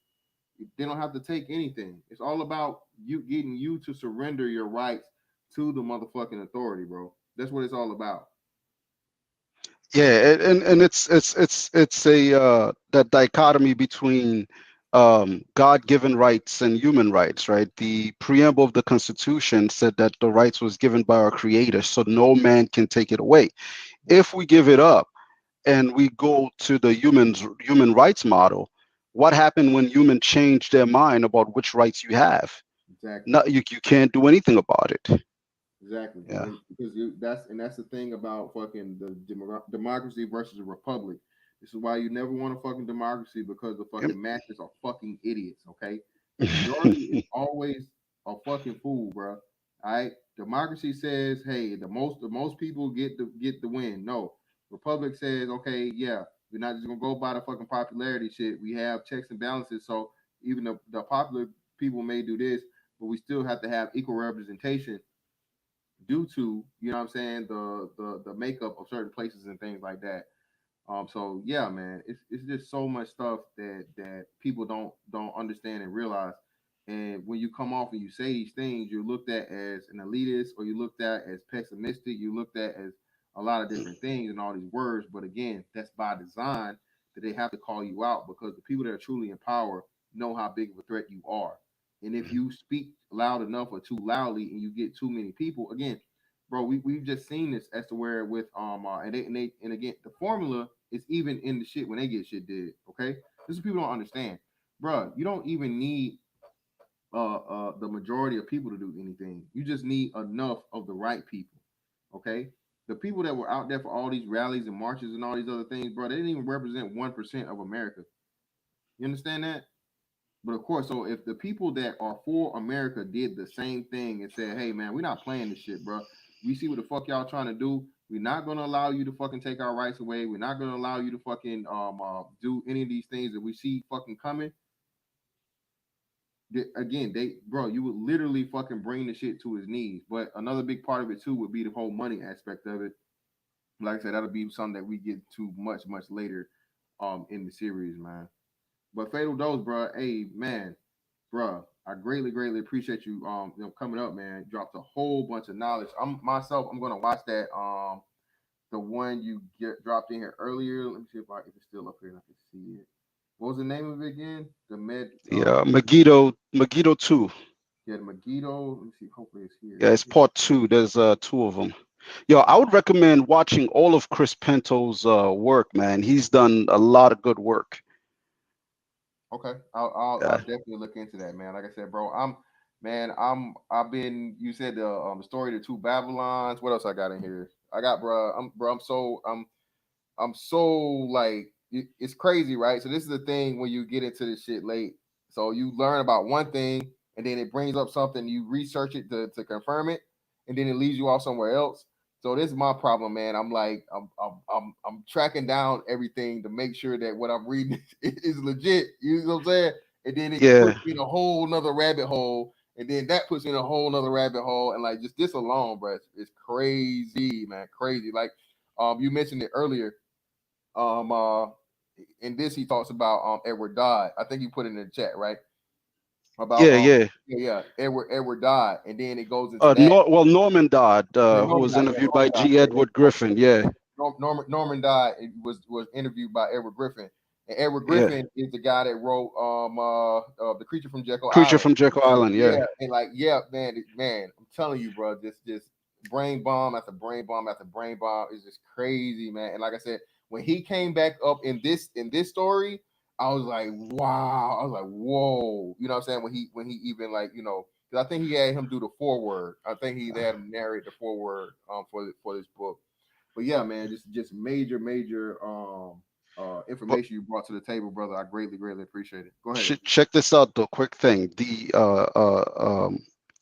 they don't have to take anything. It's all about you getting you to surrender your rights to the motherfucking authority, bro. That's what it's all about. Yeah, and it's a that dichotomy between God-given rights and human rights, right? The preamble of the Constitution said that the rights was given by our Creator, so no man can take it away. If we give it up and we go to the human rights model, what happened when humans change their mind about which rights you have? Exactly. No, you can't do anything about it. Exactly, Yeah. because that's the thing about fucking the democracy versus a republic. This is why you never want a fucking democracy, because the fucking masses are fucking idiots. Okay, the majority is always a fucking fool, bro. All right, democracy says, hey, the most people get the win. No, republic says, okay, yeah, we're not just gonna go by the fucking popularity shit. We have checks and balances, so even the popular people may do this, but we still have to have equal representation due to, what I'm saying, the makeup of certain places and things like that. So yeah, man, it's just so much stuff that people don't understand and realize. And when you come off and you say these things, you're looked at as an elitist, or you're looked at as pessimistic, you're looked at as a lot of different things and all these words. But again, that's by design, that they have to call you out, because the people that are truly in power know how big of a threat you are. And if you speak loud enough or too loudly, and you get too many people, again, bro, we've just seen this as to where with and again, the formula is even in the shit when they get shit did. Okay, this is people don't understand, bro. You don't even need the majority of people to do anything. You just need enough of the right people. Okay, the people that were out there for all these rallies and marches and all these other things, bro, they didn't even represent 1% of America. You understand that? But of course, so if the people that are for America did the same thing and said, "Hey, man, we're not playing this shit, bro. We see what the fuck y'all trying to do. We're not gonna allow you to fucking take our rights away. We're not gonna allow you to fucking do any of these things that we see fucking coming." Again, bro, you would literally fucking bring the shit to his knees. But another big part of it too would be the whole money aspect of it. Like I said, that'll be something that we get to much later. in the series, man. But Fatal Dose, bro. Hey, man, bro. I greatly appreciate you coming up, man. Dropped a whole bunch of knowledge. I'm gonna watch that the one you get dropped in here earlier. Let me see if it's still up here and I can see it. What was the name of it again? The Med. Yeah, Megiddo 2. Yeah, the Megiddo. Let me see. Hopefully it's here. Yeah, it's part 2. There's 2 of them. Yo, I would recommend watching all of Chris Pinto's work, man. He's done a lot of good work. Okay, I'll definitely look into that, man. Like I said, bro, I've been. You said the story of the two Babylons. What else I got in here? I got, bro. I'm so like it's crazy, right? So this is the thing when you get into this shit late. So you learn about one thing, and then it brings up something. You research it to confirm it, and then it leads you off somewhere else. So this is my problem, man. I'm like I'm tracking down everything to make sure that what I'm reading is legit. You know what I'm saying? And then it puts me in a whole nother rabbit hole, and then that puts me in a whole nother rabbit hole, and like just this alone, bro, it's crazy, man, crazy. Like you mentioned it earlier. In this he talks about Edward Dodd. I think you put it in the chat, right? About Edward Dodd, and then it goes into that. Norman Dodd, who was interviewed by G. Edward Griffin. Yeah. Norman Dodd was interviewed by Edward Griffin, and Edward Griffin is the guy that wrote The Creature from Jekyll Island. Creature from Jekyll Island, yeah. And like, man, I'm telling you, bro, just brain bomb after brain bomb after brain bomb is just crazy, man. And like I said, when he came back up in this story, I was like, wow. I was like, whoa. You know what I'm saying? When he even like, you know, because I think he had him do the foreword. I think he had him narrate the foreword for this book. But yeah, man, just major information you brought to the table, brother. I greatly appreciate it. Go ahead. Check this out, though. Quick thing: the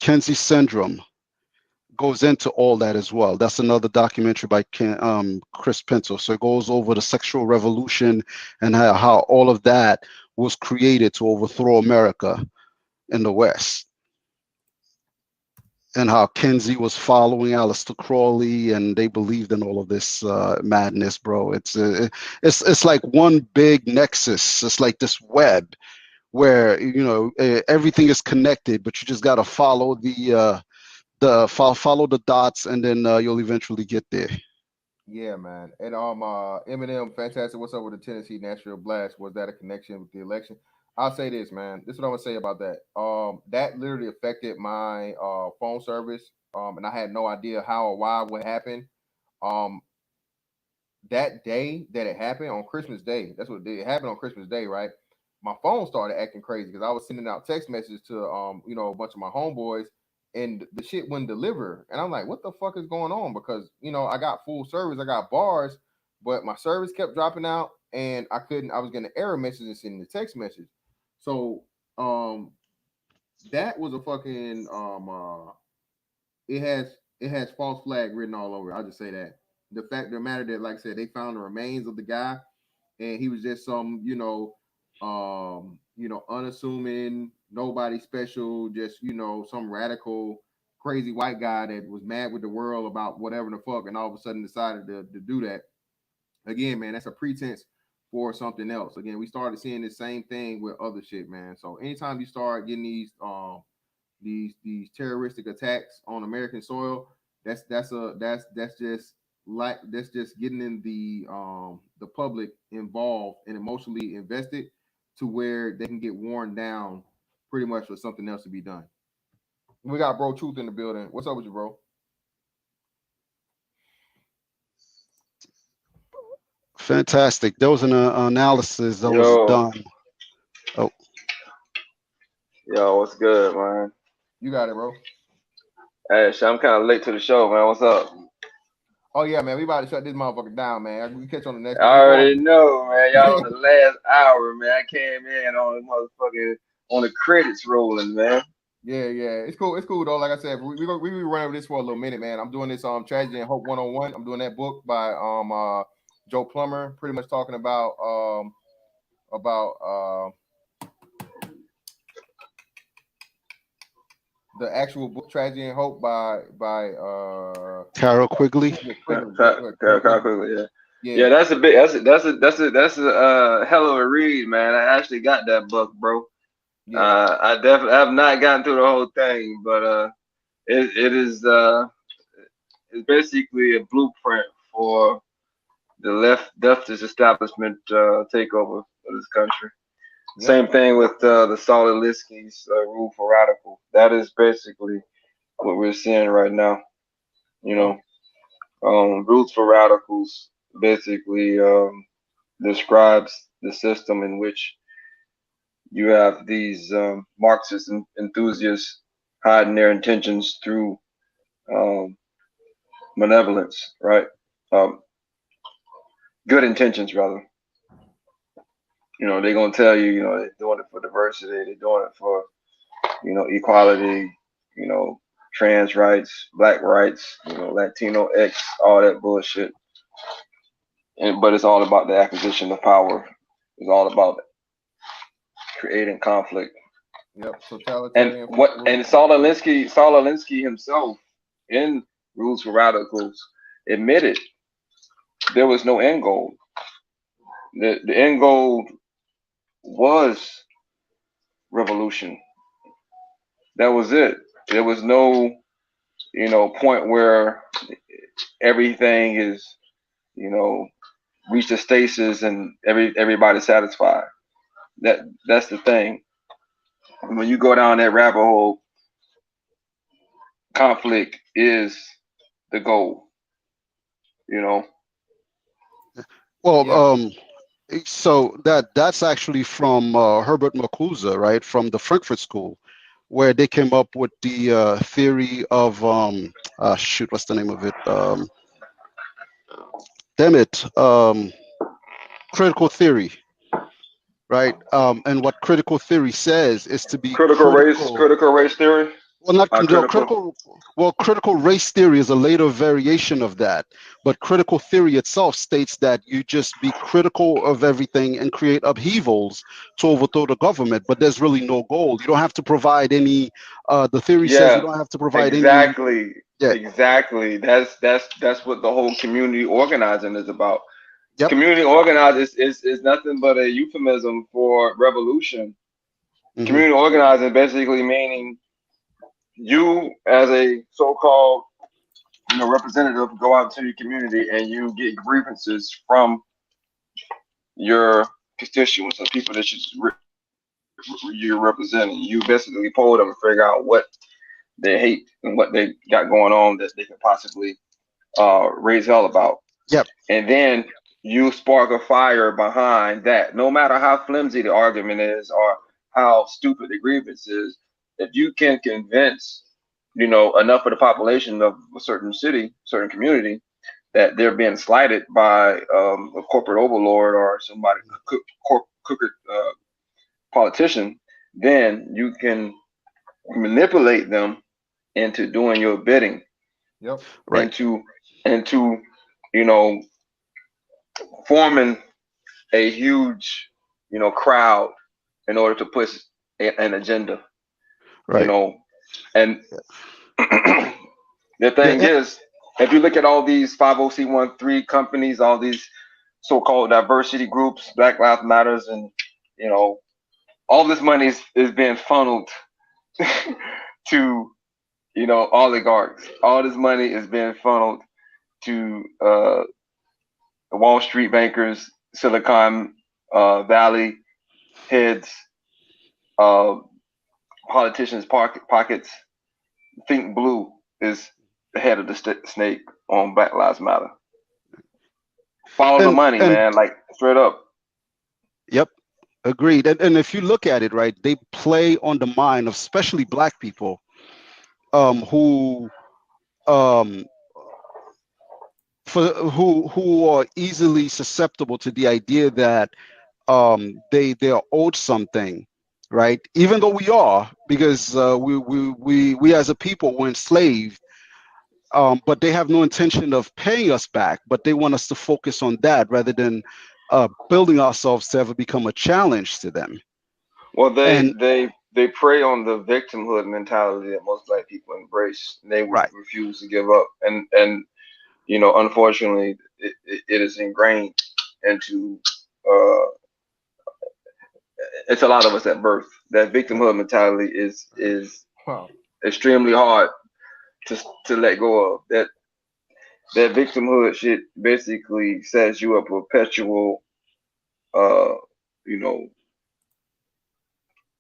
Kinsey syndrome goes into all that as well. That's another documentary by Chris Pinto. So it goes over the sexual revolution and how all of that was created to overthrow America in the West, and how Kinsey was following Aleister Crowley, and they believed in all of this madness, bro. It's like one big nexus. It's like this web where everything is connected, but you just got to follow follow the dots, and then you'll eventually get there. Yeah, man. And Eminem, fantastic. What's up with the Tennessee Nashville Blast? Was that a connection with the election? I'll say this, man. This is what I'm gonna say about that. That literally affected my phone service. And I had no idea how or why what happened. That day that it happened on Christmas Day, that's what it did. It happened on Christmas Day, right? My phone started acting crazy because I was sending out text messages to a bunch of my homeboys, and the shit wouldn't deliver. And I'm like, what the fuck is going on? Because I got full service, I got bars, but my service kept dropping out, and I was getting error messages and sending the text message. So that was a fucking it has false flag written all over. I'll just say that. The fact of the matter that, like I said, they found the remains of the guy, and he was just some, unassuming, nobody special, just some radical, crazy white guy that was mad with the world about whatever the fuck, and all of a sudden decided to do that. Again, man, that's a pretense for something else. Again, we started seeing the same thing with other shit, man. So anytime you start getting these terroristic attacks on American soil, that's just getting in the public involved and emotionally invested to where they can get worn down pretty much for something else to be done. We got Bro Truth in the building. What's up with you, bro? Fantastic. There was an analysis that was done. Oh. Yo, what's good, man? You got it, bro. Hey, I'm kind of late to the show, man. What's up? Oh yeah, man. We about to shut this motherfucker down, man. We catch on the next one. I already know, man. Y'all on the last hour, man. I came in on the motherfucking on the credits rolling, man. Yeah. It's cool though. Like I said, we be running this for a little minute, man. I'm doing this Tragedy and Hope 101. I'm doing that book by Joe Plummer, pretty much talking about the actual book Tragedy and Hope by Carol Quigley. Carol Quigley, yeah. Yeah, that's a big. That's a hell of a read, man. I actually got that book, bro. Yeah. I definitely have not gotten through the whole thing, but it is it's basically a blueprint for the leftist establishment takeover of this country. Yep. Same thing with the Saul Alinsky's Rule for Radical. That is basically what we're seeing right now. You know, Rules for Radicals basically describes the system in which you have these Marxist enthusiasts hiding their intentions through um, malevolence, right? Um, good intentions, rather. They're gonna tell you, they're doing it for diversity, they're doing it for, equality, you know, trans rights, black rights, Latino X, all that bullshit. But it's all about the acquisition of power. It's all about creating conflict. Yep. And Totalitarian. Saul Alinsky himself in Rules for Radicals admitted there was no end goal. The end goal was revolution. That was it. There was no, point where everything is, reached a stasis and everybody's satisfied. That's the thing. When you go down that rabbit hole, conflict is the goal. You know. Well, Yeah. so that's actually from Herbert Marcuse, right, from the Frankfurt School, where they came up with the theory of shoot, what's the name of it? Damn it, critical theory, right? And what critical theory says is to be critical. Critical race theory. Well, not no, Critical. critical. Well, critical race theory is a later variation of that, but critical theory itself states that you just be critical of everything and create upheavals to overthrow the government. But there's really no goal. You don't have to provide any. The theory says you Yeah, don't have to provide any. exactly. Yeah. Exactly. That's what the whole community organizing is about. Yep. Community organizing is nothing but a euphemism for revolution. Mm-hmm. Community organizing basically meaning you as a so-called representative go out to your community and you get grievances from your constituents or people that you're representing. You basically poll them and figure out what they hate and what they got going on that they can possibly raise hell about. Yep. And then you spark a fire behind that. No matter how flimsy the argument is or how stupid the grievance is, if you can convince, enough of the population of a certain city, certain community, that they're being slighted by a corporate overlord or somebody, crooked politician, then you can manipulate them into doing your bidding. Yep. Right. Into forming a huge crowd in order to push an agenda. Right. And the thing is, if you look at all these 501c3 companies, all these so-called diversity groups, Black Lives Matters, and all this money is being funneled to oligarchs. All this money is being funneled to the Wall Street bankers, Silicon Valley heads, politicians' pockets. Think Blue is the head of the snake on Black Lives Matter. Follow the money, man, like straight up. Yep. Agreed. And if you look at it, right, they play on the mind of especially Black people who who are easily susceptible to the idea that they are owed something, right? Even though we are, because we as a people were enslaved, but they have no intention of paying us back. But they want us to focus on that rather than building ourselves to ever become a challenge to them. Well, they prey on the victimhood mentality that most Black people embrace. And they refuse to give up. And unfortunately, it is ingrained into uh, it's a lot of us at birth. That victimhood mentality is Wow. extremely hard to let go of. That victimhood shit basically sets you a perpetual, uh, you know,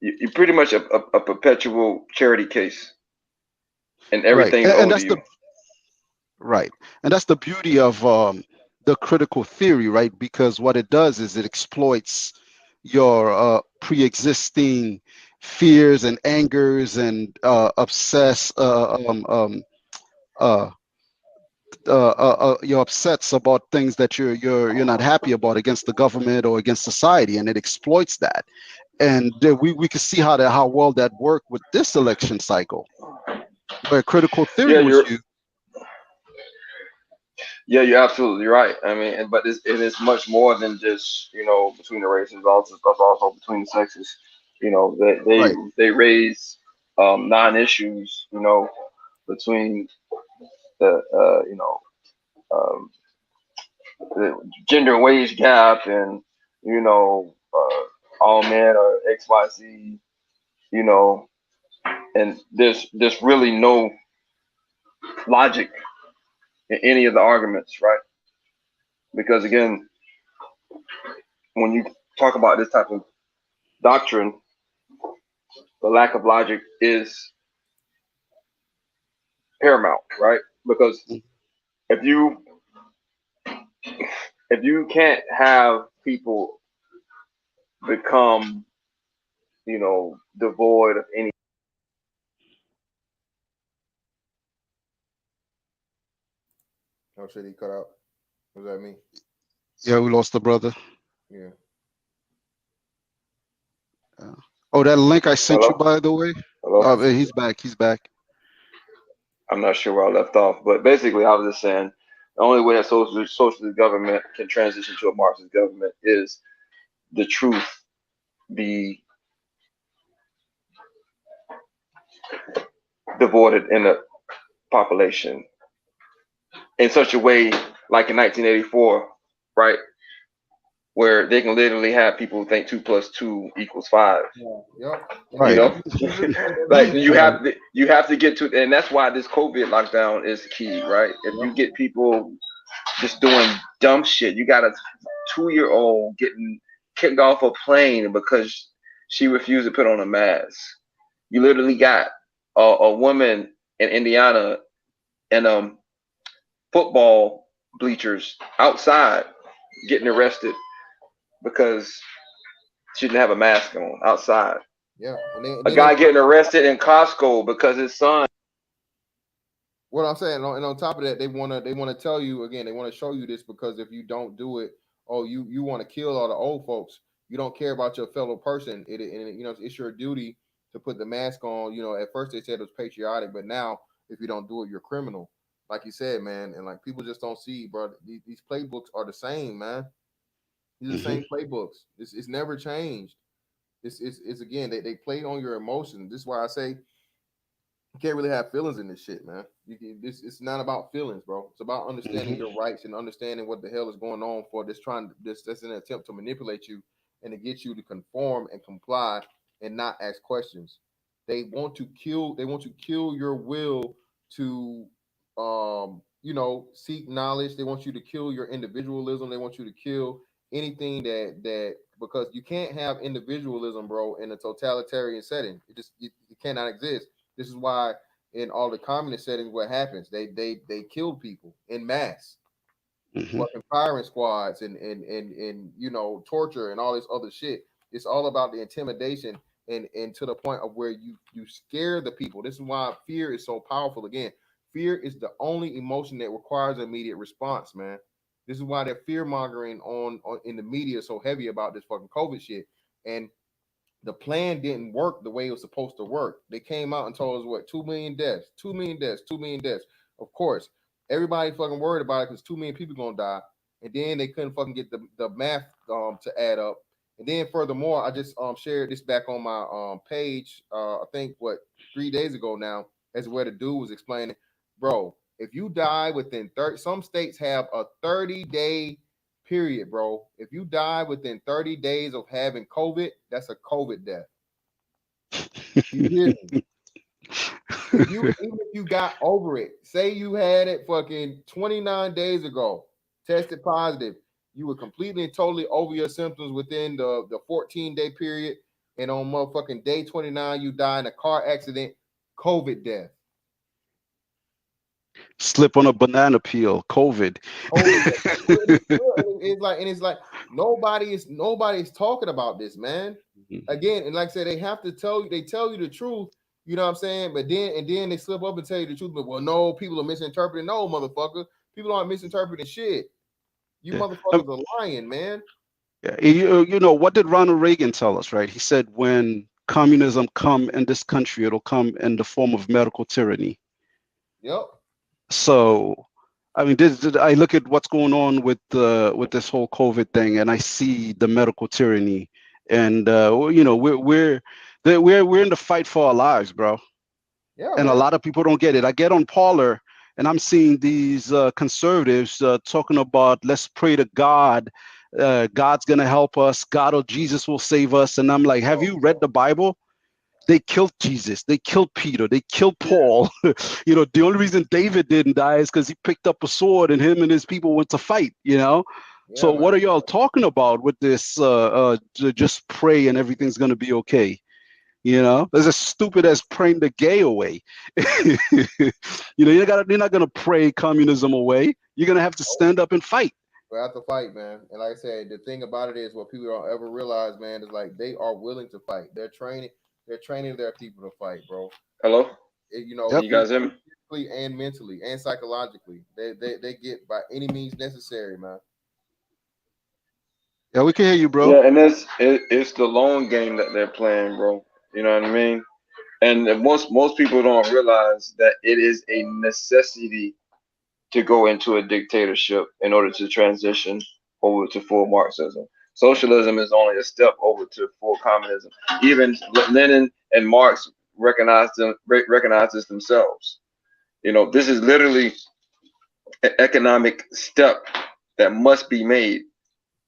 you're pretty much a perpetual charity case, and Right. everything's And owed to that's the you. right. And that's the beauty of the critical theory, right? Because what it does is it exploits your pre-existing fears and angers and uh, your upsets about things that you're not happy about against the government or against society, and it exploits that. And we can see how well that worked with this election cycle, where critical theory Yeah, was you're used. yeah, you're absolutely right. I mean, but it is much more than just between the races. Also, that's also between the sexes. Right. They raise non-issues. Between the um, the gender wage gap and all men are XYZ. You know, and there's really no logic in any of the arguments, right? Because again, when you talk about this type of doctrine, the lack of logic is paramount, right? Because if you if you can't have people become, devoid of any. Oh shit, he cut out. Was that me? Yeah, we lost the brother. Yeah. Oh, that link I sent you, Hello, by the way. Yeah, hello. I see. He's back. He's back. I'm not sure where I left off, but basically, I was just saying the only way a socialist government can transition to a Marxist government is the truth be devoided in the population in such a way, like in 1984, right, where they can literally have people think 2 + 2 = 5. Yeah. Yep. And You Right. know, like you yeah. have to get to, and that's why this COVID lockdown is key, right? If Yep. you get people just doing dumb shit, you got a 2-year-old getting kicked off a plane because she refused to put on a mask. You literally got a woman in Indiana in football bleachers outside getting arrested because she didn't have a mask on outside. Yeah. And A then they guy want getting arrested in Costco because his son. what I'm saying, and on top of that, they wanna tell you again, they want to show you this because if you don't do it, oh, you want to kill all the old folks. You don't care about your fellow person. It's your duty to put the mask on. At first they said it was patriotic, but now if you don't do it, you're criminal. Like you said, man, and like people just don't see, bro. These playbooks are the same, man. These are the Hmm. same playbooks. It's never changed. It's again they play on your emotions. This is why I say you can't really have feelings in this shit, man. It's not about feelings, bro. It's about understanding Hmm. your rights and understanding what the hell is going on for this trying this that's an attempt to manipulate you and to get you to conform and comply and not ask questions. They want to kill your will to seek knowledge. They want you to kill your individualism. They want you to kill anything that because you can't have individualism, bro, in a totalitarian setting. It cannot exist. This is why in all the communist settings, what happens? They kill people in mass, Hmm. fucking firing squads and torture and all this other shit. It's all about the intimidation and to the point of where you scare the people. This is why fear is so powerful. Again, fear is the only emotion that requires immediate response, man. This is why they're fear mongering on in the media so heavy about this fucking COVID shit. And the plan didn't work the way it was supposed to work. They came out and told us what 2 million deaths, 2 million deaths, 2 million deaths. Of course, everybody fucking worried about it because 2 million people gonna die, and then they couldn't fucking get the math to add up. And then furthermore, I just shared this back on my page. I think what 3 days ago now, as where the dude was explaining, bro. If you die within 30, some states have a 30-day period, bro. If you die within 30 days of having COVID, that's a COVID death. You hear me? Even if you got over it, say you had it fucking 29 days ago, tested positive, you were completely and totally over your symptoms within the 14-day period, and on motherfucking day 29, you die in a car accident, COVID death. Slip on a banana peel, COVID. It's like nobody's talking about this, man. Again, and like I said, they have to tell you the truth. You know what I'm saying? But then they slip up and tell you the truth. But well, no, people are misinterpreting. No, motherfucker, people aren't misinterpreting shit. You motherfuckers are lying, man. Yeah, you know, what did Ronald Reagan tell us, right? He said when communism come in this country, it'll come in the form of medical tyranny. Yep. So, I mean, I look at what's going on with this whole COVID thing, and I see the medical tyranny, and you know, we're in the fight for our lives, bro. Yeah, and man. A lot of people don't get it. I get on Parler, and I'm seeing these conservatives talking about let's pray to God. God's gonna help us. God or Jesus will save us. And I'm like, have you read the Bible? They killed Jesus. They killed Peter. They killed Paul. You know, the only reason David didn't die is because he picked up a sword and him and his people went to fight. You know. Yeah, So man. what are y'all talking about with this? Just pray and everything's gonna be okay. You know, it's as stupid as praying the gay away. You know, you're not gonna pray communism away. You're gonna have to stand up and fight. We have to fight, man. And like I said, the thing about it is what people don't ever realize, man, is like they are willing to fight. They're training their people to fight, bro. Hello? You know, Yep. You guys hear me? physically and mentally and psychologically. They get by any means necessary, man. Yeah, we can hear you, bro. Yeah, and it's the long game that they're playing, bro. You know what I mean? And most people don't realize that it is a necessity to go into a dictatorship in order to transition over to full Marxism. Socialism is only a step over to full communism. Even Lenin and Marx recognized this themselves. You know, this is literally an economic step that must be made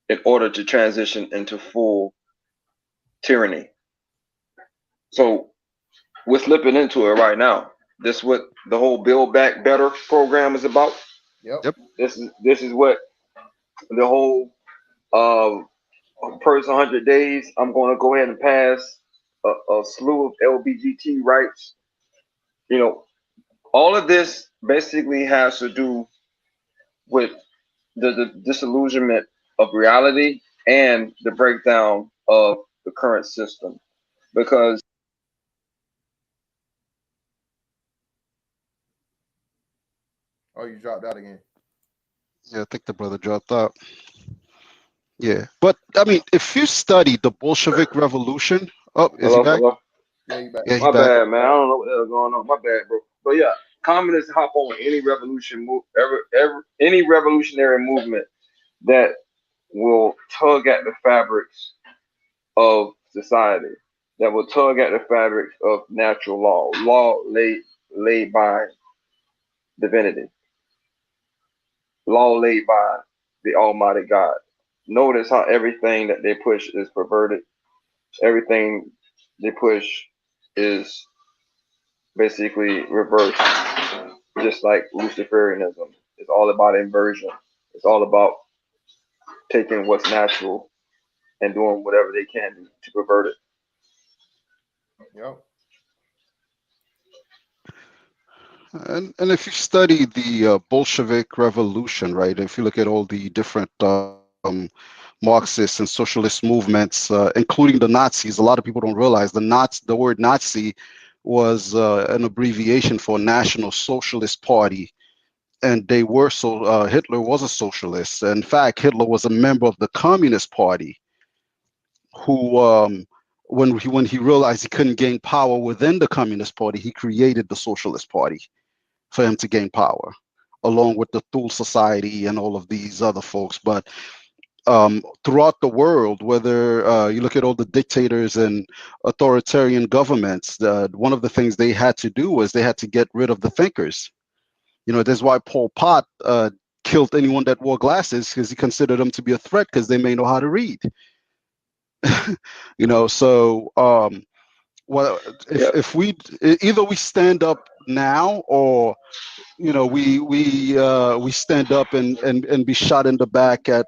in order to transition into full tyranny. So we're slipping into it right now. This is what the whole Build Back Better program is about. Yep. This is what the whole first 100 days. I'm going to go ahead and pass a slew of LBGT rights. You know, all of this basically has to do with the disillusionment of reality and the breakdown of the current system, because Oh, you dropped out again. Yeah, I think the brother dropped out. Yeah, but I mean, if you study the Bolshevik Revolution, oh, is he back? hello? Yeah, you back. Yeah, he's My back. bad, man. I don't know what the hell's going on. My bad, bro. But yeah, communists hop on any revolution move, any revolutionary movement that will tug at the fabrics of society, that will tug at the fabrics of natural law laid by divinity, law laid by the Almighty God. Notice how everything that they push is perverted. Everything they push is basically reversed, just like Luciferianism. It's all about inversion. It's all about taking what's natural and doing whatever they can to pervert it. Yep. And if you study the Bolshevik Revolution, right? If you look at all the different Marxist and socialist movements, including the Nazis, a lot of people don't realize the word Nazi was an abbreviation for National Socialist Party, and they were Hitler was a socialist. In fact, Hitler was a member of the Communist Party, who when he realized he couldn't gain power within the Communist Party, he created the Socialist Party for him to gain power, along with the Thule Society and all of these other folks. But throughout the world, whether you look at all the dictators and authoritarian governments, one of the things they had to do was they had to get rid of the thinkers. You know, that's why Pol Pot killed anyone that wore glasses, because he considered them to be a threat because they may know how to read. You know, so well, if we either we stand up now, or you know, we stand up and be shot in the back at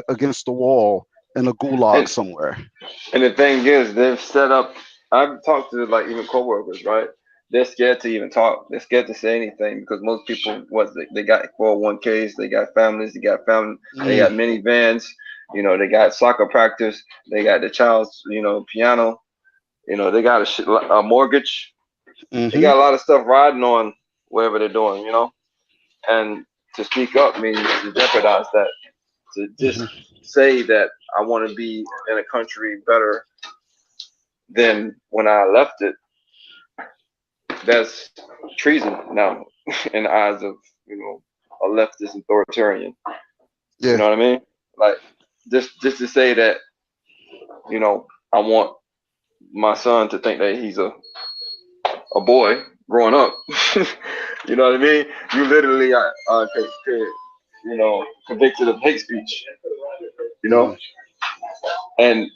against the wall in a gulag somewhere. And the thing is, they've set up. I've talked to like even coworkers, right? They're scared to even talk. They're scared to say anything because most people, they got 401ks, they got families, they got minivans. You know, they got soccer practice, they got the child's, you know, piano. You know, they got a mortgage. They got a lot of stuff riding on whatever they're doing. You know, and to speak up means to jeopardize that. To just say that I want to be in a country better than when I left it, that's treason now in the eyes of, you know, a leftist authoritarian. Yeah. You know what I mean? Like just to say that, you know, I want my son to think that he's a boy growing up. You know what I mean? You literally are you know, convicted of hate speech. You know? And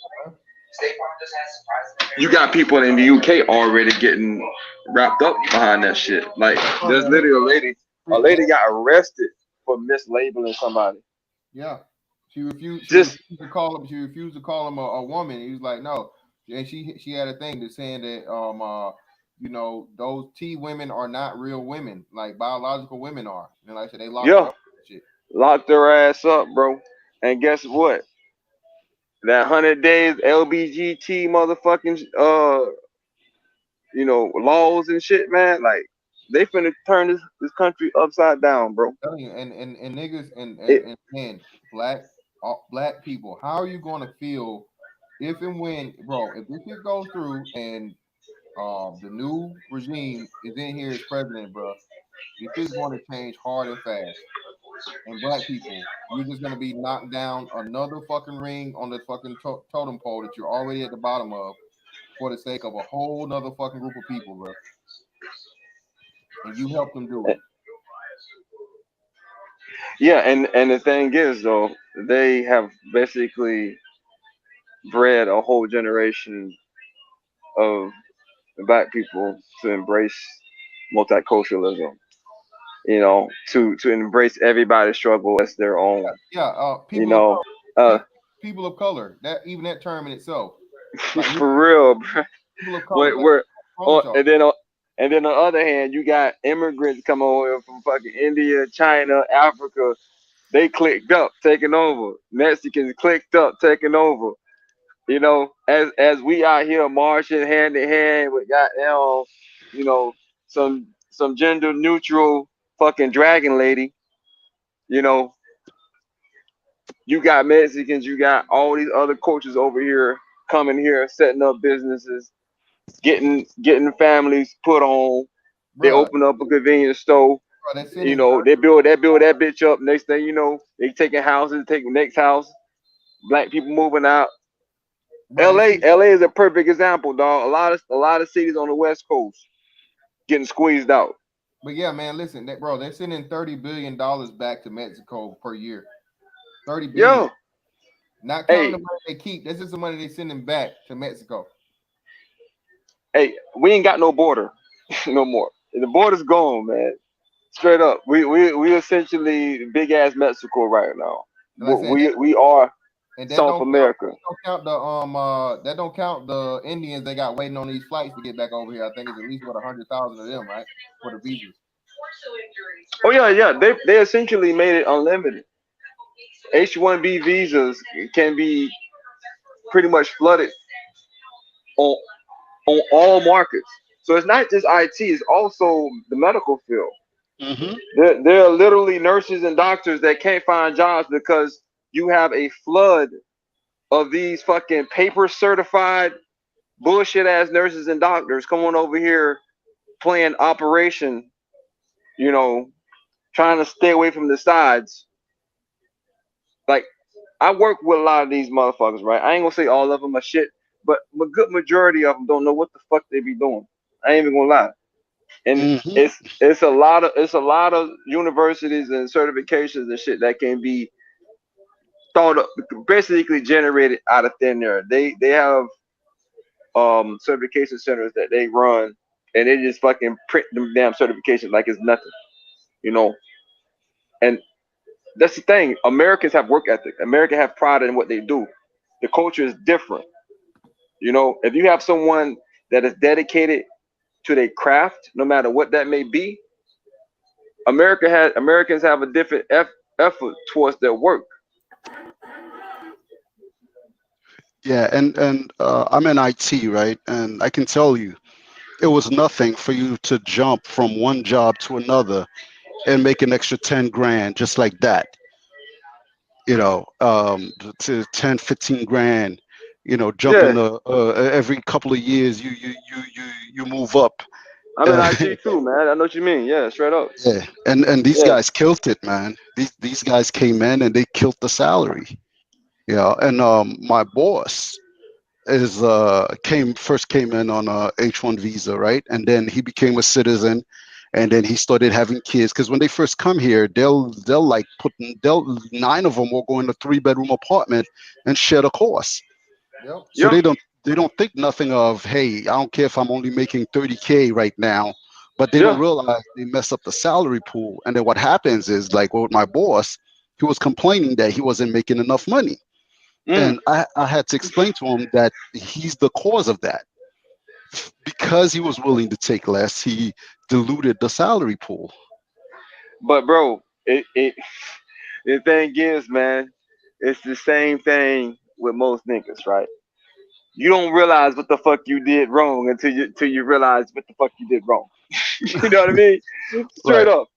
you got people in the UK already getting wrapped up behind that shit. Like there's literally a lady got arrested for mislabeling somebody. Yeah, she refused to call him a woman. He was like, no, and she had a thing that's saying that you know, those T women are not real women, like biological women are. And like I said, they locked her up and shit. Locked her ass up, bro. And guess what? That 100 days LBGT motherfucking you know, laws and shit, man. Like they finna turn this country upside down, bro. And niggas and black people, how are you gonna feel if and when, bro, if this shit goes through and the new regime is in here as president, bro, this is going to change hard and fast. And black people, you're just gonna be knocked down another fucking ring on the fucking totem pole that you're already at the bottom of, for the sake of a whole nother fucking group of people, bro. And you help them do it. Yeah, and the thing is though, they have basically bred a whole generation of black people to embrace multiculturalism. You know, to embrace everybody's struggle as their own. People of color. That even that term in itself. Like, for real, bro. People of color. And then on the other hand, you got immigrants coming over from fucking India, China, Africa. They clicked up, taking over. Mexicans clicked up, taking over. You know, as we out here marching hand in hand with goddamn, you know, some gender neutral fucking dragon lady. You know, you got Mexicans, you got all these other cultures over here coming here, setting up businesses, getting families put on. They open up a convenience store. You know, they build that bitch up. Next thing you know, they taking houses, taking next house. Black people moving out. LA is a perfect example, dog. A lot of cities on the West Coast getting squeezed out. But yeah, man, listen, they're sending $30 billion back to Mexico per year. 30 billion. Yo. Not counting the money they keep. This is the money they sending back to Mexico. Hey, we ain't got no border no more. The border's gone, man. Straight up. We essentially big ass Mexico right now. We are South America. That don't count the Indians they got waiting on these flights to get back over here. I think it's at least 100,000 of them, right? For the visas. Oh yeah. They essentially made it unlimited. H-1B visas can be pretty much flooded on all markets. So it's not just IT, it's also the medical field. There are literally nurses and doctors that can't find jobs because you have a flood of these fucking paper certified bullshit ass nurses and doctors coming over here playing operation, you know, trying to stay away from the sides. Like, I work with a lot of these motherfuckers, right? I ain't gonna say all of them are shit, but a good majority of them don't know what the fuck they be doing. I ain't even gonna lie. And Hmm. it's a lot of universities and certifications and shit that can be thought of, basically generated out of thin air. They have certification centers that they run, and they just fucking print them damn certifications like it's nothing, you know. And that's the thing. Americans have work ethic. Americans have pride in what they do. The culture is different. You know, if you have someone that is dedicated to their craft, no matter what that may be, Americans have a different effort towards their work. Yeah, and I'm in IT, right? And I can tell you, it was nothing for you to jump from one job to another and make an extra 10 grand just like that. To 10, 15 grand. Yeah, Jumping every couple of years, you move up. I'm in Uh, IT too, man. I know what you mean. Yeah, straight up. yeah, and these Yeah. guys killed it, man. These guys came in and they killed the salary. And my boss is came in on a H1 visa, right? And then he became a citizen, and then he started having kids. Because when they first come here, they'll like they'll 9 of them will go in a 3-bedroom apartment and share the cost. Yep. So Yep. they don't think nothing of, hey, I don't care if I'm only making 30K right now, but they don't Yeah. realize they mess up the salary pool. And then what happens is, like with my boss, he was complaining that he wasn't making enough money. Mm. And I had to explain to him that he's the cause of that. Because he was willing to take less, he diluted the salary pool. But bro, it the thing is, man, it's the same thing with most niggas, right? You don't realize what the fuck you did wrong until you realize what the fuck you did wrong. You know what I mean? Straight Right. up.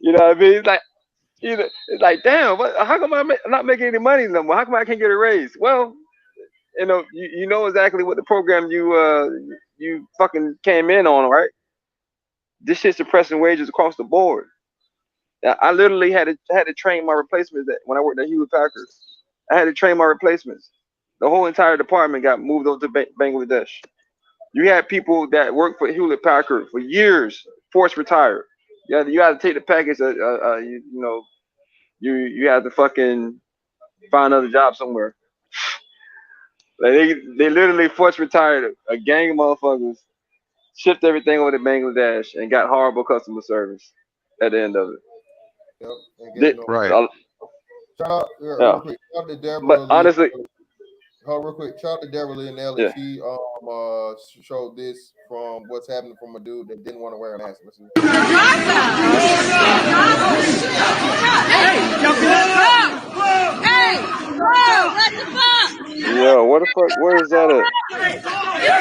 You know what I mean? It's like damn, how come I'm not making any money no more? How come I can't get a raise? Well, you know exactly what the program you fucking came in on, right? This shit's suppressing wages across the board. I literally had to train my replacements when I worked at Hewlett Packard. I had to train my replacements. The whole entire department got moved over to Bangladesh. You had people that worked for Hewlett Packard for years, forced retired. You had to take the package. You had to fucking find another job somewhere. Like they literally forced retired a gang of motherfuckers, shipped everything over to Bangladesh, and got horrible customer service at the end of it. Yep. And They, getting no. Right. Shout out, yeah, real quick. Shout out to but Deborah Lee. honestly, Real quick. Shout out to Deborah Lee and Ellie. yeah. She showed this from what's happening from a dude that didn't want to wear a mask. Listen. Yeah, what the fuck? Where is that at?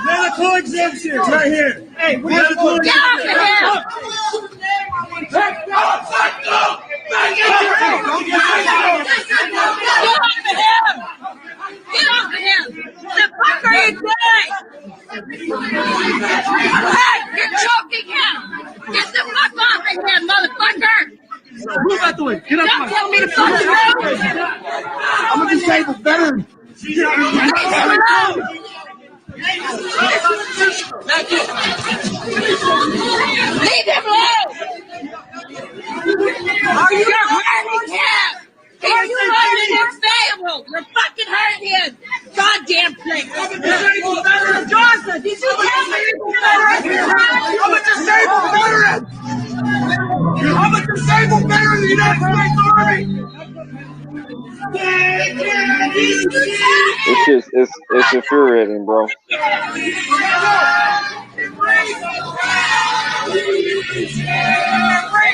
Medical exemption right here. Hey, medical exemption. Get off of him! The fuck are you doing? Hey, you're choking him! Get the fuck off of him, motherfucker! Move out the way. Get out Don't the tell way. me to fucking move! I'm a disabled veteran. Leave him alone! Are you hurting him? Are you hurting his family? You're fucking hurting him! Goddamn thing! Johnson, did you tell me you were veteran? I'm a disabled veteran. I'm a disabled veteran of the United States Army. It's just it's infuriating, bro.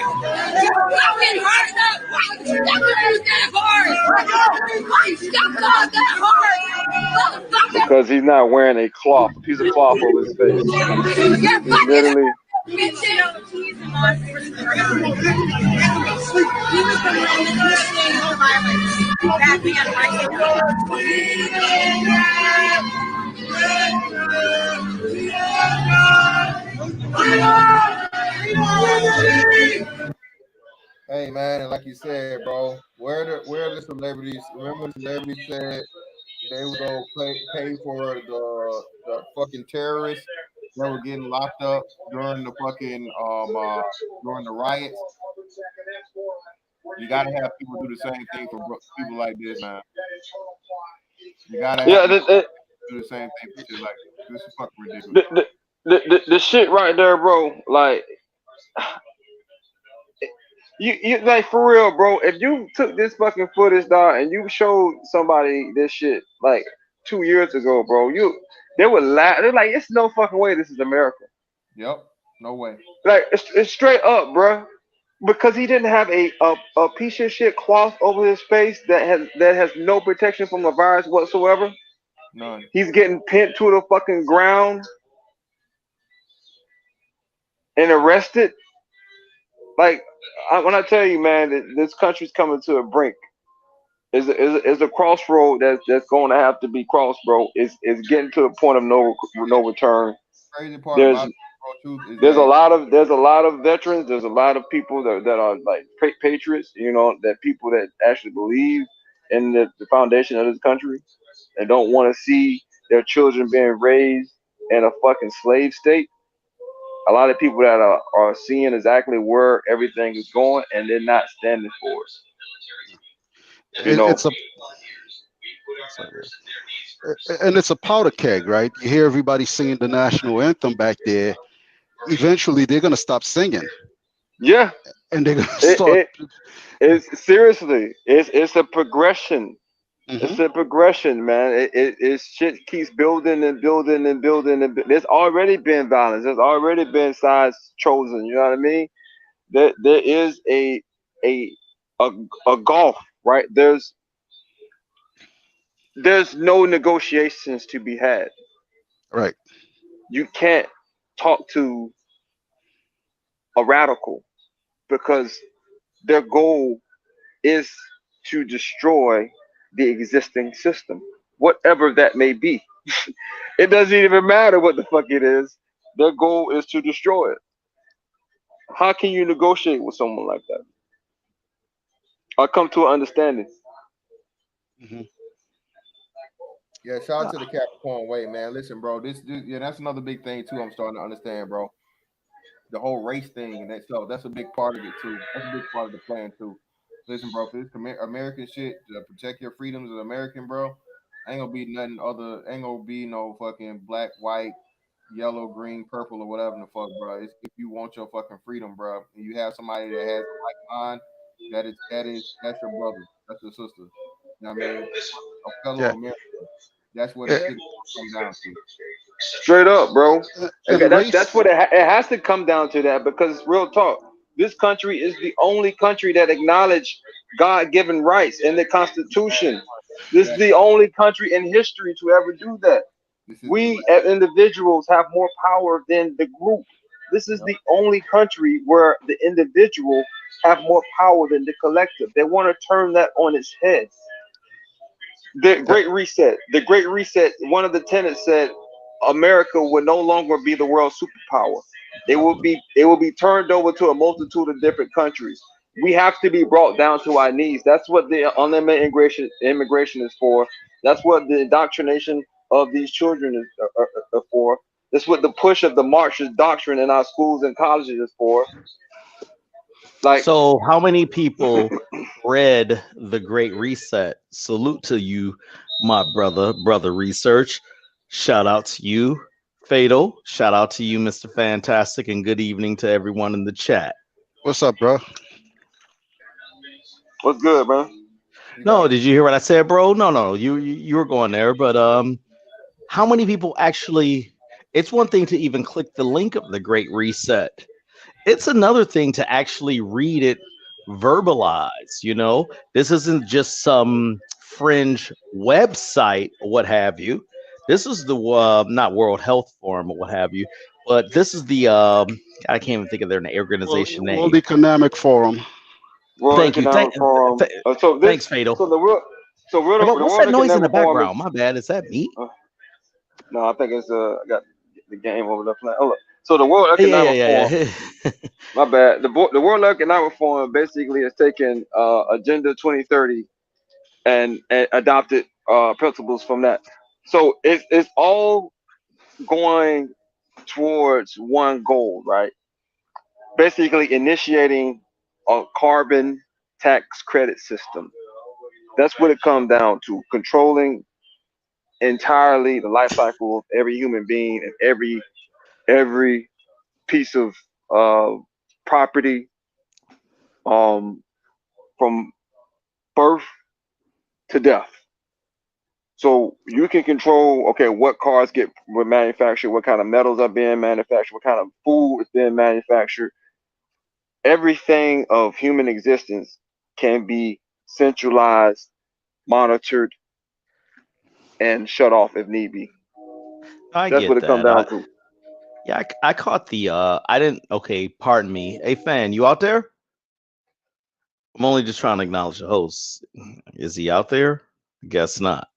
Fucking hard enough! Why would you never use that hard? Why you stuck on that hard? Motherfucker! Because he's not wearing a piece of cloth over his face. You're He's fucking literally. he's in law enforcement. He was the one initiating the violence. That man Hey man, and like you said, bro, where are the celebrities? Remember the celebrities said they would go pay for the fucking terrorists that were getting locked up during the fucking during the riots. You gotta have people do the same thing for people like this, man. You gotta have Yeah, do the same thing for shit like this. This is fucking ridiculous. the shit right there, bro. Like you like for real, bro. If you took this fucking footage, dog, and you showed somebody this shit like 2 years ago, bro, they would laugh. They're like, it's no fucking way this is America. Yep, no way. Like it's straight up, bro. Because he didn't have a piece of shit cloth over his face that has no protection from the virus whatsoever. None. He's getting pinned to the fucking ground and arrested. Like when I tell you, man, that this country's coming to a brink. Is a crossroad that's going to have to be crossed, bro. Is getting to a point of no return. Crazy part There's about truth is there's a that lot of veterans. There's a lot of people that are like patriots. You know, that people that actually believe in the foundation of this country and don't want to see their children being raised in a fucking slave state. A lot of people that are seeing exactly where everything is going and they're not standing for it. You know, It's a and it's a powder keg, right? You hear everybody singing the national anthem back there. Eventually, they're gonna stop singing, yeah. and they're gonna It, start. it it's seriously, it's a progression. Mhm. It's a progression, man. It shit keeps building and building and building there's already been violence. There's already been sides chosen. You know what I mean? There is a a a gulf, right? There's no negotiations to be had. Right. You can't talk to a radical because their goal is to destroy the existing system, whatever that may be. It doesn't even matter what the fuck it is. Their goal is to destroy it. How can you negotiate with someone like that? Or come to an understanding? Mhm. yeah, shout out to the Capricorn way, man. Listen, bro, this yeah, that's another big thing too. I'm starting to understand, bro. The whole race thing and that stuff. That's a big part of it too. That's a big part of the plan too. Listen, bro, for this American shit to protect your freedoms as an American, bro, ain't gonna be nothing other. Ain't gonna be no fucking black, white, yellow, green, purple, or whatever the fuck, bro. It's if you want your fucking freedom, bro, and you have somebody that has a like mind, that's your brother, that's your sister. You know what I mean? A fellow Yeah. American. That's what it A- should come down to. Straight up, bro. And That's race. what it has to come down to that because real talk. This country is the only country that acknowledge God-given rights in the Constitution. This is Exactly. the only country in history to ever do that. This is the We as individuals have more power than the group. This is yep. the only country where the individual have more power than the collective. They want to turn that on its head. The Yeah. Great Reset. The Great Reset. One of the tenants said America will no longer be the world superpower. It will be turned over to a multitude of different countries. We have to be brought down to our knees. That's what the unlimited immigration is for. That's what the indoctrination of these children is for. That's what the push of the Marxist doctrine in our schools and colleges is for. Like, So, how many people read The Great Reset? Salute to you, my brother research. Shout out to you, Fatal. Shout out to you, Mr. Fantastic, and good evening to everyone in the chat. What's up, bro? what's good, man? You got No, did you hear what I said, bro? No, you were going there, but how many people actually? It's one thing to even click the link of The Great Reset. It's another thing to actually read it verbalized. This isn't just some fringe website or what have you. This is the not World Health Forum or what have you, but this is the I can't even think of their organization name. World Economic Forum. World Thank you. Economic Forum. Thanks, Fatal. So the world, Hey, the what's World that noise in the Economic Forum is. background? My bad. Is that me? No, I think it's I got the game over there playing. Hold up. So the World Yeah, Economic yeah, Forum, yeah, yeah. my bad. The World Economic Forum basically has taken Agenda 2030 and adopted principles from that. So it's all going towards one goal, right? Basically initiating a carbon tax credit system. That's what it comes down to. Controlling entirely the life cycle of every human being and every piece of uh, property, from birth to death. So you can control, okay, what cars get manufactured, what kind of metals are being manufactured, what kind of food is being manufactured. Everything of human existence can be centralized, monitored, and shut off if need be. I That's what get it comes that. down to. Yeah, I caught the I didn't okay, pardon me. Hey fan, you out there? I'm only just trying to acknowledge the host. Is he out there? Guess not.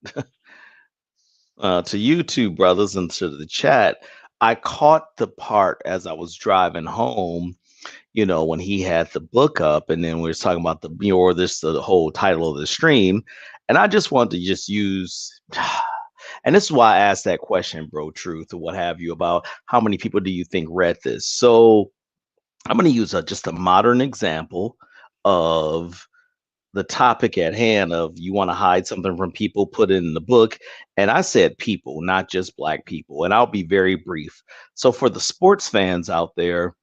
To you two brothers and to the chat, I caught the part as I was driving home, when he had the book up and then we were talking about or this the whole title of the stream. And I just wanted to just use and this is why I asked that question, bro, truth or what have you, about how many people do you think read this? So I'm going to use just a modern example of the topic at hand of you want to hide something from people, put it in the book. And I said people, not just black people. And I'll be very brief. So for the sports fans out there,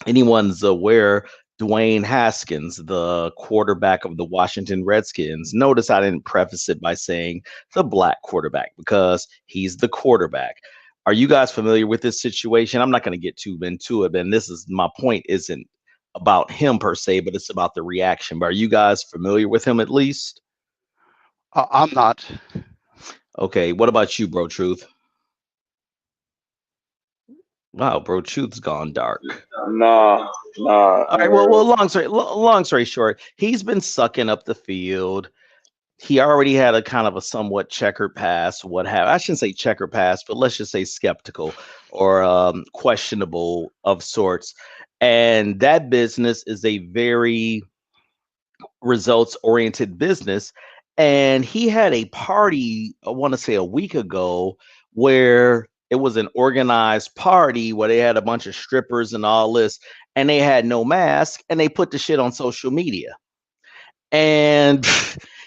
anyone's aware, Dwayne Haskins, the quarterback of the Washington Redskins. Notice I didn't preface it by saying the black quarterback because he's the quarterback. Are you guys familiar with this situation? I'm not going to get too into it, and this is my point isn't about him per se, but it's about the reaction. But are you guys familiar with him at least? I'm not. Okay, what about you, Bro Truth? Wow, Bro Truth's gone dark. Nah, nah. All right, well, long story short, he's been sucking up the field. He already had a kind of a somewhat checkered past, I shouldn't say checkered past, but let's just say skeptical or questionable of sorts. And that business is a very results oriented business. And he had a party, I want to say a week ago, where it was an organized party where they had a bunch of strippers and all this, and they had no mask, and they put the shit on social media. And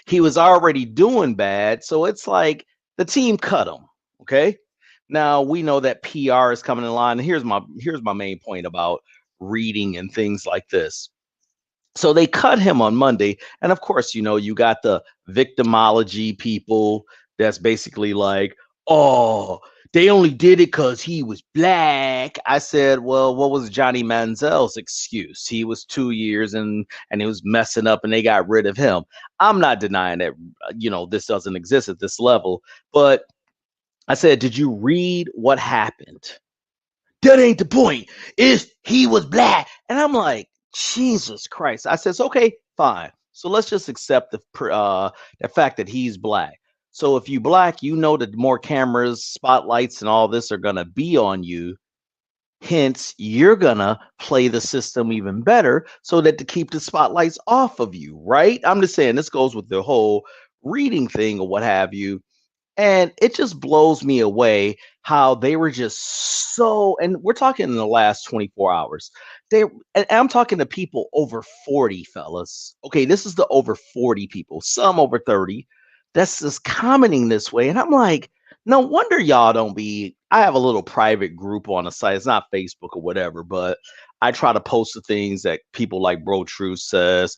he was already doing bad. So it's like the team cut him. Okay. Now we know that PR is coming in line. And here's my main point about reading and things like this. So they cut him on Monday. And of course, you got the victimology people that's basically like, oh, they only did it because he was black. I said, well, what was Johnny Manziel's excuse? He was 2 years and he was messing up and they got rid of him. I'm not denying that, this doesn't exist at this level. But I said, did you read what happened? That ain't the point. Is he was black. And I'm like, Jesus Christ. I says, okay, fine. So let's just accept the fact that he's black. So if you black, that more cameras, spotlights, and all this are gonna be on you. Hence, you're gonna play the system even better so that to keep the spotlights off of you, right? I'm just saying this goes with the whole reading thing or what have you. And it just blows me away how they were just so, and we're talking in the last 24 hours. And I'm talking to people over 40, fellas. Okay, this is the over 40 people, some over 30. That's just commenting this way. And I'm like, no wonder y'all don't be. I have a little private group on the site. It's not Facebook or whatever, but I try to post the things that people like Bro Truth says,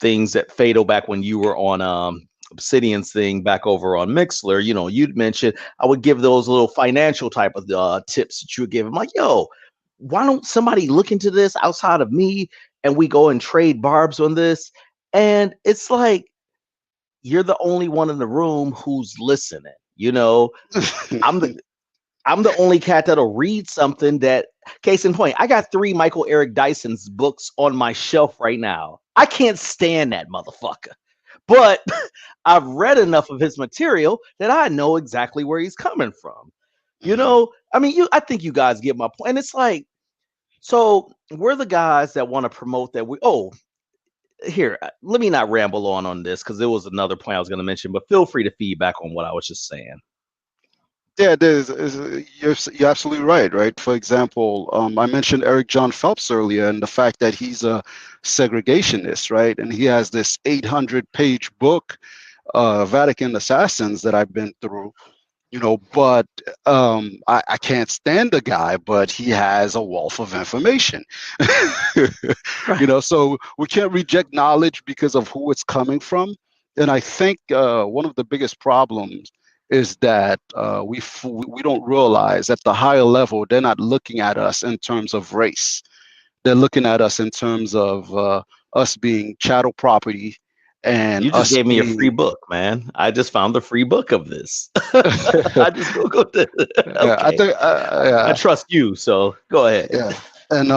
things that Fado back when you were on Obsidian's thing back over on Mixler, you'd mentioned I would give those little financial type of tips that you would give. I'm like, yo, why don't somebody look into this outside of me and we go and trade barbs on this? And it's like, you're the only one in the room who's listening. I'm the only cat that'll read something that, case in point, I got 3 Michael Eric Dyson's books on my shelf right now. I can't stand that motherfucker. But I've read enough of his material that I know exactly where he's coming from. I mean, I think you guys get my point. And it's like, so we're the guys that want to promote that here, let me not ramble on this because there was another point I was going to mention, but feel free to feedback on what I was just saying. Yeah, you're absolutely right, right? For example, I mentioned Eric John Phelps earlier and the fact that he's a segregationist, right? And he has this 800-page book, Vatican Assassins, that I've been through, but I can't stand the guy, but he has a wealth of information. Right. So we can't reject knowledge because of who it's coming from. And I think one of the biggest problems is that we don't realize at the higher level, they're not looking at us in terms of race. They're looking at us in terms of us being chattel property and You just us gave me a free being. book, man. I just found the free book of this. I just go to I okay. think, I trust you, so go ahead. yeah, and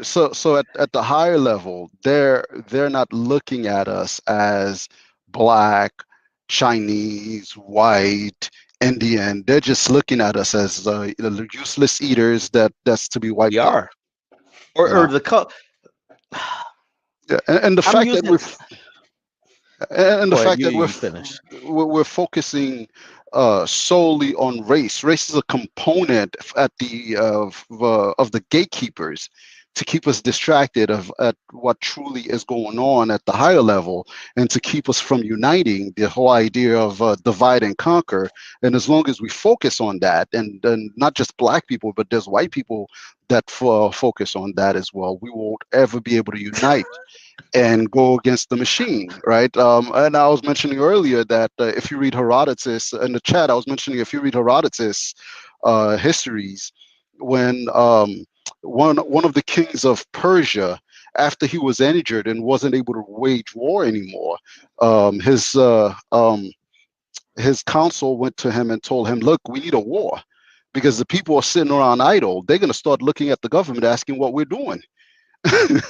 so at the higher level, they're not looking at us as black, Chinese, white, Indian. They're just looking at us as useless eaters that's to be We wiped out. are. Or the Yeah, and the I'm fact that using the go ahead, fact you that you finish. we're focusing solely on race. Race is a component at the of the gatekeepers to keep us distracted at what truly is going on at the higher level, and to keep us from uniting. The whole idea of divide and conquer. And as long as we focus on that, and not just black people, but there's white people that focus on that as well, we won't ever be able to unite and go against the machine, right? And I was mentioning earlier that if you read Herodotus in the chat, I was mentioning if you read Herodotus histories, when one of the kings of Persia, after he was injured and wasn't able to wage war anymore, his council went to him and told him, "Look, we need a war, because the people are sitting around idle. They're going to start looking at the government asking what we're doing." And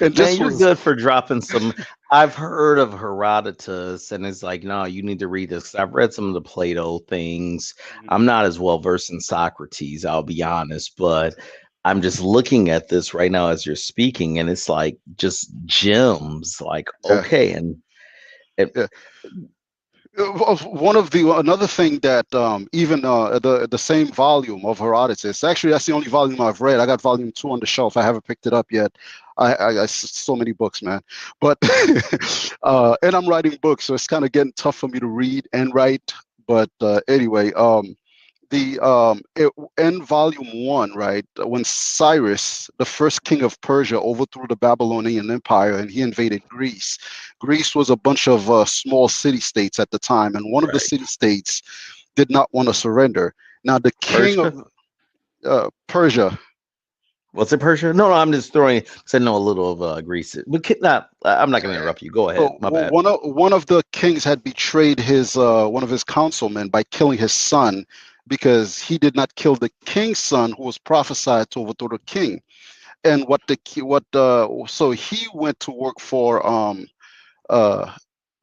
Man, this you're was good for dropping some. I've heard of Herodotus, and it's like, no, you need to read this. I've read some of the Plato things. I'm not as well versed in Socrates, I'll be honest, but I'm just looking at this right now as you're speaking, and it's like just gems. Like, yeah. okay, and it, Yeah. Another thing that even the same volume of Herodotus, actually that's the only volume I've read. I got volume 2 on the shelf. I haven't picked it up yet. So many books, man. But and I'm writing books, so it's kind of getting tough for me to read and write. But anyway, in volume 1, right, when Cyrus, the first king of Persia, overthrew the Babylonian Empire and he invaded Greece. Greece was a bunch of small city states at the time, and one of the right. city states did not want to surrender. Now the king Persia? of Persia. What's it, Persia? No, I'm just throwing because I know a little of Greece. But I'm not going to interrupt you. Go ahead. So My bad. one of the kings had betrayed his one of his councilmen by killing his son, because he did not kill the king's son, who was prophesied to overthrow the king. And so he went to work for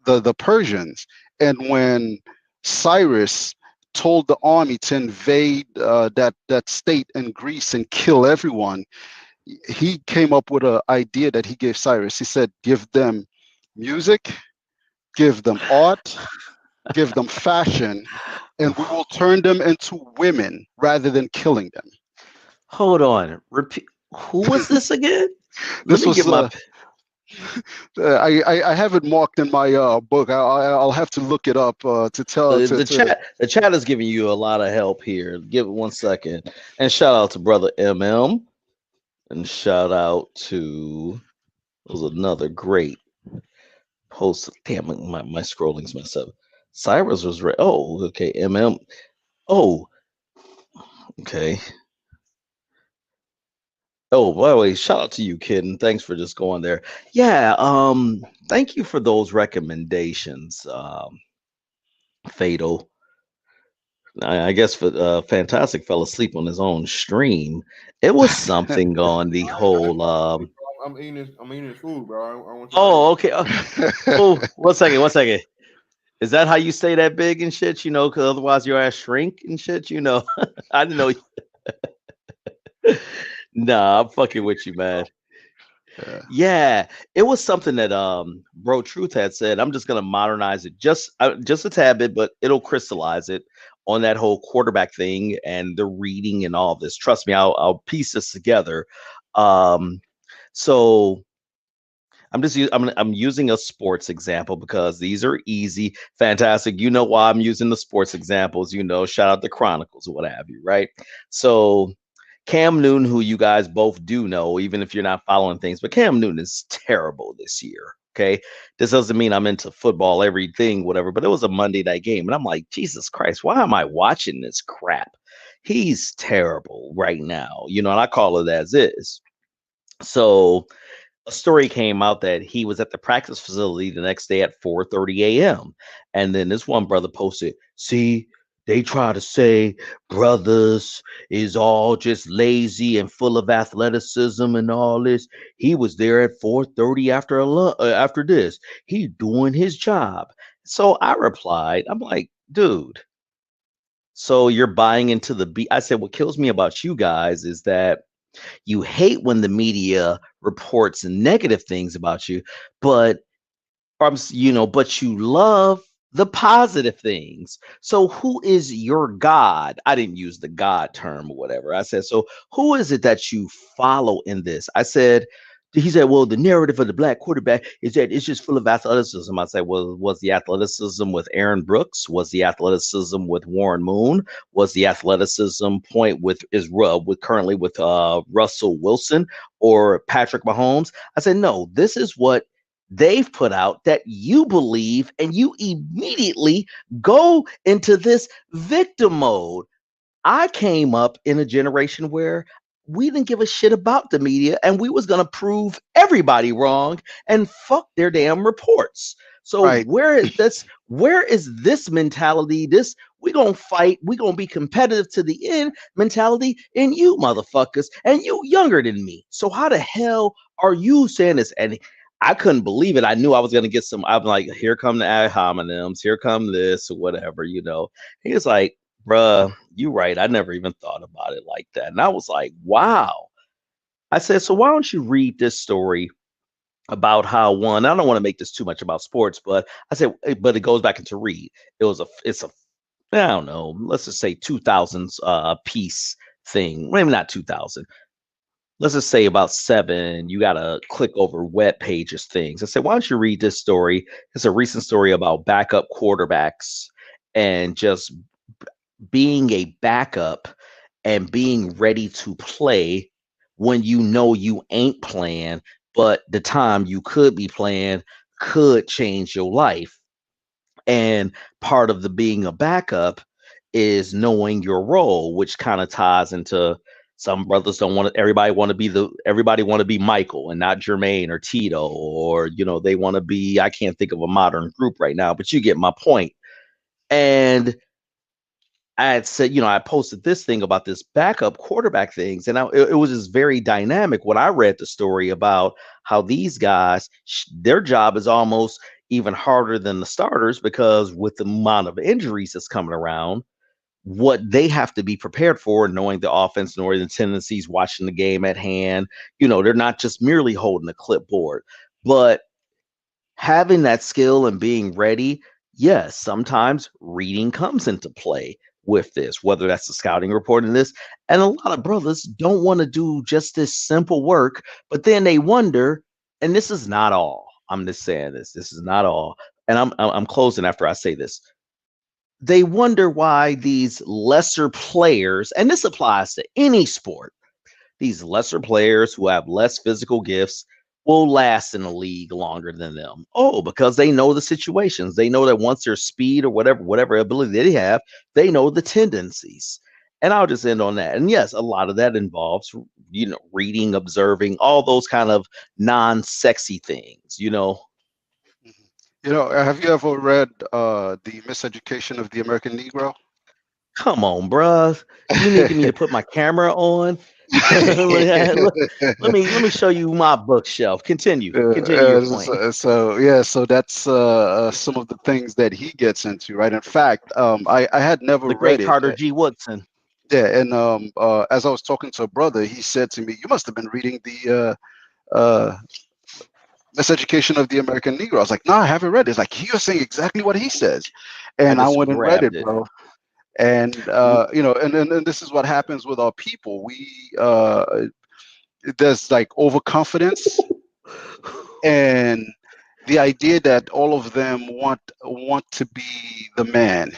the Persians. And when Cyrus told the army to invade that state in Greece and kill everyone, he came up with an idea that he gave Cyrus. He said, "Give them music, give them art, give them fashion, and we will turn them into women rather than killing them." Hold on. Repeat. Who was this again? This Let me get was my. I have it marked in my book. I'll have to look it up to tell The to. chat is giving you a lot of help here. Give it 1 second. And shout out to brother MM. And shout out to was another great post. Damn, my scrolling's messed up. Cyrus was right. Oh, okay. MM. Oh, okay. Oh, by the way, shout out to you, kid, and thanks for just going there. Yeah, thank you for those recommendations, Fatal. I guess Fantastic fell asleep on his own stream. It was something on the whole. I'm eating this food, bro. I want you to Oh, okay. Oh, 1 second. Is that how you stay that big and shit? You know, because otherwise your ass shrink and shit. You know, I didn't know. Nah, I'm fucking with you, man. Yeah. Yeah, it was something that Bro Truth had said. I'm just gonna modernize it just a tad bit, but it'll crystallize it on that whole quarterback thing and the reading and all this. Trust me, I'll piece this together. Um, so I'm using a sports example because these are easy, fantastic. You know why I'm using the sports examples. You know, shout out the Chronicles or what have you, right? So Cam Newton, who you guys both do know, even if you're not following things, but Cam Newton is terrible this year. Okay. This doesn't mean I'm into football, everything, whatever, but it was a Monday night game. And I'm like, Jesus Christ, why am I watching this crap? He's terrible right now, you know, and I call it as is. So a story came out that he was at the practice facility the next day at 4:30 a.m. And then this one brother posted, see, they try to say brothers is all just lazy and full of athleticism and all this. He was there at 4:30 after this. He doing his job. So I replied, I'm like, dude, so you're buying into the I said, what kills me about you guys is that you hate when the media reports negative things about you, but but you love the positive things. So who is your God? I didn't use the God term or whatever. I said, so who is it that you follow in this? I said, he said, well, the narrative of the black quarterback is that it's just full of athleticism. I said, well, was the athleticism with Aaron Brooks? Was the athleticism with Warren Moon? Was the athleticism point with currently with Russell Wilson or Patrick Mahomes? I said, no, this is what they've put out that you believe, and you immediately go into this victim mode. I came up in a generation where we didn't give a shit about the media, and we was going to prove everybody wrong and fuck their damn reports. So Right. where is this mentality, this we gonna fight, we gonna be competitive to the end mentality in you motherfuckers, and you younger than me? So how the hell are you saying this? And I couldn't believe it. I knew I was gonna get some. I'm like, here come the ad hominems, here come this or whatever, you know. He was like, bruh, you right. I never even thought about it like that. And I was like, wow. I said, so why don't you read this story about how one, I don't want to make this too much about sports, but I said, but it goes back into Reed. It's a, I don't know, let's just say 2000s piece thing. Maybe not 2000. Let's just say about 7, you got to click over web pages things. I said, why don't you read this story? It's a recent story about backup quarterbacks and just being a backup and being ready to play when you know you ain't playing, but the time you could be playing could change your life. And part of the being a backup is knowing your role, which kind of ties into some brothers don't want to, everybody want to be Michael and not Jermaine or Tito, or, you know, they want to be, I can't think of a modern group right now, but you get my point. And I had said, you know, I posted this thing about this backup quarterback things, and it was just very dynamic when I read the story about how these guys, their job is almost even harder than the starters, because with the amount of injuries that's coming around, what they have to be prepared for, knowing the offense, knowing the tendencies, watching the game at hand, you know, they're not just merely holding a clipboard, but having that skill and being ready. Yes, sometimes reading comes into play with this, whether that's the scouting report in this. And a lot of brothers don't want to do just this simple work, but then they wonder, and this is not all. I'm just saying this is not all. And I'm closing after I say this. They wonder why these lesser players, and this applies to any sport, these lesser players who have less physical gifts will last in the league longer than them. Oh, because they know the situations. They know that once their speed or whatever ability they have, they know the tendencies. And I'll just end on that. And yes, a lot of that involves, you know, reading, observing, all those kind of non-sexy things, you know. You know, have you ever read The Miseducation of the American Negro? Come on, bruh. You needed me to put my camera on. let me show you my bookshelf. Continue your point. So that's some of the things that he gets into, right? In fact, I had never The read great it. Carter G. Woodson. Yeah, and as I was talking to a brother, he said to me, "You must have been reading the Miseducation of the American Negro." I was like, "No, I haven't read it." It's like, "You're saying exactly what he says," I and I just went and read grabbed it, it. bro. And and this is what happens with our people. There's like overconfidence and the idea that all of them want to be the man.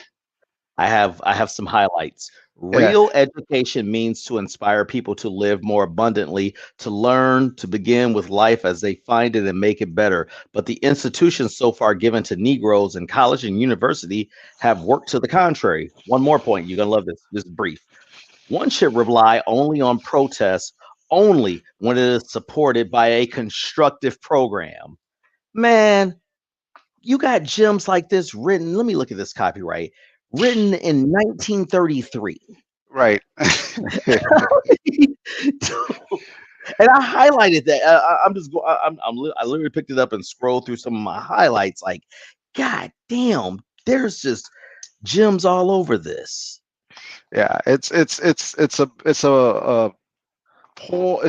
I have some highlights. Yeah, Real education means to inspire people to live more abundantly, to learn, to begin with life as they find it and make it better. But the institutions so far given to Negroes in college and university have worked to the contrary. One more point. You're gonna love this. This is brief. One should rely only on protests only when it is supported by a constructive program. Man, you got gems like this written. Let me look at this copyright. Written in 1933. right. And I highlighted that. I'm just go. I literally picked it up and scrolled through some of my highlights. Like, God damn, there's just gems all over this. Yeah, it's a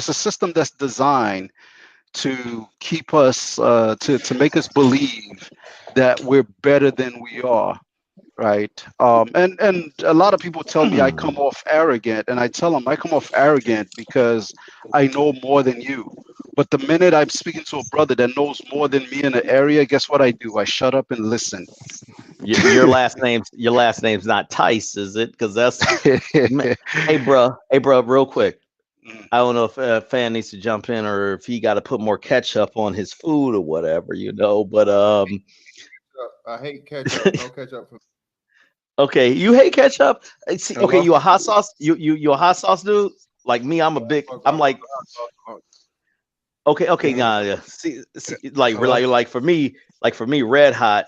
system that's designed to keep us to make us believe that we're better than we are, right? And a lot of people tell me I come off arrogant, and I tell them I come off arrogant because I know more than you. But the minute I'm speaking to a brother that knows more than me in an area, guess what I do? I shut up and listen. Your last name's not Tice, is it? Because that's hey, bro, real quick. I don't know if fan needs to jump in or if he got to put more ketchup on his food or whatever, But I hate ketchup. No ketchup for okay, you hate ketchup. See, okay, Hello? you a hot sauce. You a hot sauce dude. Like me, I'm like okay, yeah. See, Hello? like for me, red hot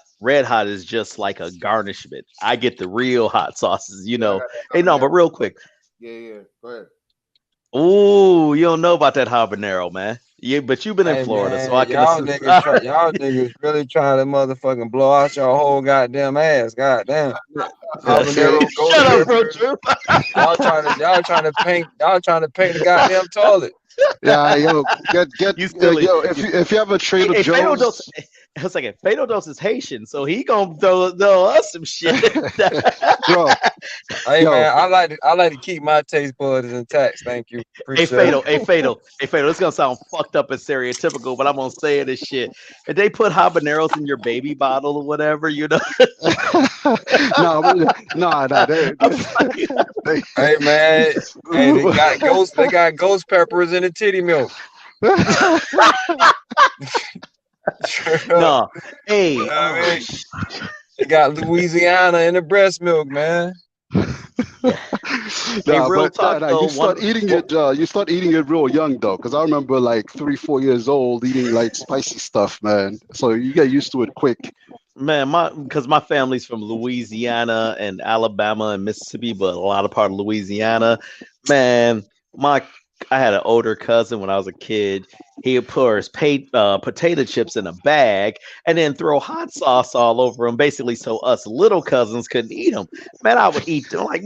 is just like a garnishment. I get the real hot sauces, Yeah, I got Hey, no, but real quick. yeah. Go ahead. Ooh, you don't know about that habanero, man. Yeah, but you've been in Hey Florida, so man, I can assume. y'all niggas really trying to motherfucking blow out your whole goddamn ass. Goddamn. Habanero, ghost Shut up, bro. pepper. True. Y'all trying to paint the goddamn toilet. Yeah, yo, get You silly. yo. If you have a Trader Hey, Fado Joe's, Dos, a second. Fado Dos is Haitian, so he gonna throw us some shit. bro. Hey Yo. man, I like to keep my taste buds intact. Thank you. Hey, Appreciate it. Fado. This gonna sound fucked up and stereotypical, but I'm gonna say it as shit. If they put habaneros in your baby bottle or whatever, No. Hey man, hey, they got ghost peppers in the titty milk. No, hey, You know what I mean? They got Louisiana in the breast milk, man. real talk, though, you start eating it. You start eating it real young though, because I remember like 3-4 years old eating like spicy stuff, man. So you get used to it quick. Man, because my family's from Louisiana and Alabama and Mississippi, but a lot of part of Louisiana. Man, I had an older cousin when I was a kid. He would put his potato chips in a bag and then throw hot sauce all over them, basically, so us little cousins couldn't eat them. Man, I would eat them like,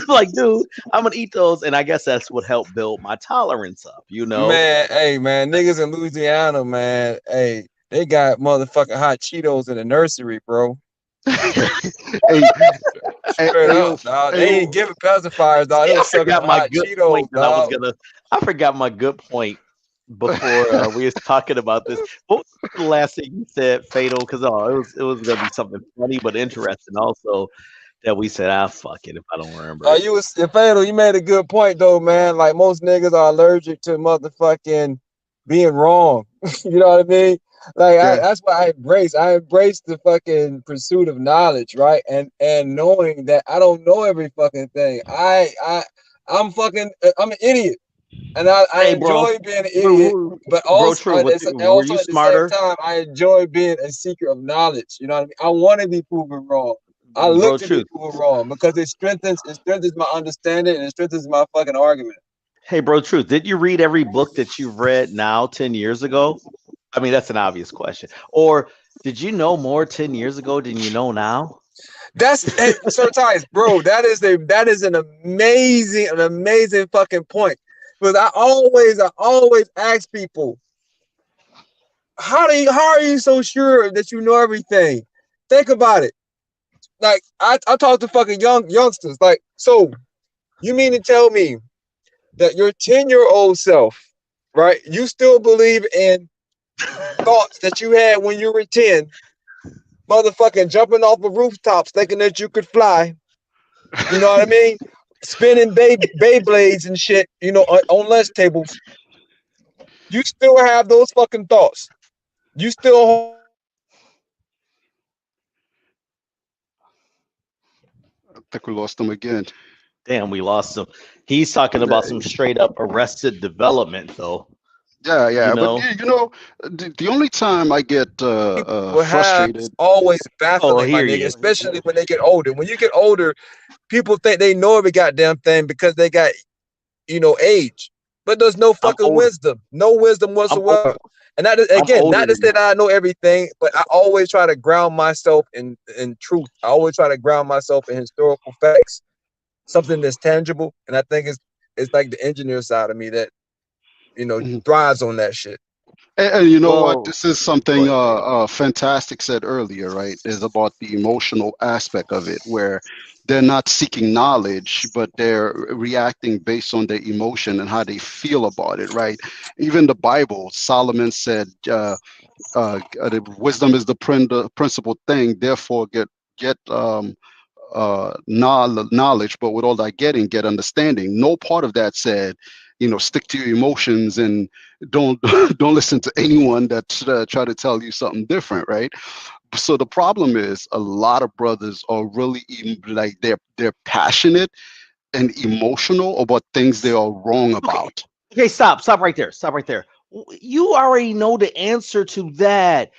like, dude, I'm gonna eat those, and I guess that's what helped build my tolerance up, Man, hey, man, niggas in Louisiana, man, hey, they got motherfucking hot Cheetos in the nursery, bro. Straight up, dog. They ain't giving pacifiers, dog. They was sucking hot Cheetos, dog. I forgot my good point before we was talking about this. What was the last thing you said, Fatal? Because it was gonna be something funny but interesting also that we said. Fuck it if I don't remember. Fatal. You made a good point though, man. Like most niggas are allergic to motherfucking being wrong. You know what I mean? Like that's why I embrace the fucking pursuit of knowledge, right? And knowing that I don't know every fucking thing. I'm an idiot. And I enjoy being an idiot, but also at the same time, I enjoy being a seeker of knowledge. You know what I mean? I want to be proven wrong. I look to be proven wrong because it strengthens my understanding and it strengthens my fucking argument. Hey, bro, truth. Did you read every book that you've read now 10 years ago? I mean, that's an obvious question. Or did you know more 10 years ago than you know now? That's Sir Tice, bro. That is an amazing fucking point. Because I always ask people, how are you so sure that you know everything? Think about it. Like I talk to fucking youngsters. Like, so you mean to tell me that your 10-year-old self, right? You still believe in thoughts that you had when you were 10, motherfucking jumping off of rooftops thinking that you could fly. You know what I mean? Spinning Beyblades and shit, you know, on lunch tables. You still have those fucking thoughts. You still I think we lost him again. Damn, we lost him. He's talking about some straight up Arrested Development, though. Yeah. You But know? you know, the only time I get will have frustrated. always Oh, baffling, my here he nigga, is. especially when they get older. When you get older, people think they know every goddamn thing because they got, you know, age. But there's no I'm fucking older. wisdom. No wisdom I'm older. whatsoever. And that is, I'm again, older not to than say you. that I know everything, but I always try to ground myself in truth. I always try to ground myself in historical facts, something that's tangible. And I think it's like the engineer side of me that, you know, Mhm. thrives on that shit. And you know what? Well, This is go something ahead. Fantastic said earlier, right? Is about the emotional aspect of it, where they're not seeking knowledge, but they're reacting based on their emotion and how they feel about it, right? Even the Bible, Solomon said, "Wisdom is the principal thing. Therefore, get knowledge, but with all that getting, get understanding." No part of that said, stick to your emotions and don't don't listen to anyone that try to tell you something different, right? So the problem is a lot of brothers are really like they're passionate and emotional about things they are wrong Okay. about. Okay, stop right there. Stop right there. You already know the answer to that.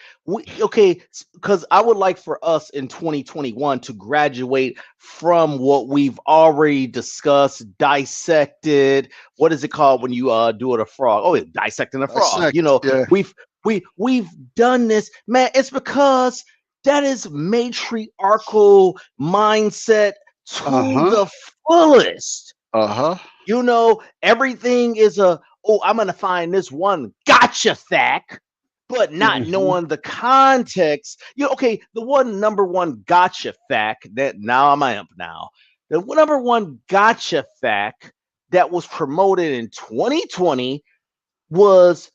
Okay, because I would like for us in 2021 to graduate from what we've already discussed, dissected. What is it called when you do it a frog? Oh, dissecting a frog. You Dissect, know, yeah. we've done this, man. It's because that is matriarchal mindset to Uh-huh. the fullest. Uh-huh. You know, everything is I'm going to find this one gotcha fact, but not Hmm. knowing the context. Okay, the number one gotcha fact that now I'm amp now. The number one gotcha fact that was promoted in 2020 was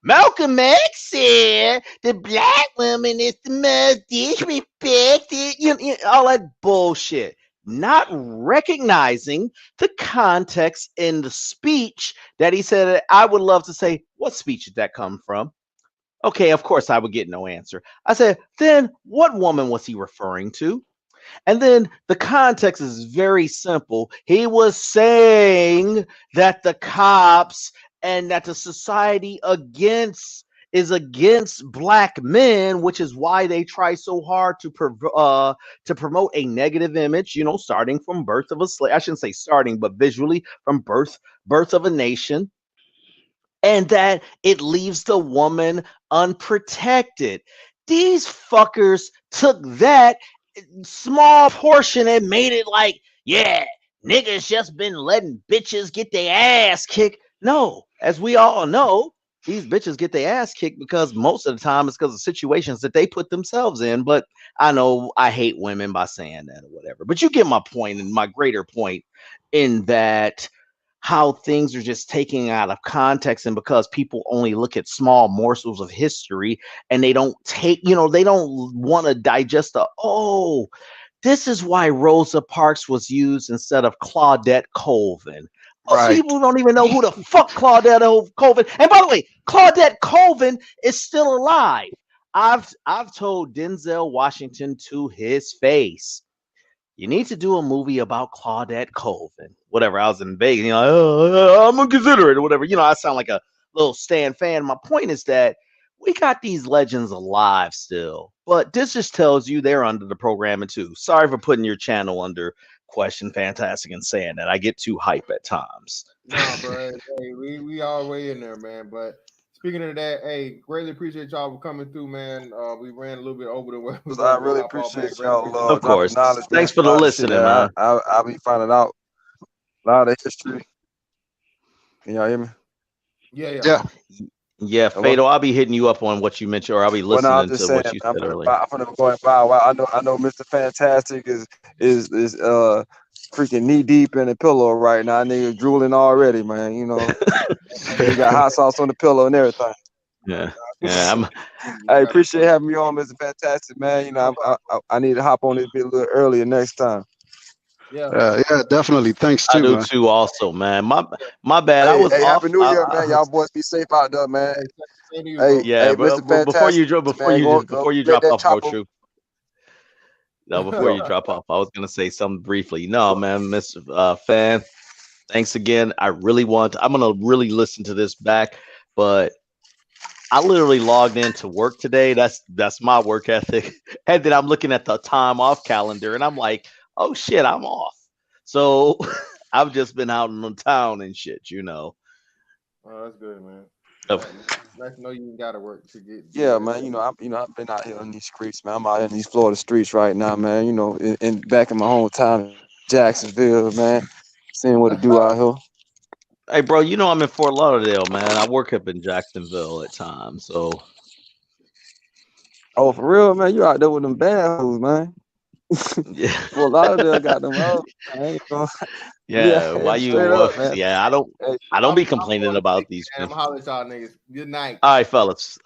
Malcolm X said the black woman is the most disrespected, all that bullshit. Not recognizing the context in the speech that he said. I would love to say, what speech did that come from? Okay, of course I would get no answer. I said, then what woman was he referring to? And then the context is very simple. He was saying that the cops and that the society is against black men, which is why they try so hard to promote a negative image. Starting from birth of a slave. I shouldn't say starting, but visually from birth of a nation, and that it leaves the woman unprotected. These fuckers took that small portion and made it like, yeah, niggas just been letting bitches get their ass kicked. No, as we all know, these bitches get their ass kicked because most of the time it's because of situations that they put themselves in. But I know I hate women by saying that or whatever. But you get my point, and my greater point in that how things are just taken out of context, and because people only look at small morsels of history and they don't they don't want to digest this is why Rosa Parks was used instead of Claudette Colvin. Most Right. people don't even know who the fuck Claudette Colvin. And by the way, Claudette Colvin is still alive. I've told Denzel Washington to his face, you need to do a movie about Claudette Colvin. Whatever. I was in Vegas, I'm gonna consider it or whatever. I sound like a little Stan fan. My point is that we got these legends alive still, but this just tells you they're under the programming too. Sorry for putting your channel under question fantastic in saying that. I get too hype at times. Nah, bro. Hey, we all way in there, man. But speaking of that, hey, greatly appreciate y'all for coming through, man. We ran a little bit over the way. I really appreciate y'all Of course. knowledge. Thanks for the listening, man. I'll be finding out a lot of history. Can y'all hear me? Yeah. Yeah, Fado, I'll be hitting you up on what you mentioned, or I'll be listening to what you said earlier. I'm gonna go and buy. I know Mr. Fantastic is freaking knee deep in the pillow right now. Nigga drooling already, man. You know, he got hot sauce on the pillow and everything. Yeah. I appreciate having me on, Mr. Fantastic, man. You know, I need to hop on this bit a little earlier next time. Yeah, definitely. Thanks too. I do man. too, also, man. My bad. I was off. Happy New Year, man. Y'all boys be safe out there, man. Yeah, but Mr. before you drop off, bro, chopper. True. No, before you drop off, I was gonna say something briefly. No, man, Mr. Fan, thanks again. I'm gonna really listen to this back, but I literally logged into work today. That's my work ethic. And then I'm looking at the time off calendar and I'm like, oh shit, I'm off. So I've just been out in the town and shit, you know. Oh, that's good, man. Oh. Nice to know you gotta work to get. Yeah, man. You know, I've been out here on these streets, man. I'm out here in these Florida streets right now, man. You know, in back in my hometown, Jacksonville, man. Seeing what it do out here. Hey, bro, you know I'm in Fort Lauderdale, man. I work up in Jacksonville at times, so. Oh, for real, man? You out there with them bad hoes, man. Yeah. Fort Lauderdale got them hoes. Yeah, why you? Up, man. Yeah, I don't be complaining about these. I'm hollering at y'all niggas. Good night. All right, fellas.